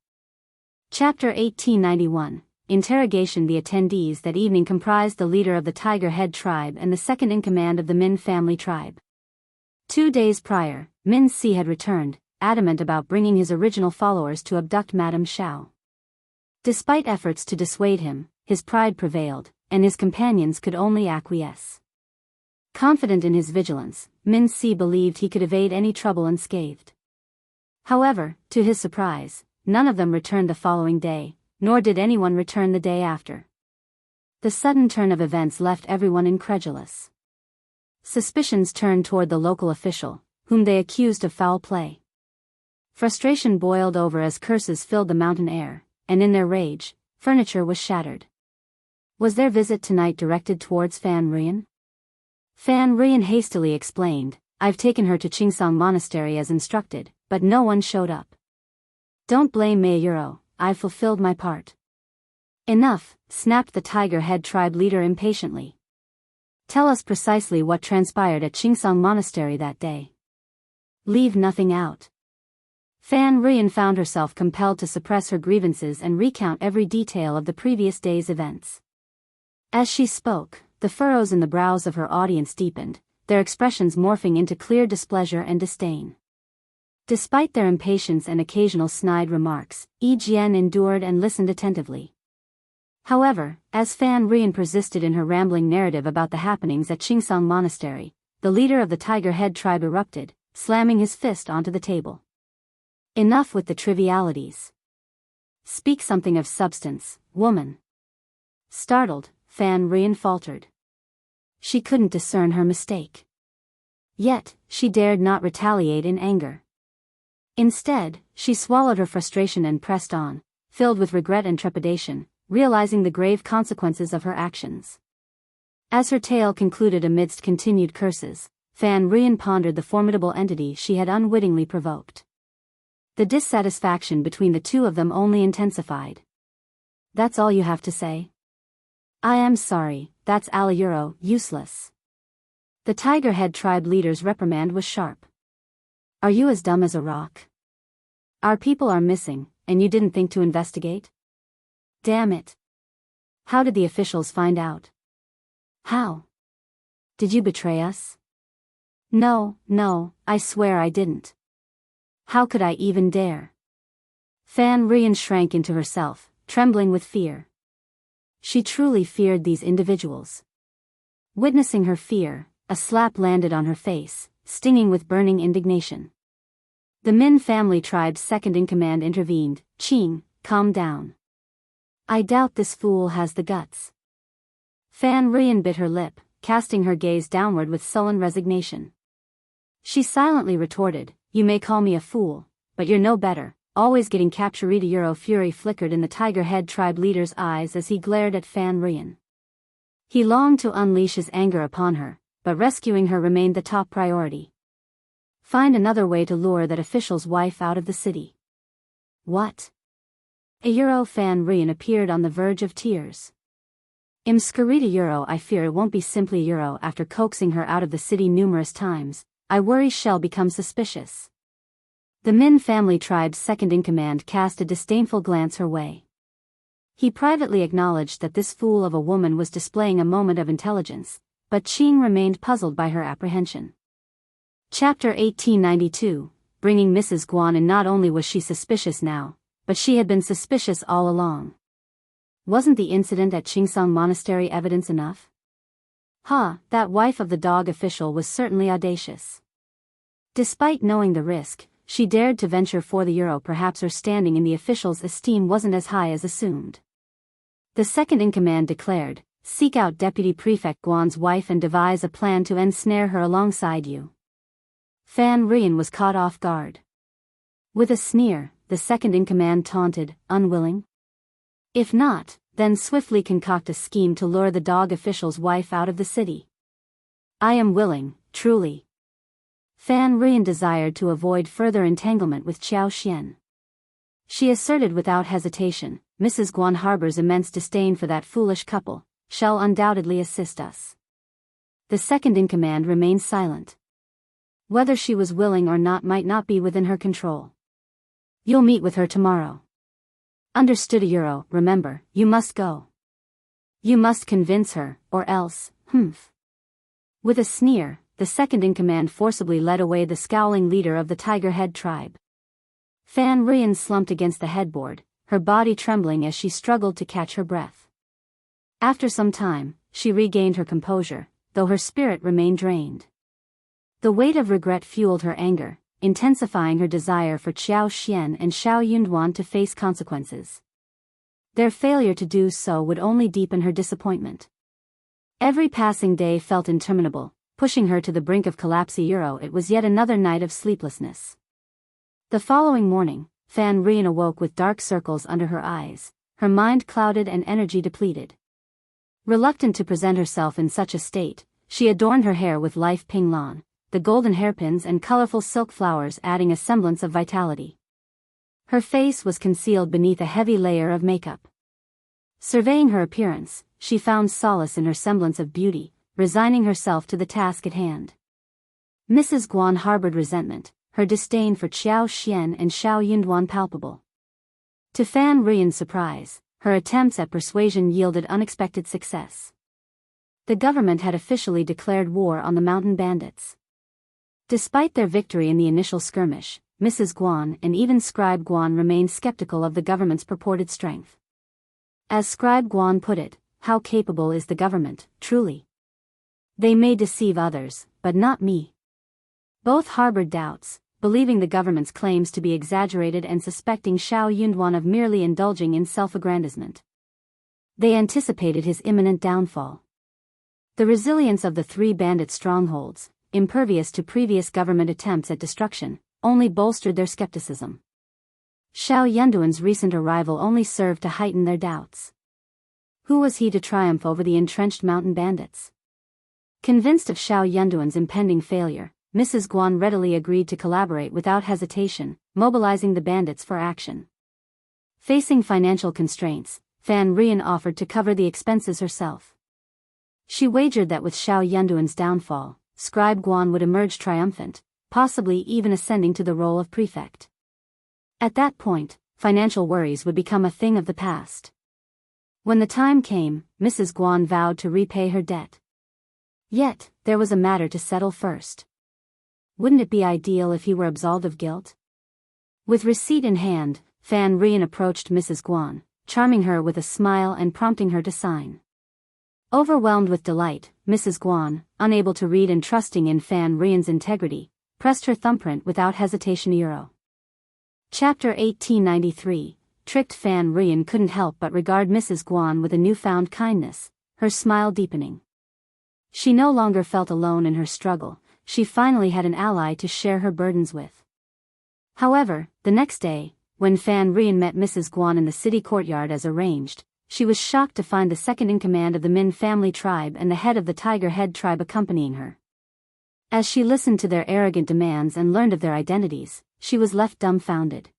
Chapter 1891. Interrogation. The attendees that evening comprised the leader of the Tiger Head tribe and the second in command of the Min family tribe. 2 days prior, Min Si had returned, adamant about bringing his original followers to abduct Madame Xiao. Despite efforts to dissuade him, his pride prevailed, and his companions could only acquiesce. Confident in his vigilance, Min Si believed he could evade any trouble unscathed. However, to his surprise, none of them returned the following day, nor did anyone return the day after. The sudden turn of events left everyone incredulous. Suspicions turned toward the local official, whom they accused of foul play. Frustration boiled over as curses filled the mountain air, and in their rage, furniture was shattered. Was their visit tonight directed towards Fan Ruyan? Fan Ruyan hastily explained, I've taken her to Qingsong Monastery as instructed, but no one showed up. Don't blame Mayuro, I've fulfilled my part. Enough, snapped the Tiger Head tribe leader impatiently. Tell us precisely what transpired at Qingsong Monastery that day. Leave nothing out. Fan Ruyan found herself compelled to suppress her grievances and recount every detail of the previous day's events. As she spoke, the furrows in the brows of her audience deepened, their expressions morphing into clear displeasure and disdain. Despite their impatience and occasional snide remarks, Yi Jian endured and listened attentively. However, as Fan Ruyan persisted in her rambling narrative about the happenings at Qingsong Monastery, the leader of the Tiger Head tribe erupted, slamming his fist onto the table. Enough with the trivialities. Speak something of substance, woman. Startled, Fan Ruyan faltered. She couldn't discern her mistake. Yet, she dared not retaliate in anger. Instead, she swallowed her frustration and pressed on, filled with regret and trepidation, realizing the grave consequences of her actions. As her tale concluded amidst continued curses, Fan Ruyan pondered the formidable entity she had unwittingly provoked. The dissatisfaction between the two of them only intensified. That's all you have to say? I am sorry, that's Alayuro, useless. The Tiger Head tribe leader's reprimand was sharp. Are you as dumb as a rock? Our people are missing, and you didn't think to investigate? Damn it. How did the officials find out? How? Did you betray us? No, I swear I didn't. How could I even dare? Fan Ruyan shrank into herself, trembling with fear. She truly feared these individuals. Witnessing her fear, a slap landed on her face, stinging with burning indignation. The Min family tribe's second-in-command intervened. Qing, calm down. I doubt this fool has the guts. Fan Ruyan bit her lip, casting her gaze downward with sullen resignation. She silently retorted, you may call me a fool, but you're no better, always getting captured. Euro fury flickered in the Tiger Head tribe leader's eyes as he glared at Fan Ruyan. He longed to unleash his anger upon her, but rescuing her remained the top priority. Find another way to lure that official's wife out of the city. What? A Fan Ruyan appeared on the verge of tears. Scarita I fear it won't be simply after coaxing her out of the city numerous times, I worry she'll become suspicious. The Min family tribe's second-in-command cast a disdainful glance her way. He privately acknowledged that this fool of a woman was displaying a moment of intelligence, but Qing remained puzzled by her apprehension. Chapter 1892, bringing Mrs. Guan in. Not only was she suspicious now, but she had been suspicious all along. Wasn't the incident at Qingsong Monastery evidence enough? That wife of the dog official was certainly audacious. Despite knowing the risk, she dared to venture for the euro. Perhaps her standing in the official's esteem wasn't as high as assumed. The second-in-command declared, seek out Deputy Prefect Guan's wife and devise a plan to ensnare her alongside you. Fan Ruyan was caught off guard. With a sneer, the second-in-command taunted, unwilling? If not, then swiftly concoct a scheme to lure the dog official's wife out of the city. I am willing, truly. Fan Ruyan desired to avoid further entanglement with Xiao Xian. She asserted without hesitation, Mrs. Guan harbors immense disdain for that foolish couple, shall undoubtedly assist us. The second-in-command remained silent. Whether she was willing or not might not be within her control. You'll meet with her tomorrow. Understood. Remember, you must go. You must convince her, or else, With a sneer, the second-in-command forcibly led away the scowling leader of the Tiger Head tribe. Fan Ruyan slumped against the headboard, her body trembling as she struggled to catch her breath. After some time, she regained her composure, though her spirit remained drained. The weight of regret fueled her anger, intensifying her desire for Xiao Xian and Xiao Yunduan to face consequences. Their failure to do so would only deepen her disappointment. Every passing day felt interminable, pushing her to the brink of collapse. It was yet another night of sleeplessness. The following morning, Fan Rian awoke with dark circles under her eyes, her mind clouded and energy depleted. Reluctant to present herself in such a state, she adorned her hair with life ping lawn, the golden hairpins and colorful silk flowers adding a semblance of vitality. Her face was concealed beneath a heavy layer of makeup. Surveying her appearance, she found solace in her semblance of beauty, resigning herself to the task at hand. Mrs. Guan harbored resentment, her disdain for Qiao Xian and Xiao Yunduan palpable. To Fan Rian's surprise, her attempts at persuasion yielded unexpected success. The government had officially declared war on the mountain bandits. Despite their victory in the initial skirmish, Mrs. Guan and even Scribe Guan remained skeptical of the government's purported strength. As Scribe Guan put it, how capable is the government, truly? They may deceive others, but not me. Both harbored doubts, believing the government's claims to be exaggerated and suspecting Xiao Yunduan of merely indulging in self-aggrandizement. They anticipated his imminent downfall. The resilience of the three bandit strongholds, impervious to previous government attempts at destruction, only bolstered their skepticism. Xiao Yunduan's recent arrival only served to heighten their doubts. Who was he to triumph over the entrenched mountain bandits? Convinced of Xiao Yunduan's impending failure, Mrs. Guan readily agreed to collaborate without hesitation, mobilizing the bandits for action. Facing financial constraints, Fan Rian offered to cover the expenses herself. She wagered that with Xiao Yunduan's downfall, Scribe Guan would emerge triumphant, possibly even ascending to the role of prefect. At that point, financial worries would become a thing of the past. When the time came, Mrs. Guan vowed to repay her debt. Yet, there was a matter to settle first. Wouldn't it be ideal if he were absolved of guilt? With receipt in hand, Fan Rian approached Mrs. Guan, charming her with a smile and prompting her to sign. Overwhelmed with delight, Mrs. Guan, unable to read and trusting in Fan Rian's integrity, pressed her thumbprint without hesitation. Chapter 1893. Tricked. Fan Rian couldn't help but regard Mrs. Guan with a newfound kindness, her smile deepening. She no longer felt alone in her struggle, she finally had an ally to share her burdens with. However, the next day, when Fan Rian met Mrs. Guan in the city courtyard as arranged, she was shocked to find the second-in-command of the Min family tribe and the head of the Tiger Head tribe accompanying her. As she listened to their arrogant demands and learned of their identities, she was left dumbfounded.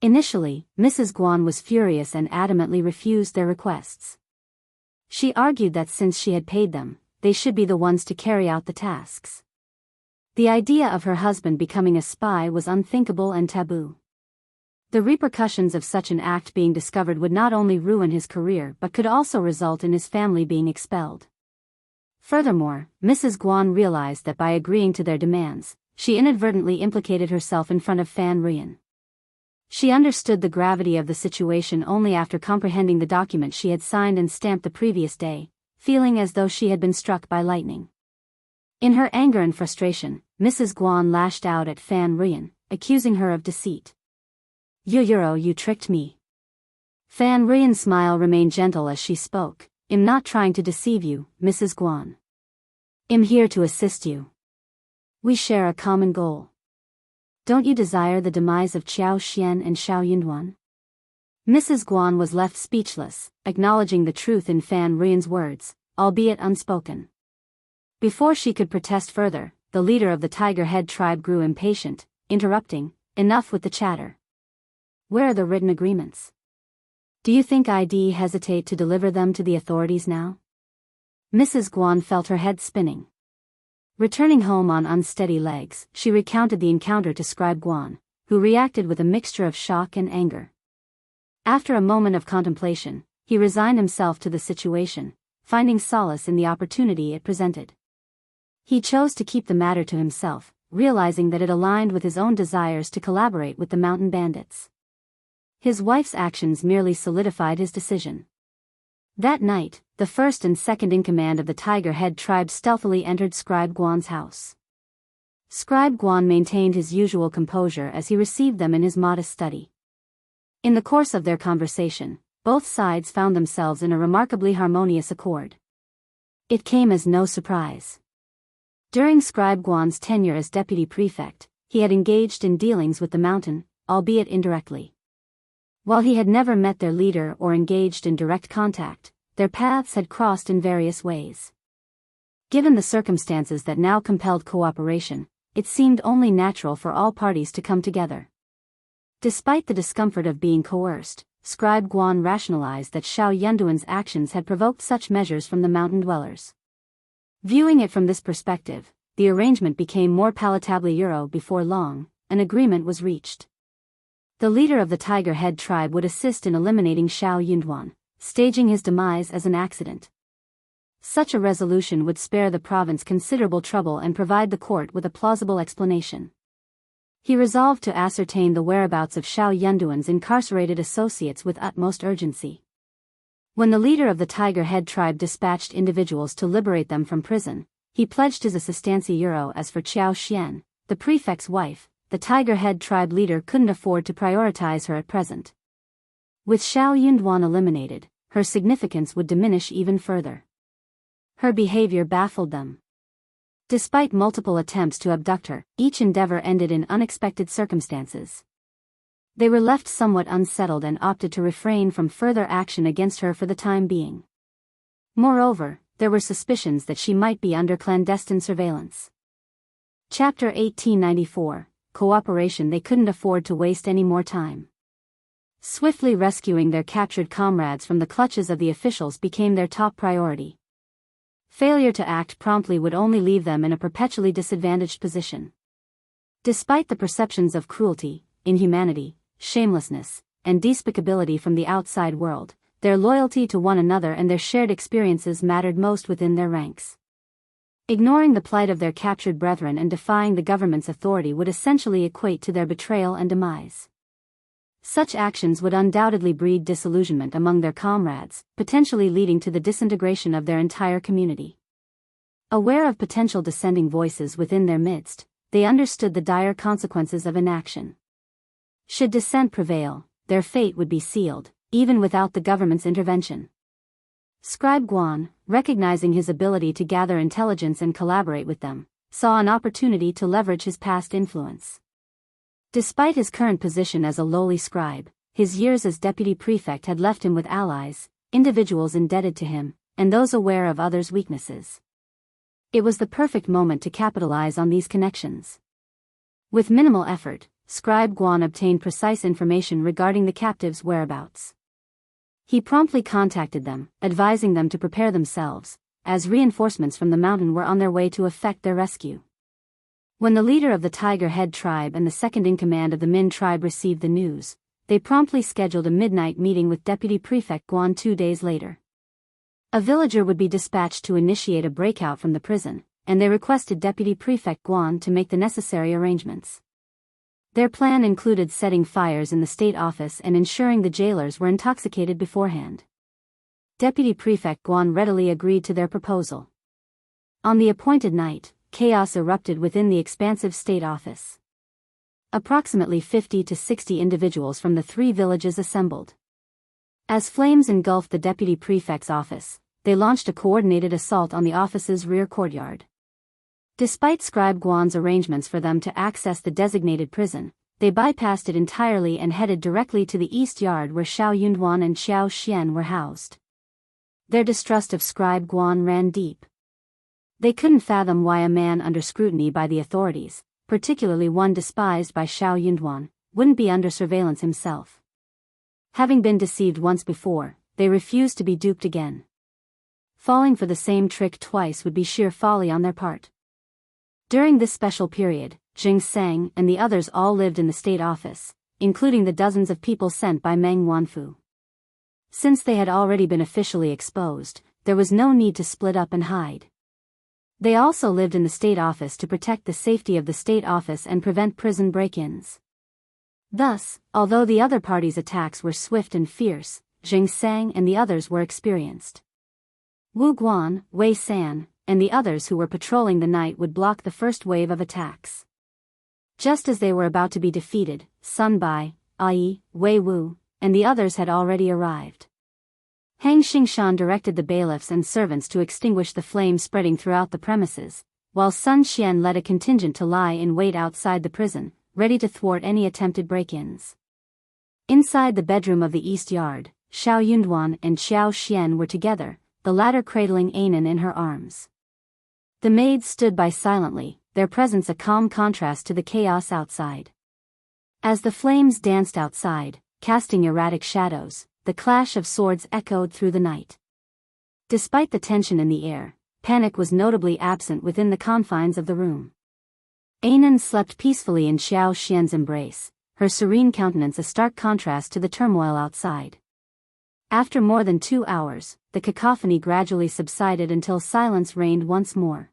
Initially, Mrs. Guan was furious and adamantly refused their requests. She argued that since she had paid them, they should be the ones to carry out the tasks. The idea of her husband becoming a spy was unthinkable and taboo. The repercussions of such an act being discovered would not only ruin his career but could also result in his family being expelled. Furthermore, Mrs. Guan realized that by agreeing to their demands, she inadvertently implicated herself in front of Fan Rian. She understood the gravity of the situation only after comprehending the document she had signed and stamped the previous day, feeling as though she had been struck by lightning. In her anger and frustration, Mrs. Guan lashed out at Fan Rian, accusing her of deceit. You tricked me." Fan Rian's smile remained gentle as she spoke. "I'm not trying to deceive you, Mrs. Guan. I'm here to assist you. We share a common goal. Don't you desire the demise of Qiao Xian and Xiao Yunduan?" Mrs. Guan was left speechless, acknowledging the truth in Fan Rian's words, albeit unspoken. Before she could protest further, the leader of the Tiger Head tribe grew impatient, interrupting, "Enough with the chatter. Where are the written agreements? Do you think I'd hesitate to deliver them to the authorities now?" Mrs. Guan felt her head spinning. Returning home on unsteady legs, she recounted the encounter to Scribe Guan, who reacted with a mixture of shock and anger. After a moment of contemplation, he resigned himself to the situation, finding solace in the opportunity it presented. He chose to keep the matter to himself, realizing that it aligned with his own desires to collaborate with the mountain bandits. His wife's actions merely solidified his decision. That night, the first and second in command of the Tiger Head tribe stealthily entered Scribe Guan's house. Scribe Guan maintained his usual composure as he received them in his modest study. In the course of their conversation, both sides found themselves in a remarkably harmonious accord. It came as no surprise. During Scribe Guan's tenure as deputy prefect, he had engaged in dealings with the mountain, albeit indirectly. While he had never met their leader or engaged in direct contact, their paths had crossed in various ways. Given the circumstances that now compelled cooperation, it seemed only natural for all parties to come together. Despite the discomfort of being coerced, Scribe Guan rationalized that Xiao Yunduan's actions had provoked such measures from the mountain dwellers. Viewing it from this perspective, the arrangement became more palatably Euro. Before long, an agreement was reached. The leader of the Tiger Head tribe would assist in eliminating Xiao Yunduan, staging his demise as an accident. Such a resolution would spare the province considerable trouble and provide the court with a plausible explanation. He resolved to ascertain the whereabouts of Xiao Yunduan's incarcerated associates with utmost urgency. When the leader of the Tiger Head tribe dispatched individuals to liberate them from prison, he pledged his assistancy euro. As for Qiao Xian, the prefect's wife, the Tiger Head tribe leader couldn't afford to prioritize her at present. With Xiao Yunduan eliminated, her significance would diminish even further. Her behavior baffled them. Despite multiple attempts to abduct her, each endeavor ended in unexpected circumstances. They were left somewhat unsettled and opted to refrain from further action against her for the time being. Moreover, there were suspicions that she might be under clandestine surveillance. Chapter 1894, Cooperation. They couldn't afford to waste any more time. Swiftly rescuing their captured comrades from the clutches of the officials became their top priority. Failure to act promptly would only leave them in a perpetually disadvantaged position. Despite the perceptions of cruelty, inhumanity, shamelessness, and despicability from the outside world, their loyalty to one another and their shared experiences mattered most within their ranks. Ignoring the plight of their captured brethren and defying the government's authority would essentially equate to their betrayal and demise. Such actions would undoubtedly breed disillusionment among their comrades, potentially leading to the disintegration of their entire community. Aware of potential dissenting voices within their midst, they understood the dire consequences of inaction. Should dissent prevail, their fate would be sealed, even without the government's intervention. Scribe Guan, recognizing his ability to gather intelligence and collaborate with them, saw an opportunity to leverage his past influence. Despite his current position as a lowly scribe, his years as deputy prefect had left him with allies, individuals indebted to him, and those aware of others' weaknesses. It was the perfect moment to capitalize on these connections. With minimal effort, Scribe Guan obtained precise information regarding the captives' whereabouts. He promptly contacted them, advising them to prepare themselves, as reinforcements from the mountain were on their way to effect their rescue. When the leader of the Tiger Head tribe and the second-in-command of the Min tribe received the news, they promptly scheduled a midnight meeting with Deputy Prefect Guan 2 days later. A villager would be dispatched to initiate a breakout from the prison, and they requested Deputy Prefect Guan to make the necessary arrangements. Their plan included setting fires in the state office and ensuring the jailers were intoxicated beforehand. Deputy Prefect Guan readily agreed to their proposal. On the appointed night, chaos erupted within the expansive state office. Approximately 50 to 60 individuals from the 3 villages assembled. As flames engulfed the deputy prefect's office, they launched a coordinated assault on the office's rear courtyard. Despite Scribe Guan's arrangements for them to access the designated prison, they bypassed it entirely and headed directly to the east yard where Xiao Yunduan and Xiao Xian were housed. Their distrust of Scribe Guan ran deep. They couldn't fathom why a man under scrutiny by the authorities, particularly one despised by Xiao Yunduan, wouldn't be under surveillance himself. Having been deceived once before, they refused to be duped again. Falling for the same trick twice would be sheer folly on their part. During this special period, Jianghu and the others all lived in the state office, including the dozens of people sent by Meng Wanfu. Since they had already been officially exposed, there was no need to split up and hide. They also lived in the state office to protect the safety of the state office and prevent prison break-ins. Thus, although the other party's attacks were swift and fierce, Jianghu and the others were experienced. Wu Guan, Wei San, and the others who were patrolling the night would block the first wave of attacks. Just as they were about to be defeated, Sun Bai, i.e., Wei Wu, and the others had already arrived. Hang Xingshan directed the bailiffs and servants to extinguish the flame spreading throughout the premises, while Sun Xian led a contingent to lie in wait outside the prison, ready to thwart any attempted break-ins. Inside the bedroom of the east yard, Xiao Yunduan and Xiao Xian were together, the latter cradling Anan in her arms. The maids stood by silently, their presence a calm contrast to the chaos outside. As the flames danced outside, casting erratic shadows, the clash of swords echoed through the night. Despite the tension in the air, panic was notably absent within the confines of the room. Anan slept peacefully in Xiao Xian's embrace, her serene countenance a stark contrast to the turmoil outside. After more than 2 hours, the cacophony gradually subsided until silence reigned once more.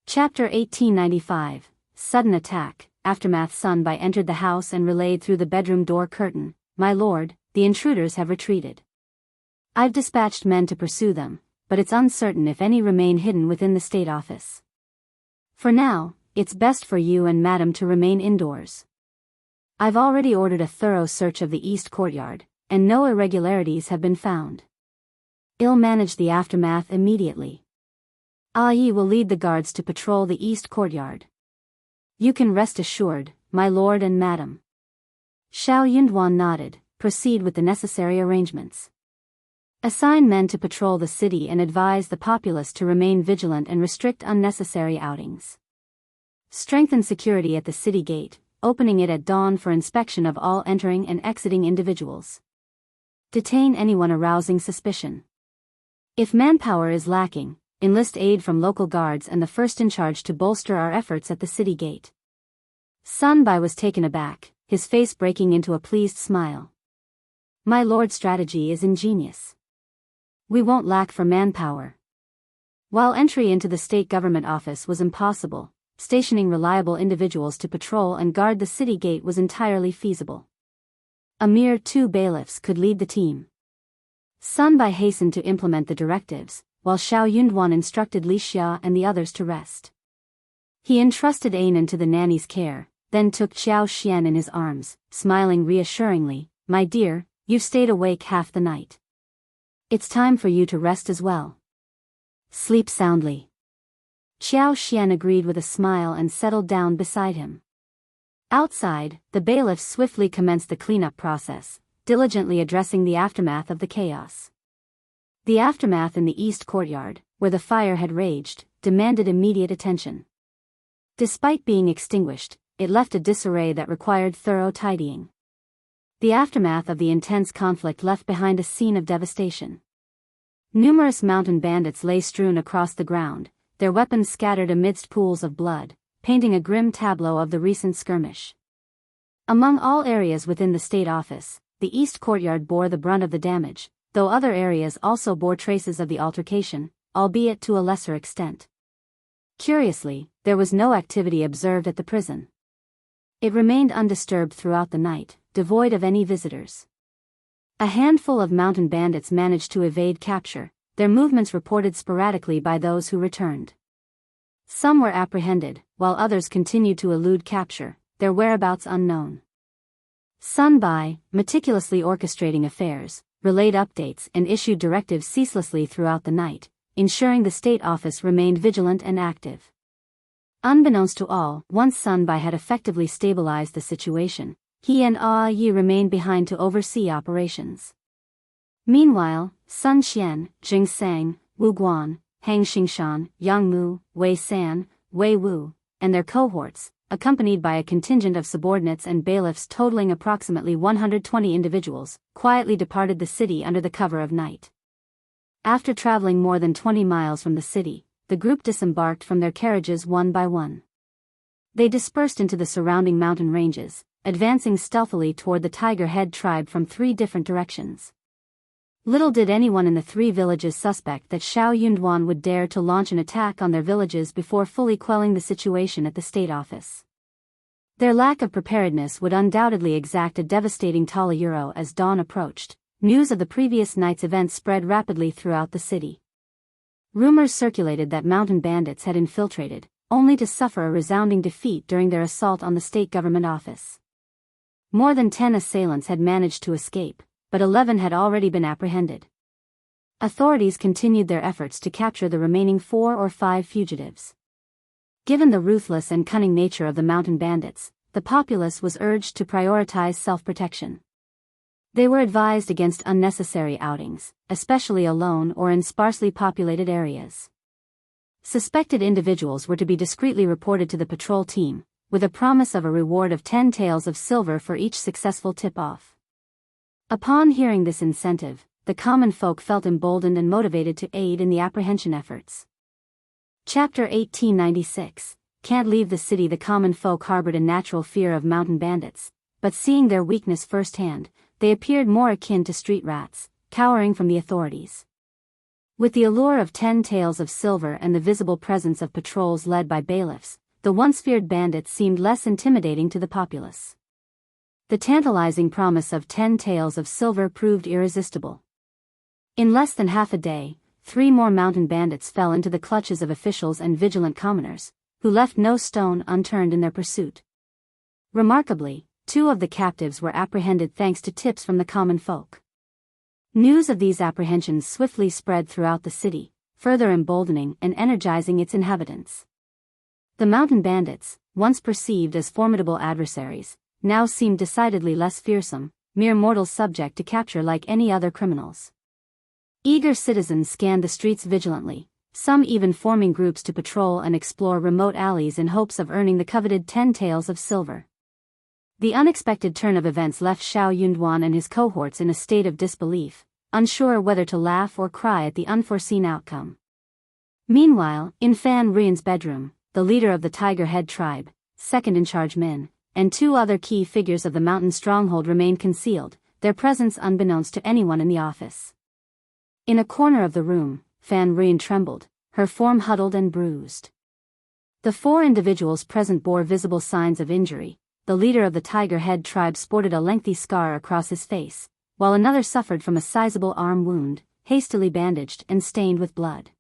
Chapter 1895, Sudden Attack. Aftermath. Sun Bai entered the house and relayed through the bedroom door curtain, "My lord, the intruders have retreated. I've dispatched men to pursue them, but it's uncertain if any remain hidden within the state office. For now, it's best for you and madam to remain indoors. I've already ordered a thorough search of the east courtyard, and no irregularities have been found. I'll manage the aftermath immediately. Yi will lead the guards to patrol the east courtyard. You can rest assured, my lord and madam." Xiao Yunduan nodded. "Proceed with the necessary arrangements. Assign men to patrol the city and advise the populace to remain vigilant and restrict unnecessary outings. Strengthen security at the city gate, opening it at dawn for inspection of all entering and exiting individuals. Detain anyone arousing suspicion. If manpower is lacking, enlist aid from local guards and the first in charge to bolster our efforts at the city gate." Sun Bai was taken aback, his face breaking into a pleased smile. "My lord's strategy is ingenious. We won't lack for manpower." While entry into the state government office was impossible, stationing reliable individuals to patrol and guard the city gate was entirely feasible. A mere 2 bailiffs could lead the team. Sun Bai hastened to implement the directives, while Xiao Yunduan instructed Li Xia and the others to rest. He entrusted Anan to the nanny's care, then took Xiao Xian in his arms, smiling reassuringly, "My dear, you've stayed awake half the night. It's time for you to rest as well. Sleep soundly." Xiao Xian agreed with a smile and settled down beside him. Outside, the bailiffs swiftly commenced the cleanup process, diligently addressing the aftermath of the chaos. The aftermath in the east courtyard, where the fire had raged, demanded immediate attention. Despite being extinguished, it left a disarray that required thorough tidying. The aftermath of the intense conflict left behind a scene of devastation. Numerous mountain bandits lay strewn across the ground, their weapons scattered amidst pools of blood, painting a grim tableau of the recent skirmish. Among all areas within the state office, the east courtyard bore the brunt of the damage, though other areas also bore traces of the altercation, albeit to a lesser extent. Curiously, there was no activity observed at the prison. It remained undisturbed throughout the night, devoid of any visitors. A handful of mountain bandits managed to evade capture, their movements reported sporadically by those who returned. Some were apprehended, while others continued to elude capture, their whereabouts unknown. Sun Bai, meticulously orchestrating affairs, relayed updates and issued directives ceaselessly throughout the night, ensuring the state office remained vigilant and active. Unbeknownst to all, once Sun Bai had effectively stabilized the situation, he and Yi remained behind to oversee operations. Meanwhile, Sun Xian, Jing Sang, Wu Guan, Hang Xingshan, Yang Mu, Wei San, Wei Wu, and their cohorts, accompanied by a contingent of subordinates and bailiffs totaling approximately 120 individuals, quietly departed the city under the cover of night. After traveling more than 20 miles from the city, the group disembarked from their carriages one by one. They dispersed into the surrounding mountain ranges, advancing stealthily toward the Tiger Head tribe from 3 different directions. Little did anyone in the 3 villages suspect that Xiao Yunduan would dare to launch an attack on their villages before fully quelling the situation at the state office. Their lack of preparedness would undoubtedly exact a devastating toll as dawn approached. News of the previous night's events spread rapidly throughout the city. Rumors circulated that mountain bandits had infiltrated, only to suffer a resounding defeat during their assault on the state government office. More than 10 assailants had managed to escape, but 11 had already been apprehended. Authorities continued their efforts to capture the remaining 4 or 5 fugitives. Given the ruthless and cunning nature of the mountain bandits, the populace was urged to prioritize self-protection. They were advised against unnecessary outings, especially alone or in sparsely populated areas. Suspected individuals were to be discreetly reported to the patrol team, with a promise of a reward of 10 taels of silver for each successful tip-off. Upon hearing this incentive, the common folk felt emboldened and motivated to aid in the apprehension efforts. Chapter 1896. Can't leave the city. The common folk harbored a natural fear of mountain bandits, but seeing their weakness firsthand, they appeared more akin to street rats, cowering from the authorities. With the allure of 10 taels of silver and the visible presence of patrols led by bailiffs, the once feared bandits seemed less intimidating to the populace. The tantalizing promise of 10 taels of silver proved irresistible. In less than half a day, 3 more mountain bandits fell into the clutches of officials and vigilant commoners, who left no stone unturned in their pursuit. Remarkably, 2 of the captives were apprehended thanks to tips from the common folk. News of these apprehensions swiftly spread throughout the city, further emboldening and energizing its inhabitants. The mountain bandits, once perceived as formidable adversaries, now seemed decidedly less fearsome, mere mortals subject to capture like any other criminals. Eager citizens scanned the streets vigilantly, some even forming groups to patrol and explore remote alleys in hopes of earning the coveted 10 taels of silver. The unexpected turn of events left Xiao Yunduan and his cohorts in a state of disbelief, unsure whether to laugh or cry at the unforeseen outcome. Meanwhile, in Fan Rian's bedroom, the leader of the Tiger Head tribe, second-in-charge Min, and 2 other key figures of the mountain stronghold remained concealed, their presence unbeknownst to anyone in the office. In a corner of the room, Fan Rian trembled, her form huddled and bruised. The 4 individuals present bore visible signs of injury. The leader of the Tiger Head tribe sported a lengthy scar across his face, while another suffered from a sizable arm wound, hastily bandaged and stained with blood.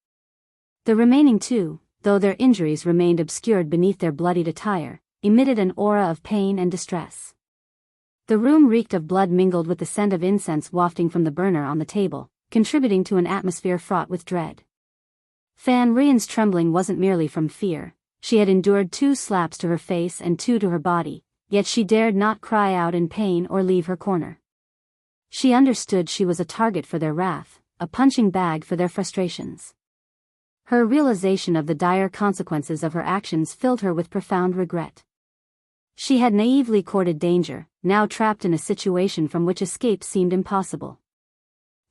The remaining 2, though their injuries remained obscured beneath their bloodied attire, emitted an aura of pain and distress. The room reeked of blood mingled with the scent of incense wafting from the burner on the table, contributing to an atmosphere fraught with dread. Fan Rian's trembling wasn't merely from fear. She had endured 2 slaps to her face and 2 to her body, yet she dared not cry out in pain or leave her corner. She understood she was a target for their wrath, a punching bag for their frustrations. Her realization of the dire consequences of her actions filled her with profound regret. She had naively courted danger, now trapped in a situation from which escape seemed impossible.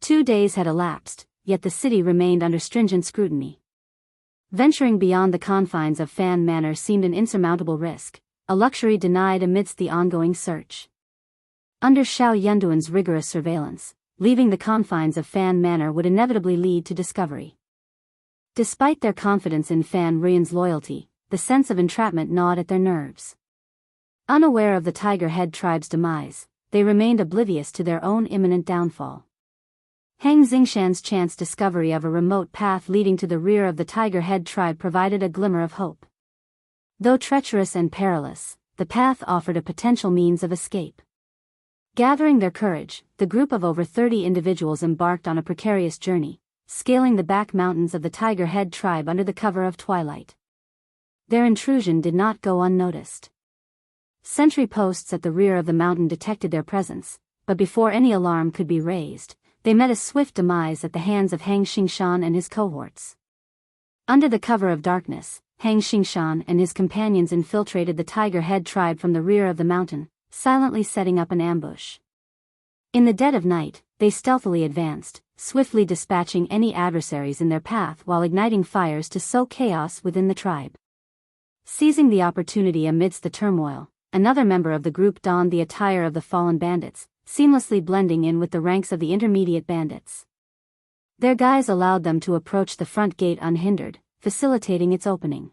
2 days had elapsed, yet the city remained under stringent scrutiny. Venturing beyond the confines of Fan Manor seemed an insurmountable risk, a luxury denied amidst the ongoing search. Under Xiao Yunduan's rigorous surveillance, leaving the confines of Fan Manor would inevitably lead to discovery. Despite their confidence in Fan Rian's loyalty, the sense of entrapment gnawed at their nerves. Unaware of the Tiger Head tribe's demise, they remained oblivious to their own imminent downfall. Hang Xingshan's chance discovery of a remote path leading to the rear of the Tiger Head tribe provided a glimmer of hope. Though treacherous and perilous, the path offered a potential means of escape. Gathering their courage, the group of over 30 individuals embarked on a precarious journey, scaling the back mountains of the Tiger Head tribe under the cover of twilight. Their intrusion did not go unnoticed. Sentry posts at the rear of the mountain detected their presence, but before any alarm could be raised, they met a swift demise at the hands of Hang Xingshan and his cohorts. Under the cover of darkness, Hang Xingshan and his companions infiltrated the Tiger Head tribe from the rear of the mountain, silently setting up an ambush. In the dead of night, they stealthily advanced, swiftly dispatching any adversaries in their path while igniting fires to sow chaos within the tribe. Seizing the opportunity amidst the turmoil, another member of the group donned the attire of the fallen bandits, seamlessly blending in with the ranks of the intermediate bandits. Their guise allowed them to approach the front gate unhindered, facilitating its opening.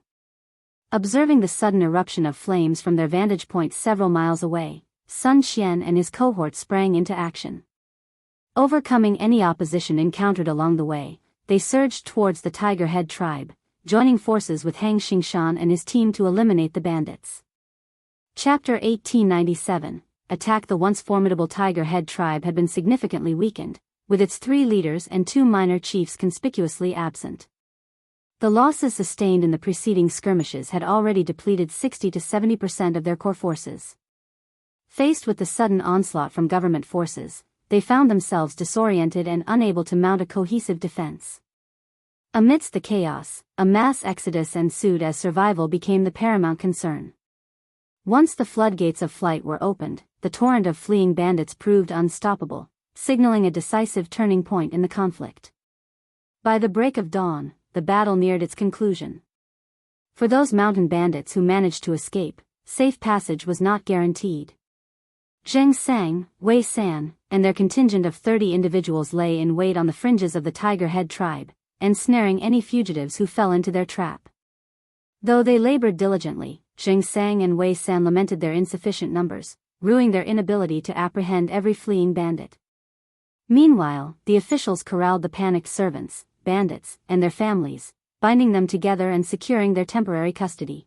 Observing the sudden eruption of flames from their vantage point several miles away, Sun Qian and his cohort sprang into action. Overcoming any opposition encountered along the way, they surged towards the Tiger Head tribe, joining forces with Hang Xingshan and his team to eliminate the bandits. Chapter 1897. Attack. The once formidable Tiger Head tribe had been significantly weakened, with its 3 leaders and 2 minor chiefs conspicuously absent. The losses sustained in the preceding skirmishes had already depleted 60 to 70% of their core forces. Faced with the sudden onslaught from government forces, they found themselves disoriented and unable to mount a cohesive defense. Amidst the chaos, a mass exodus ensued as survival became the paramount concern. Once the floodgates of flight were opened, the torrent of fleeing bandits proved unstoppable, signaling a decisive turning point in the conflict. By the break of dawn, the battle neared its conclusion. For those mountain bandits who managed to escape, safe passage was not guaranteed. Zheng Sang, Wei San, and their contingent of 30 individuals lay in wait on the fringes of the Tiger Head tribe, ensnaring any fugitives who fell into their trap. Though they labored diligently, Zheng Sang and Wei San lamented their insufficient numbers, rueing their inability to apprehend every fleeing bandit. Meanwhile, the officials corralled the panicked servants, bandits, and their families, binding them together and securing their temporary custody.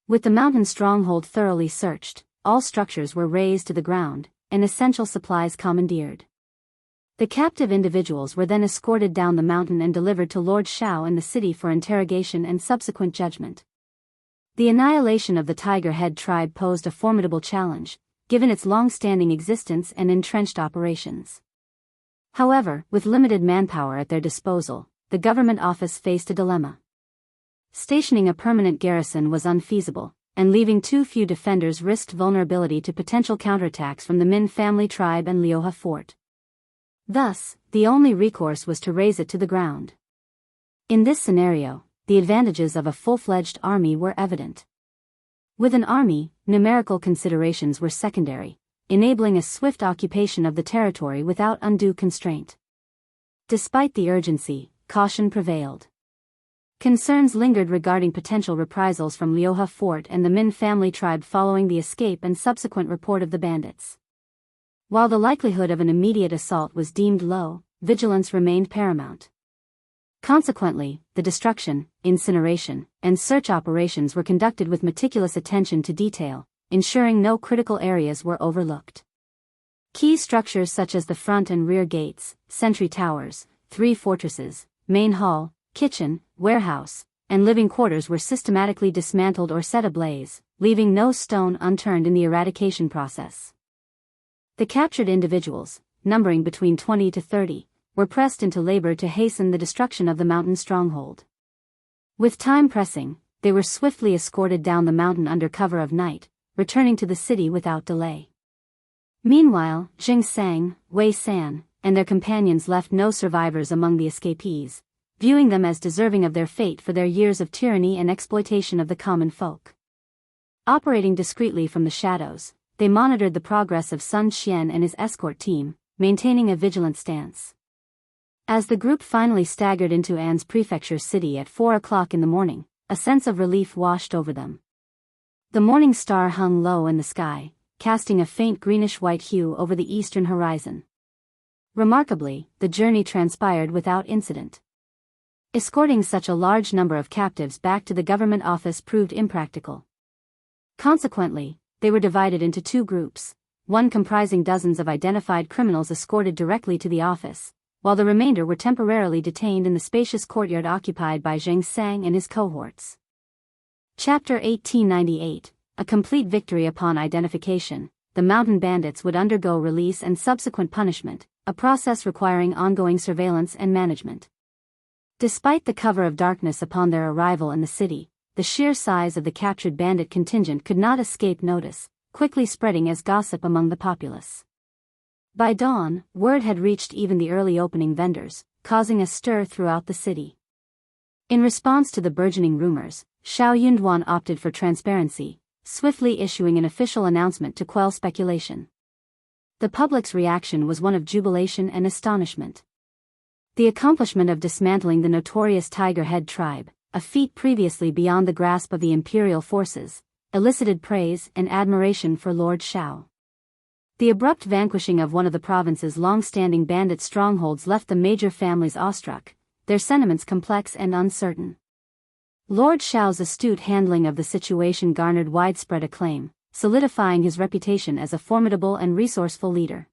With the mountain stronghold thoroughly searched, all structures were razed to the ground, and essential supplies commandeered. The captive individuals were then escorted down the mountain and delivered to Lord Shao in the city for interrogation and subsequent judgment. The annihilation of the Tiger Head tribe posed a formidable challenge, given its long-standing existence and entrenched operations. However, with limited manpower at their disposal, the government office faced a dilemma. Stationing a permanent garrison was unfeasible, and leaving too few defenders risked vulnerability to potential counterattacks from the Min family tribe and Liuhe fort. Thus, the only recourse was to raze it to the ground. In this scenario, the advantages of a full-fledged army were evident. With an army, numerical considerations were secondary, enabling a swift occupation of the territory without undue constraint. Despite the urgency, caution prevailed. Concerns lingered regarding potential reprisals from Liuhe fort and the Min family tribe following the escape and subsequent report of the bandits. While the likelihood of an immediate assault was deemed low, vigilance remained paramount. Consequently, the destruction, incineration, and search operations were conducted with meticulous attention to detail, ensuring no critical areas were overlooked. Key structures such as the front and rear gates, sentry towers, 3 fortresses, main hall, kitchen, warehouse, and living quarters were systematically dismantled or set ablaze, leaving no stone unturned in the eradication process. The captured individuals, numbering between 20 to 30, were pressed into labor to hasten the destruction of the mountain stronghold. With time pressing, they were swiftly escorted down the mountain under cover of night, returning to the city without delay. Meanwhile, Zheng Sang, Wei San, and their companions left no survivors among the escapees, viewing them as deserving of their fate for their years of tyranny and exploitation of the common folk. Operating discreetly from the shadows, they monitored the progress of Sun Xian and his escort team, maintaining a vigilant stance. As the group finally staggered into An's prefecture city at 4 o'clock in the morning, a sense of relief washed over them. The morning star hung low in the sky, casting a faint greenish-white hue over the eastern horizon. Remarkably, the journey transpired without incident. Escorting such a large number of captives back to the government office proved impractical. Consequently, they were divided into 2 groups, one comprising dozens of identified criminals escorted directly to the office, while the remainder were temporarily detained in the spacious courtyard occupied by Zheng Sang and his cohorts. Chapter 1898, A complete victory upon identification. The mountain bandits would undergo release and subsequent punishment, a process requiring ongoing surveillance and management. Despite the cover of darkness upon their arrival in the city, the sheer size of the captured bandit contingent could not escape notice, quickly spreading as gossip among the populace. By dawn, word had reached even the early opening vendors, causing a stir throughout the city. In response to the burgeoning rumors, Xiao Yunduan opted for transparency, swiftly issuing an official announcement to quell speculation. The public's reaction was one of jubilation and astonishment. The accomplishment of dismantling the notorious Tiger Head tribe, a feat previously beyond the grasp of the imperial forces, elicited praise and admiration for Lord Shao. The abrupt vanquishing of one of the province's long-standing bandit strongholds left the major families awestruck, their sentiments complex and uncertain. Lord Shao's astute handling of the situation garnered widespread acclaim, solidifying his reputation as a formidable and resourceful leader.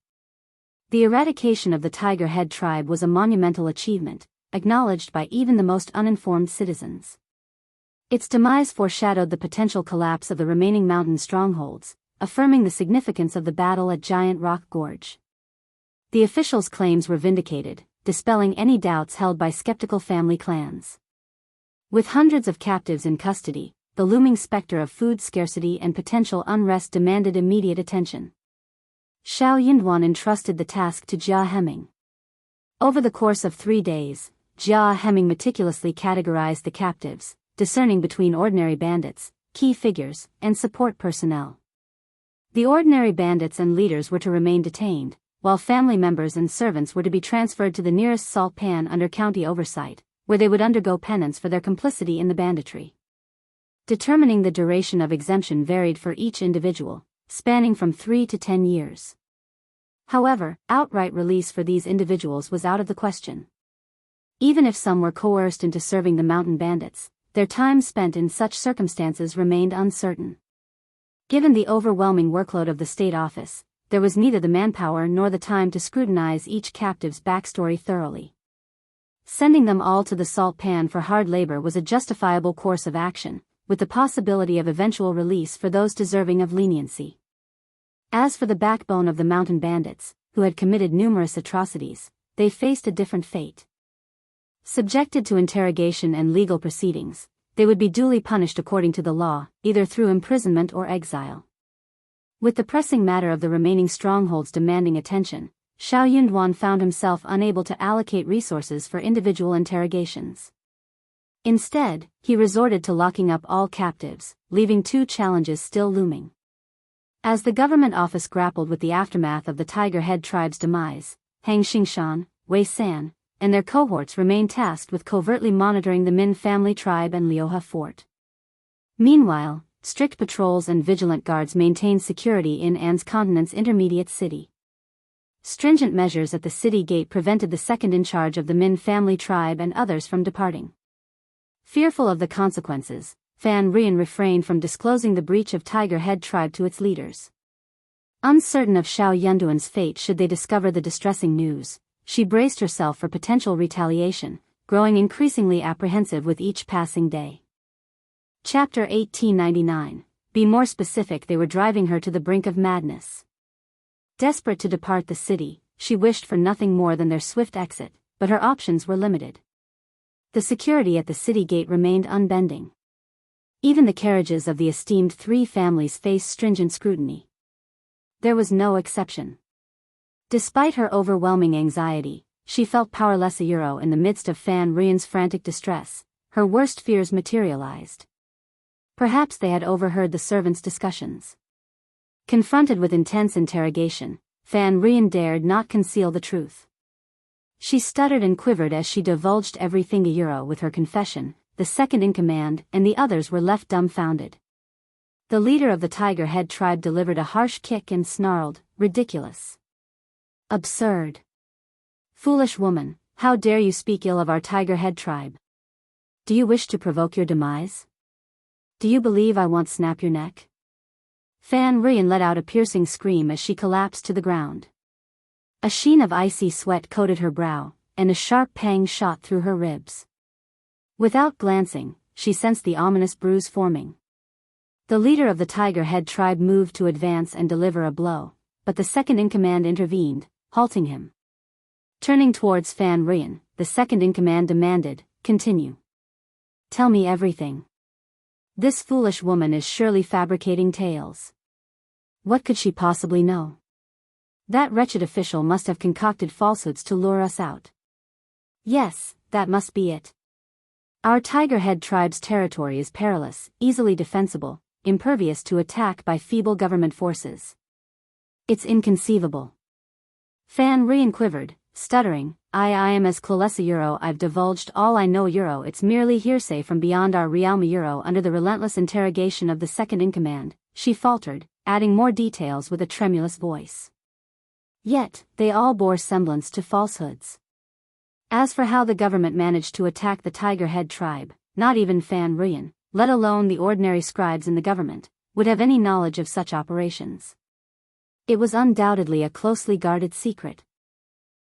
The eradication of the Tiger Head tribe was a monumental achievement, acknowledged by even the most uninformed citizens. Its demise foreshadowed the potential collapse of the remaining mountain strongholds, affirming the significance of the battle at Giant Rock Gorge. The officials' claims were vindicated, dispelling any doubts held by skeptical family clans. With hundreds of captives in custody, the looming specter of food scarcity and potential unrest demanded immediate attention. Xiao Yinduan entrusted the task to Jia Heming. Over the course of 3 days, Jia Heming meticulously categorized the captives, discerning between ordinary bandits, key figures, and support personnel. The ordinary bandits and leaders were to remain detained, while family members and servants were to be transferred to the nearest salt pan under county oversight, where they would undergo penance for their complicity in the banditry. Determining the duration of exemption varied for each individual, spanning from 3 to 10 years. However, outright release for these individuals was out of the question. Even if some were coerced into serving the mountain bandits, their time spent in such circumstances remained uncertain. Given the overwhelming workload of the state office, there was neither the manpower nor the time to scrutinize each captive's backstory thoroughly. Sending them all to the salt pan for hard labor was a justifiable course of action, with the possibility of eventual release for those deserving of leniency. As for the backbone of the mountain bandits, who had committed numerous atrocities, they faced a different fate. Subjected to interrogation and legal proceedings, they would be duly punished according to the law, either through imprisonment or exile. With the pressing matter of the remaining strongholds demanding attention, Xiao Yunduan found himself unable to allocate resources for individual interrogations. Instead, he resorted to locking up all captives, leaving 2 challenges still looming. As the government office grappled with the aftermath of the Tiger Head tribe's demise, Hang Xingshan, Wei San, and their cohorts remained tasked with covertly monitoring the Min family tribe and Liuhe fort. Meanwhile, strict patrols and vigilant guards maintained security in An's continent's intermediate city. Stringent measures at the city gate prevented the second in charge of the Min family tribe and others from departing. Fearful of the consequences, Fan Rian refrained from disclosing the breach of Tiger Head tribe to its leaders. Uncertain of Xiao Yunduan's fate should they discover the distressing news, she braced herself for potential retaliation, growing increasingly apprehensive with each passing day. Chapter 1899. Be more specific. They were driving her to the brink of madness. Desperate to depart the city, she wished for nothing more than their swift exit, but her options were limited. The security at the city gate remained unbending. Even the carriages of the esteemed 3 families faced stringent scrutiny. There was no exception. Despite her overwhelming anxiety, she felt powerless in the midst of Fan Rian's frantic distress. Her worst fears materialized. Perhaps they had overheard the servants' discussions. Confronted with intense interrogation, Fan Rian dared not conceal the truth. She stuttered and quivered as she divulged everything with her confession. The second-in-command and the others were left dumbfounded. The leader of the Tiger Head tribe delivered a harsh kick and snarled, "Ridiculous! Absurd! Foolish woman, how dare you speak ill of our Tiger Head tribe? Do you wish to provoke your demise? Do you believe I won't snap your neck?" Fan Rian let out a piercing scream as she collapsed to the ground. A sheen of icy sweat coated her brow, and a sharp pang shot through her ribs. Without glancing, she sensed the ominous bruise forming. The leader of the Tiger Head tribe moved to advance and deliver a blow, but the second-in-command intervened, halting him. Turning towards Fan Rian, the second-in-command demanded, "Continue. Tell me everything. This foolish woman is surely fabricating tales. What could she possibly know? That wretched official must have concocted falsehoods to lure us out. Yes, that must be it. Our Tiger Head tribe's territory is perilous, easily defensible, impervious to attack by feeble government forces. It's inconceivable." Fan Rian quivered, stuttering, I am as clueless I've divulged all I know it's merely hearsay from beyond our realm under the relentless interrogation of the second-in-command, she faltered, adding more details with a tremulous voice. Yet, they all bore semblance to falsehoods. As for how the government managed to attack the Tiger Head tribe, not even Fan Rian, let alone the ordinary scribes in the government, would have any knowledge of such operations. It was undoubtedly a closely guarded secret,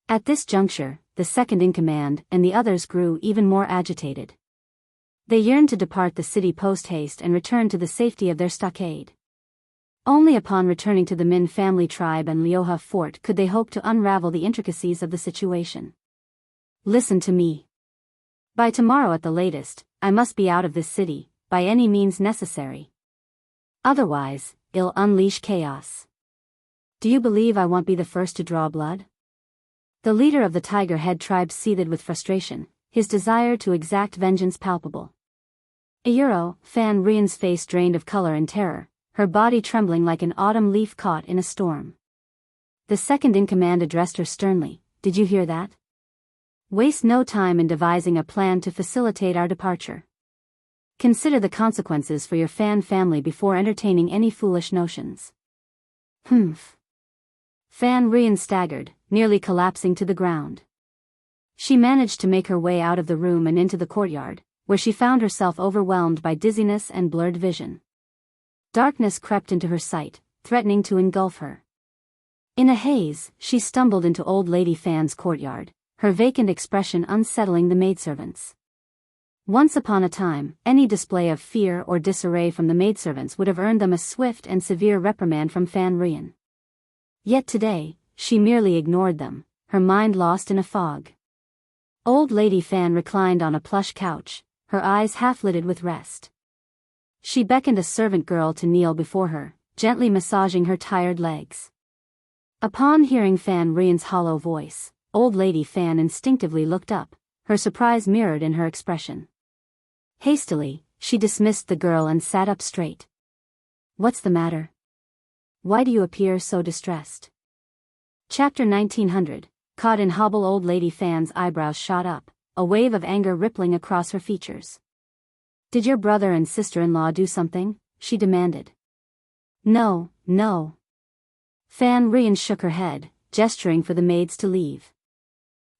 At this juncture, the second-in-command and the others grew even more agitated. They yearned to depart the city post-haste and return to the safety of their stockade. Only upon returning to the Min family tribe and Liuhe fort could they hope to unravel the intricacies of the situation. Listen to me. By tomorrow at the latest, I must be out of this city, by any means necessary. Otherwise, I'll unleash chaos. Do you believe I won't be the first to draw blood? The leader of the Tiger Head tribe seethed with frustration, his desire to exact vengeance palpable. Fan Rian's face drained of color and terror, her body trembling like an autumn leaf caught in a storm. The second-in-command addressed her sternly, "Did you hear that? Waste no time in devising a plan to facilitate our departure. Consider the consequences for your Fan family before entertaining any foolish notions." Humph. Fan Rian staggered, nearly collapsing to the ground. She managed to make her way out of the room and into the courtyard, where she found herself overwhelmed by dizziness and blurred vision. Darkness crept into her sight, threatening to engulf her. In a haze, she stumbled into Old Lady Fan's courtyard, her vacant expression unsettling the maidservants. Once upon a time, any display of fear or disarray from the maidservants would have earned them a swift and severe reprimand from Fan Rian. Yet today, she merely ignored them, her mind lost in a fog. Old Lady Fan reclined on a plush couch, her eyes half-lidded with rest. She beckoned a servant girl to kneel before her, gently massaging her tired legs. Upon hearing Fan Rian's hollow voice, Old Lady Fan instinctively looked up, her surprise mirrored in her expression. Hastily, she dismissed the girl and sat up straight. "What's the matter? Why do you appear so distressed?" Chapter 1900. Caught in hobble. Old Lady Fan's eyebrows shot up, a wave of anger rippling across her features. "Did your brother and sister-in-law do something?" she demanded. No. Fan Rian shook her head, gesturing for the maids to leave.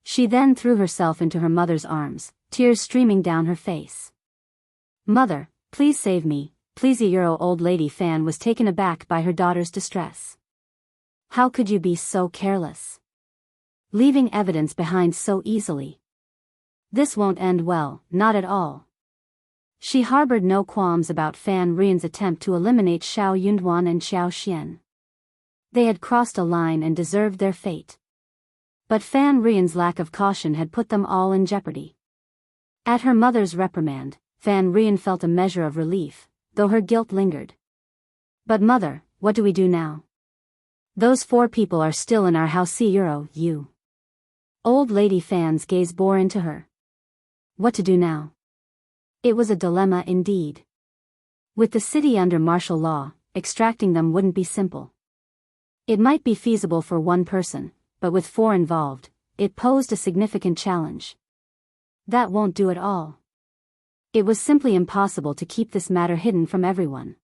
She then threw herself into her mother's arms, tears streaming down her face. "Mother, please save me, please." Old Lady Fan was taken aback by her daughter's distress. "How could you be so careless? Leaving evidence behind so easily. This won't end well, not at all." She harbored no qualms about Fan Rian's attempt to eliminate Xiao Yunduan and Xiao Xian. They had crossed a line and deserved their fate. But Fan Rian's lack of caution had put them all in jeopardy. At her mother's reprimand, Fan Rian felt a measure of relief, though her guilt lingered. "But mother, what do we do now? Those 4 people are still in our house. You." Old Lady Fan's gaze bore into her. What to do now? It was a dilemma indeed. With the city under martial law, extracting them wouldn't be simple. It might be feasible for one person, but with 4 involved, it posed a significant challenge. That won't do at all. It was simply impossible to keep this matter hidden from everyone.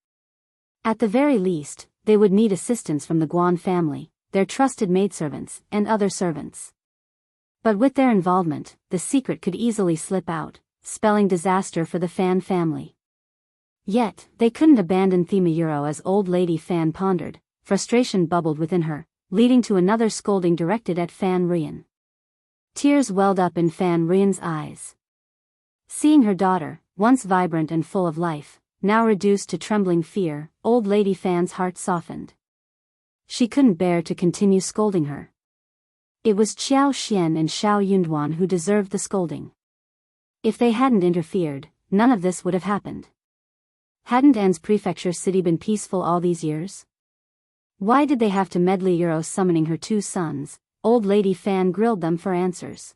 At the very least, they would need assistance from the Guan family, their trusted maidservants, and other servants. But with their involvement, the secret could easily slip out, spelling disaster for the Fan family. Yet, they couldn't abandon Thema as Old Lady Fan pondered. Frustration bubbled within her, leading to another scolding directed at Fan Rian. Tears welled up in Fan Rian's eyes. Seeing her daughter, once vibrant and full of life, now reduced to trembling fear, Old Lady Fan's heart softened. She couldn't bear to continue scolding her. It was Xiao Xian and Xiao Yunduan who deserved the scolding. If they hadn't interfered, none of this would have happened. Hadn't An's prefecture city been peaceful all these years? Why did they have to meddle? Summoning her 2 sons, Old Lady Fan grilled them for answers.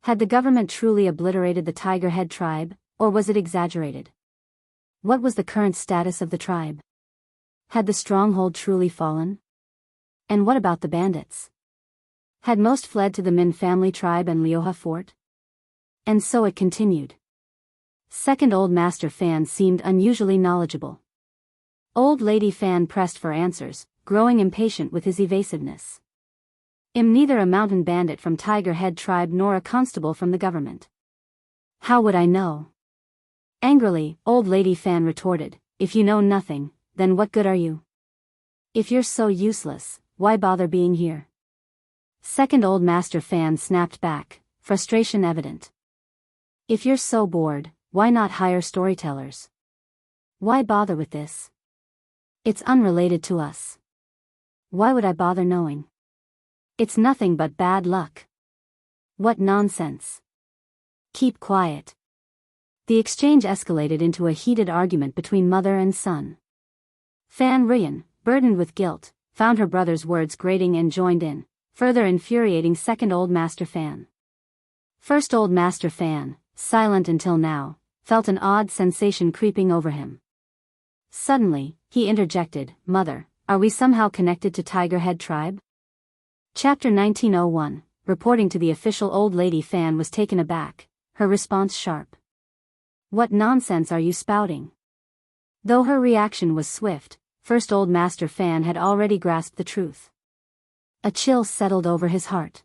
Had the government truly obliterated the Tiger Head tribe, or was it exaggerated? What was the current status of the tribe? Had the stronghold truly fallen? And what about the bandits? Had most fled to the Min family tribe and Liuhe fort? And so it continued. Second Old Master Fan seemed unusually knowledgeable. Old Lady Fan pressed for answers, growing impatient with his evasiveness. "I'm neither a mountain bandit from Tiger Head tribe nor a constable from the government." "How would I know?" Angrily, Old Lady Fan retorted, "If you know nothing, then what good are you? If you're so useless, why bother being here?" Second Old Master Fan snapped back, frustration evident. If you're so bored, why not hire storytellers? Why bother with this? It's unrelated to us. Why would I bother knowing? It's nothing but bad luck. What nonsense. Keep quiet. The exchange escalated into a heated argument between mother and son. Fan Ruyan, burdened with guilt, found her brother's words grating and joined in, further infuriating Second Old Master Fan. First Old Master Fan, silent until now, felt an odd sensation creeping over him. Suddenly, he interjected, "Mother, are we somehow connected to Tiger Head Tribe?" Chapter 1901, reporting to the official. Old Lady Fan was taken aback, her response sharp. "What nonsense are you spouting?" Though her reaction was swift, First Old Master Fan had already grasped the truth. A chill settled over his heart.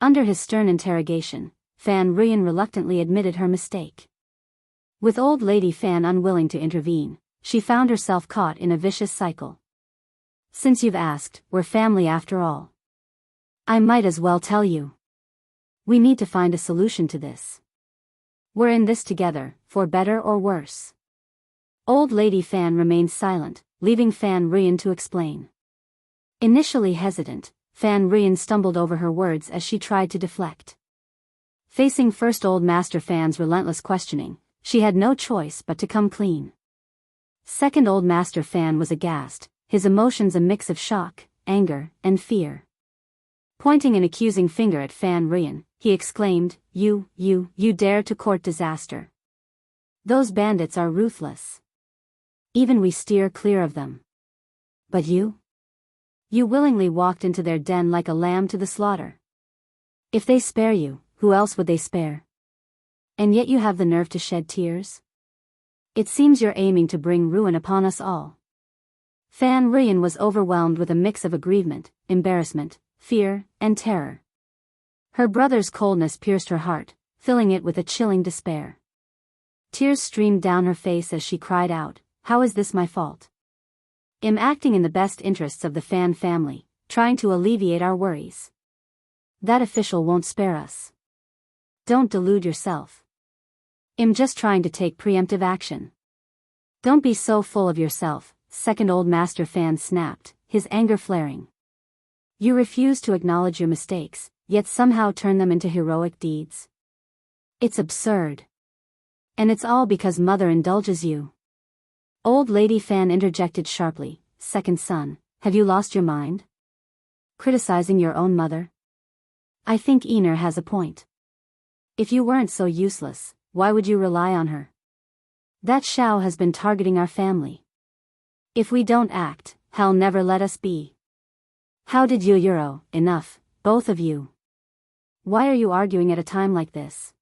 Under his stern interrogation, Fan Ruyan reluctantly admitted her mistake. With Old Lady Fan unwilling to intervene, she found herself caught in a vicious cycle. "Since you've asked, we're family after all. I might as well tell you. We need to find a solution to this. We're in this together, for better or worse." Old Lady Fan remained silent, leaving Fan Ruyan to explain. Initially hesitant, Fan Ruyan stumbled over her words as she tried to deflect. Facing First Old Master Fan's relentless questioning, she had no choice but to come clean. Second Old Master Fan was aghast, his emotions a mix of shock, anger, and fear. Pointing an accusing finger at Fan Ruyan, he exclaimed, You dare to court disaster. Those bandits are ruthless. Even we steer clear of them. But you? You willingly walked into their den like a lamb to the slaughter. If they spare you, who else would they spare? And yet you have the nerve to shed tears? It seems you're aiming to bring ruin upon us all. Fan Ruyan was overwhelmed with a mix of aggrievement, embarrassment, fear, and terror. Her brother's coldness pierced her heart, filling it with a chilling despair. Tears streamed down her face as she cried out, "How is this my fault? I'm acting in the best interests of the Fan family, trying to alleviate our worries. That official won't spare us. Don't delude yourself. I'm just trying to take preemptive action." "Don't be so full of yourself," Second Old Master Fan snapped, his anger flaring. "You refuse to acknowledge your mistakes, yet somehow turn them into heroic deeds. It's absurd. And it's all because Mother indulges you." Old Lady Fan interjected sharply, "Second son, have you lost your mind? Criticizing your own mother? I think Ener has a point. If you weren't so useless, why would you rely on her? That Xiao has been targeting our family. If we don't act, hell never let us be. How did you? Enough, both of you. Why are you arguing at a time like this?"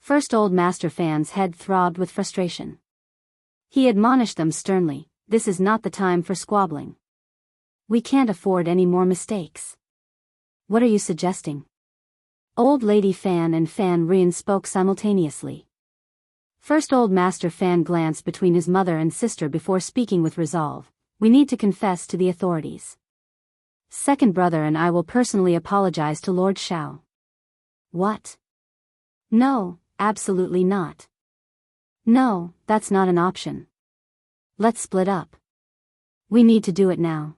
First Old Master Fan's head throbbed with frustration. He admonished them sternly, "This is not the time for squabbling. We can't afford any more mistakes." "What are you suggesting?" Old Lady Fan and Fan Ruyan spoke simultaneously. First Old Master Fan glanced between his mother and sister before speaking with resolve, "We need to confess to the authorities. Second brother and I will personally apologize to Lord Xiao." "What? No, absolutely not. No, that's not an option. Let's split up. We need to do it now."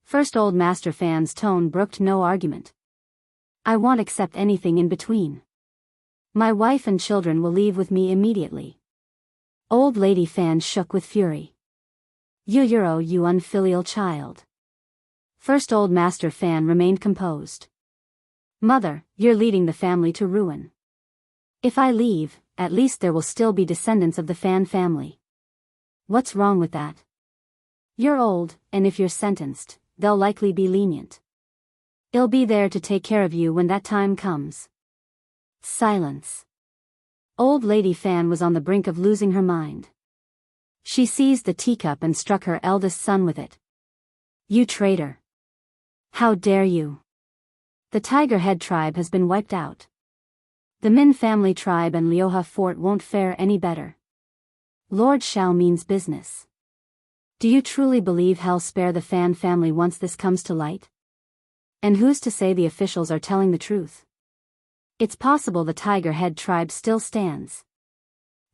First Old Master Fan's tone brooked no argument. "I won't accept anything in between. My wife and children will leave with me immediately." Old Lady Fan shook with fury. You unfilial child." First Old Master Fan remained composed. "Mother, you're leading the family to ruin. If I leave, at least there will still be descendants of the Fan family. What's wrong with that? You're old, and if you're sentenced, they'll likely be lenient. I'll be there to take care of you when that time comes." Silence. Old Lady Fan was on the brink of losing her mind. She seized the teacup and struck her eldest son with it. "You traitor! How dare you! The Tiger Head tribe has been wiped out. The Min family tribe and Liuha fort won't fare any better. Lord Xiao means business. Do you truly believe he'll spare the Fan family once this comes to light? And who's to say the officials are telling the truth? It's possible the Tiger Head tribe still stands.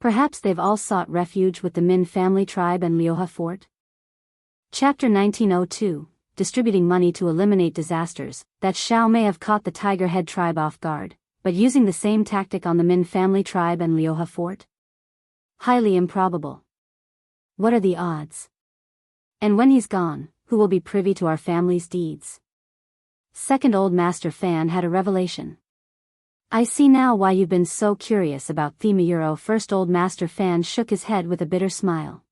Perhaps they've all sought refuge with the Min family tribe and Liuhe Fort? Chapter 1902, Distributing Money to Eliminate Disasters. That Xiao may have caught the Tiger Head tribe off guard, but using the same tactic on the Min family tribe and Liuhe Fort? Highly improbable. What are the odds? And when he's gone, who will be privy to our family's deeds? Second Old Master Fan had a revelation. I see now why you've been so curious about Thema Euro. First Old Master Fan shook his head with a bitter smile.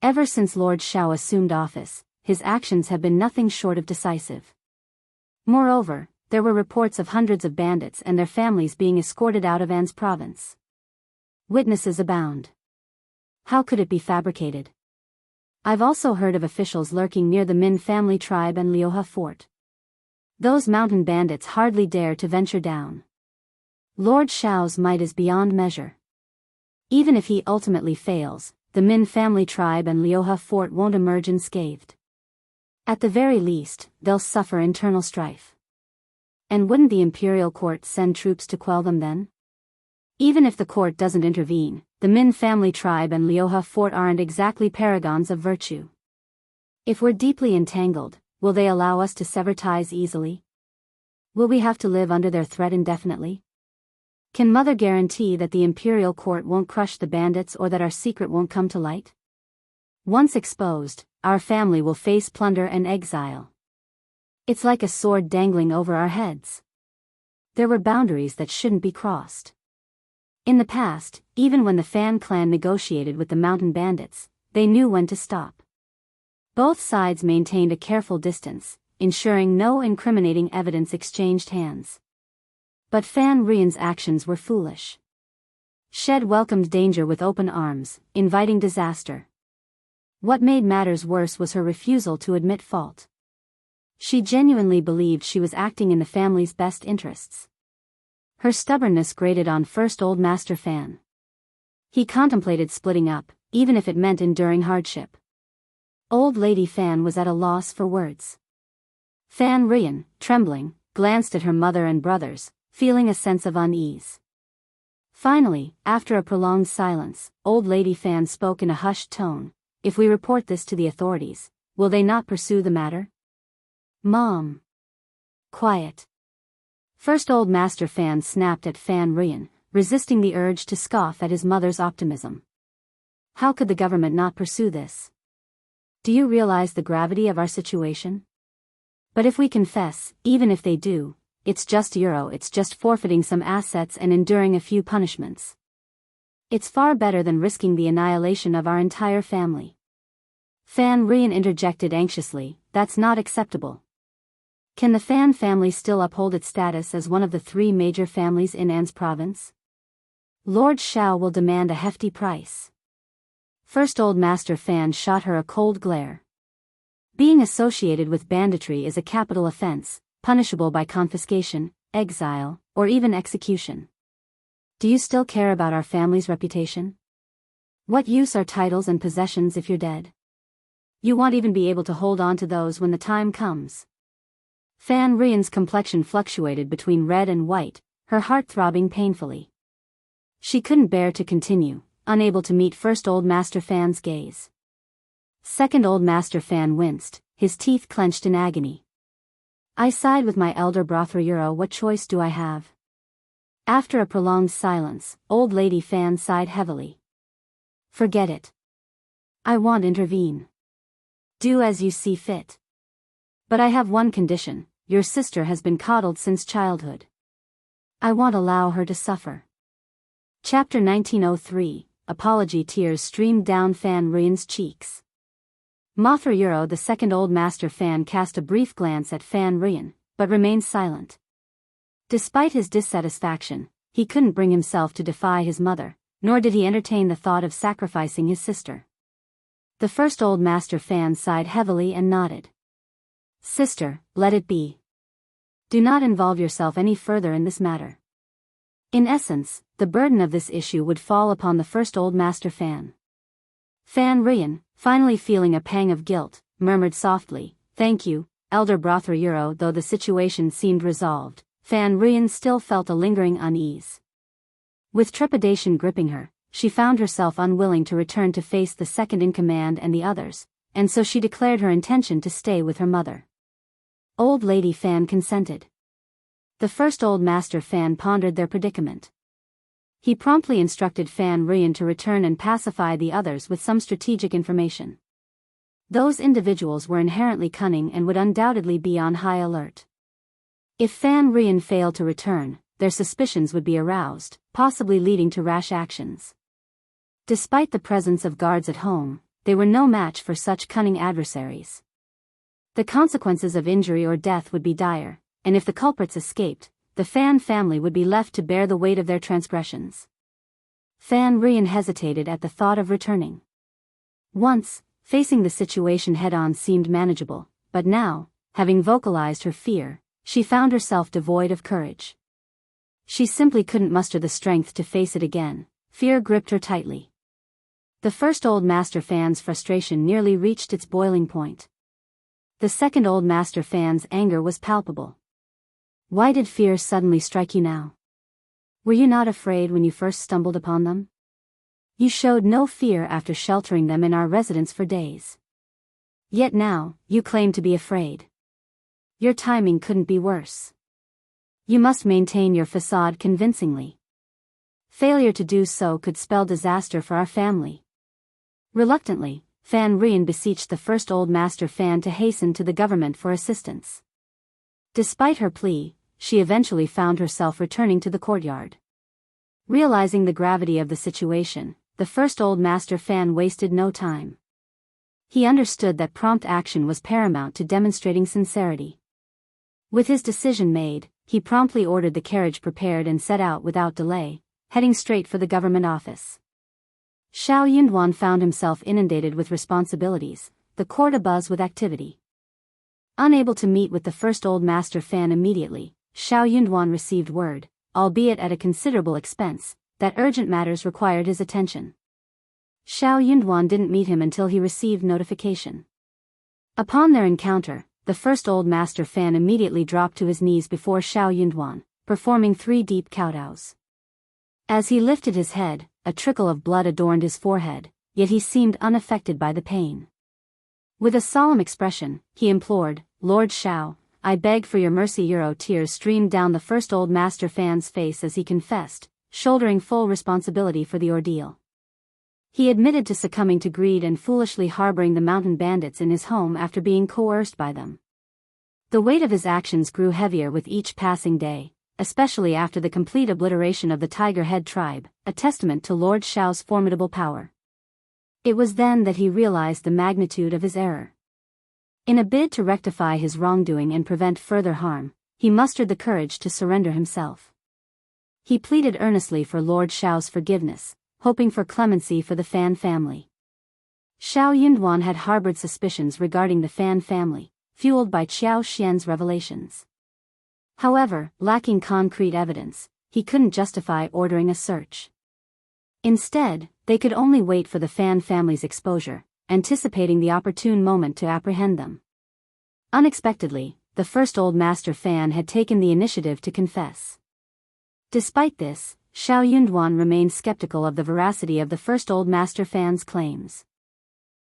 Ever since Lord Xiao assumed office, his actions have been nothing short of decisive. Moreover, there were reports of hundreds of bandits and their families being escorted out of An's province. Witnesses abound. How could it be fabricated? I've also heard of officials lurking near the Min family tribe and Liuhe Fort. Those mountain bandits hardly dare to venture down. Lord Xiao's might is beyond measure. Even if he ultimately fails, the Min family tribe and Liuhe Fort won't emerge unscathed. At the very least, they'll suffer internal strife. And wouldn't the imperial court send troops to quell them then? Even if the court doesn't intervene, the Min family tribe and Liuhe Fort aren't exactly paragons of virtue. If we're deeply entangled, will they allow us to sever ties easily? Will we have to live under their threat indefinitely? Can Mother guarantee that the imperial court won't crush the bandits or that our secret won't come to light? Once exposed, our family will face plunder and exile. It's like a sword dangling over our heads. There were boundaries that shouldn't be crossed. In the past, even when the Fan clan negotiated with the mountain bandits, they knew when to stop. Both sides maintained a careful distance, ensuring no incriminating evidence exchanged hands. But Fan Rian's actions were foolish. Shed welcomed danger with open arms, inviting disaster. What made matters worse was her refusal to admit fault. She genuinely believed she was acting in the family's best interests. Her stubbornness grated on First Old Master Fan. He contemplated splitting up, even if it meant enduring hardship. Old Lady Fan was at a loss for words. Fan Rian, trembling, glanced at her mother and brothers, feeling a sense of unease. Finally, after a prolonged silence, Old Lady Fan spoke in a hushed tone. If we report this to the authorities, will they not pursue the matter? Mom. Quiet. First Old Master Fan snapped at Fan Rian, resisting the urge to scoff at his mother's optimism. How could the government not pursue this? Do you realize the gravity of our situation? But if we confess, even if they do, it's just forfeiting some assets and enduring a few punishments. It's far better than risking the annihilation of our entire family. Fan Rian interjected anxiously, that's not acceptable. Can the Fan family still uphold its status as one of the three major families in An's province? Lord Xiao will demand a hefty price. First Old Master Fan shot her a cold glare. Being associated with banditry is a capital offense, punishable by confiscation, exile, or even execution. Do you still care about our family's reputation? What use are titles and possessions if you're dead? You won't even be able to hold on to those when the time comes. Fan Rian's complexion fluctuated between red and white, her heart throbbing painfully. She couldn't bear to continue, unable to meet First Old Master Fan's gaze. Second Old Master Fan winced, his teeth clenched in agony. I side with my elder brother Euro. What choice do I have? After a prolonged silence, Old Lady Fan sighed heavily. Forget it. I won't intervene. Do as you see fit. But I have one condition, your sister has been coddled since childhood. I won't allow her to suffer. Chapter 1903, Apology. Tears streamed down Fan Rian's cheeks. Mothra Euro, the second Old Master Fan, cast a brief glance at Fan Rian, but remained silent. Despite his dissatisfaction, he couldn't bring himself to defy his mother, nor did he entertain the thought of sacrificing his sister. The First Old Master Fan sighed heavily and nodded. Sister, let it be. Do not involve yourself any further in this matter. In essence, the burden of this issue would fall upon the First Old Master Fan. Fan Rian, finally feeling a pang of guilt, murmured softly, Thank you, elder Brothero. Though the situation seemed resolved, Fan Ruyan still felt a lingering unease. With trepidation gripping her, she found herself unwilling to return to face the second-in-command and the others, and so she declared her intention to stay with her mother. Old Lady Fan consented. The first Old Master Fan pondered their predicament. He promptly instructed Fan Ruyan to return and pacify the others with some strategic information. Those individuals were inherently cunning and would undoubtedly be on high alert. If Fan Ruyan failed to return, their suspicions would be aroused, possibly leading to rash actions. Despite the presence of guards at home, they were no match for such cunning adversaries. The consequences of injury or death would be dire, and if the culprits escaped, the Fan family would be left to bear the weight of their transgressions. Fan Ruyan hesitated at the thought of returning. Once, facing the situation head-on seemed manageable, but now, having vocalized her fear, she found herself devoid of courage. She simply couldn't muster the strength to face it again. Fear gripped her tightly. The first Old Master Fan's frustration nearly reached its boiling point. The second Old Master Fan's anger was palpable. Why did fear suddenly strike you now? Were you not afraid when you first stumbled upon them? You showed no fear after sheltering them in our residence for days. Yet now, you claim to be afraid. Your timing couldn't be worse. You must maintain your facade convincingly. Failure to do so could spell disaster for our family. Reluctantly, Fan Ruyan beseeched the first Old Master Fan to hasten to the government for assistance. Despite her plea, she eventually found herself returning to the courtyard. Realizing the gravity of the situation, the first Old Master Fan wasted no time. He understood that prompt action was paramount to demonstrating sincerity. With his decision made, he promptly ordered the carriage prepared and set out without delay, heading straight for the government office. Xiao Yunduan found himself inundated with responsibilities, the court abuzz with activity. Unable to meet with the first Old Master Fan immediately, Xiao Yunduan received word, albeit at a considerable expense, that urgent matters required his attention. Xiao Yunduan didn't meet him until he received notification. Upon their encounter, the first Old Master Fan immediately dropped to his knees before Xiao Yunduan, performing 3 deep kowtows. As he lifted his head, a trickle of blood adorned his forehead, yet he seemed unaffected by the pain. With a solemn expression, he implored, "Lord Xiao, I beg for your mercy." Tears streamed down the first Old Master Fan's face as he confessed, shouldering full responsibility for the ordeal. He admitted to succumbing to greed and foolishly harboring the mountain bandits in his home after being coerced by them. The weight of his actions grew heavier with each passing day, especially after the complete obliteration of the Tiger Head tribe, a testament to Lord Xiao's formidable power. It was then that he realized the magnitude of his error. In a bid to rectify his wrongdoing and prevent further harm, he mustered the courage to surrender himself. He pleaded earnestly for Lord Xiao's forgiveness, hoping for clemency for the Fan family. Xiao Yunduan had harbored suspicions regarding the Fan family, fueled by Qiao Xian's revelations. However, lacking concrete evidence, he couldn't justify ordering a search. Instead, they could only wait for the Fan family's exposure, anticipating the opportune moment to apprehend them. Unexpectedly, the first Old Master Fan had taken the initiative to confess. Despite this, Xiao Yunduan remained skeptical of the veracity of the first Old Master Fan's claims.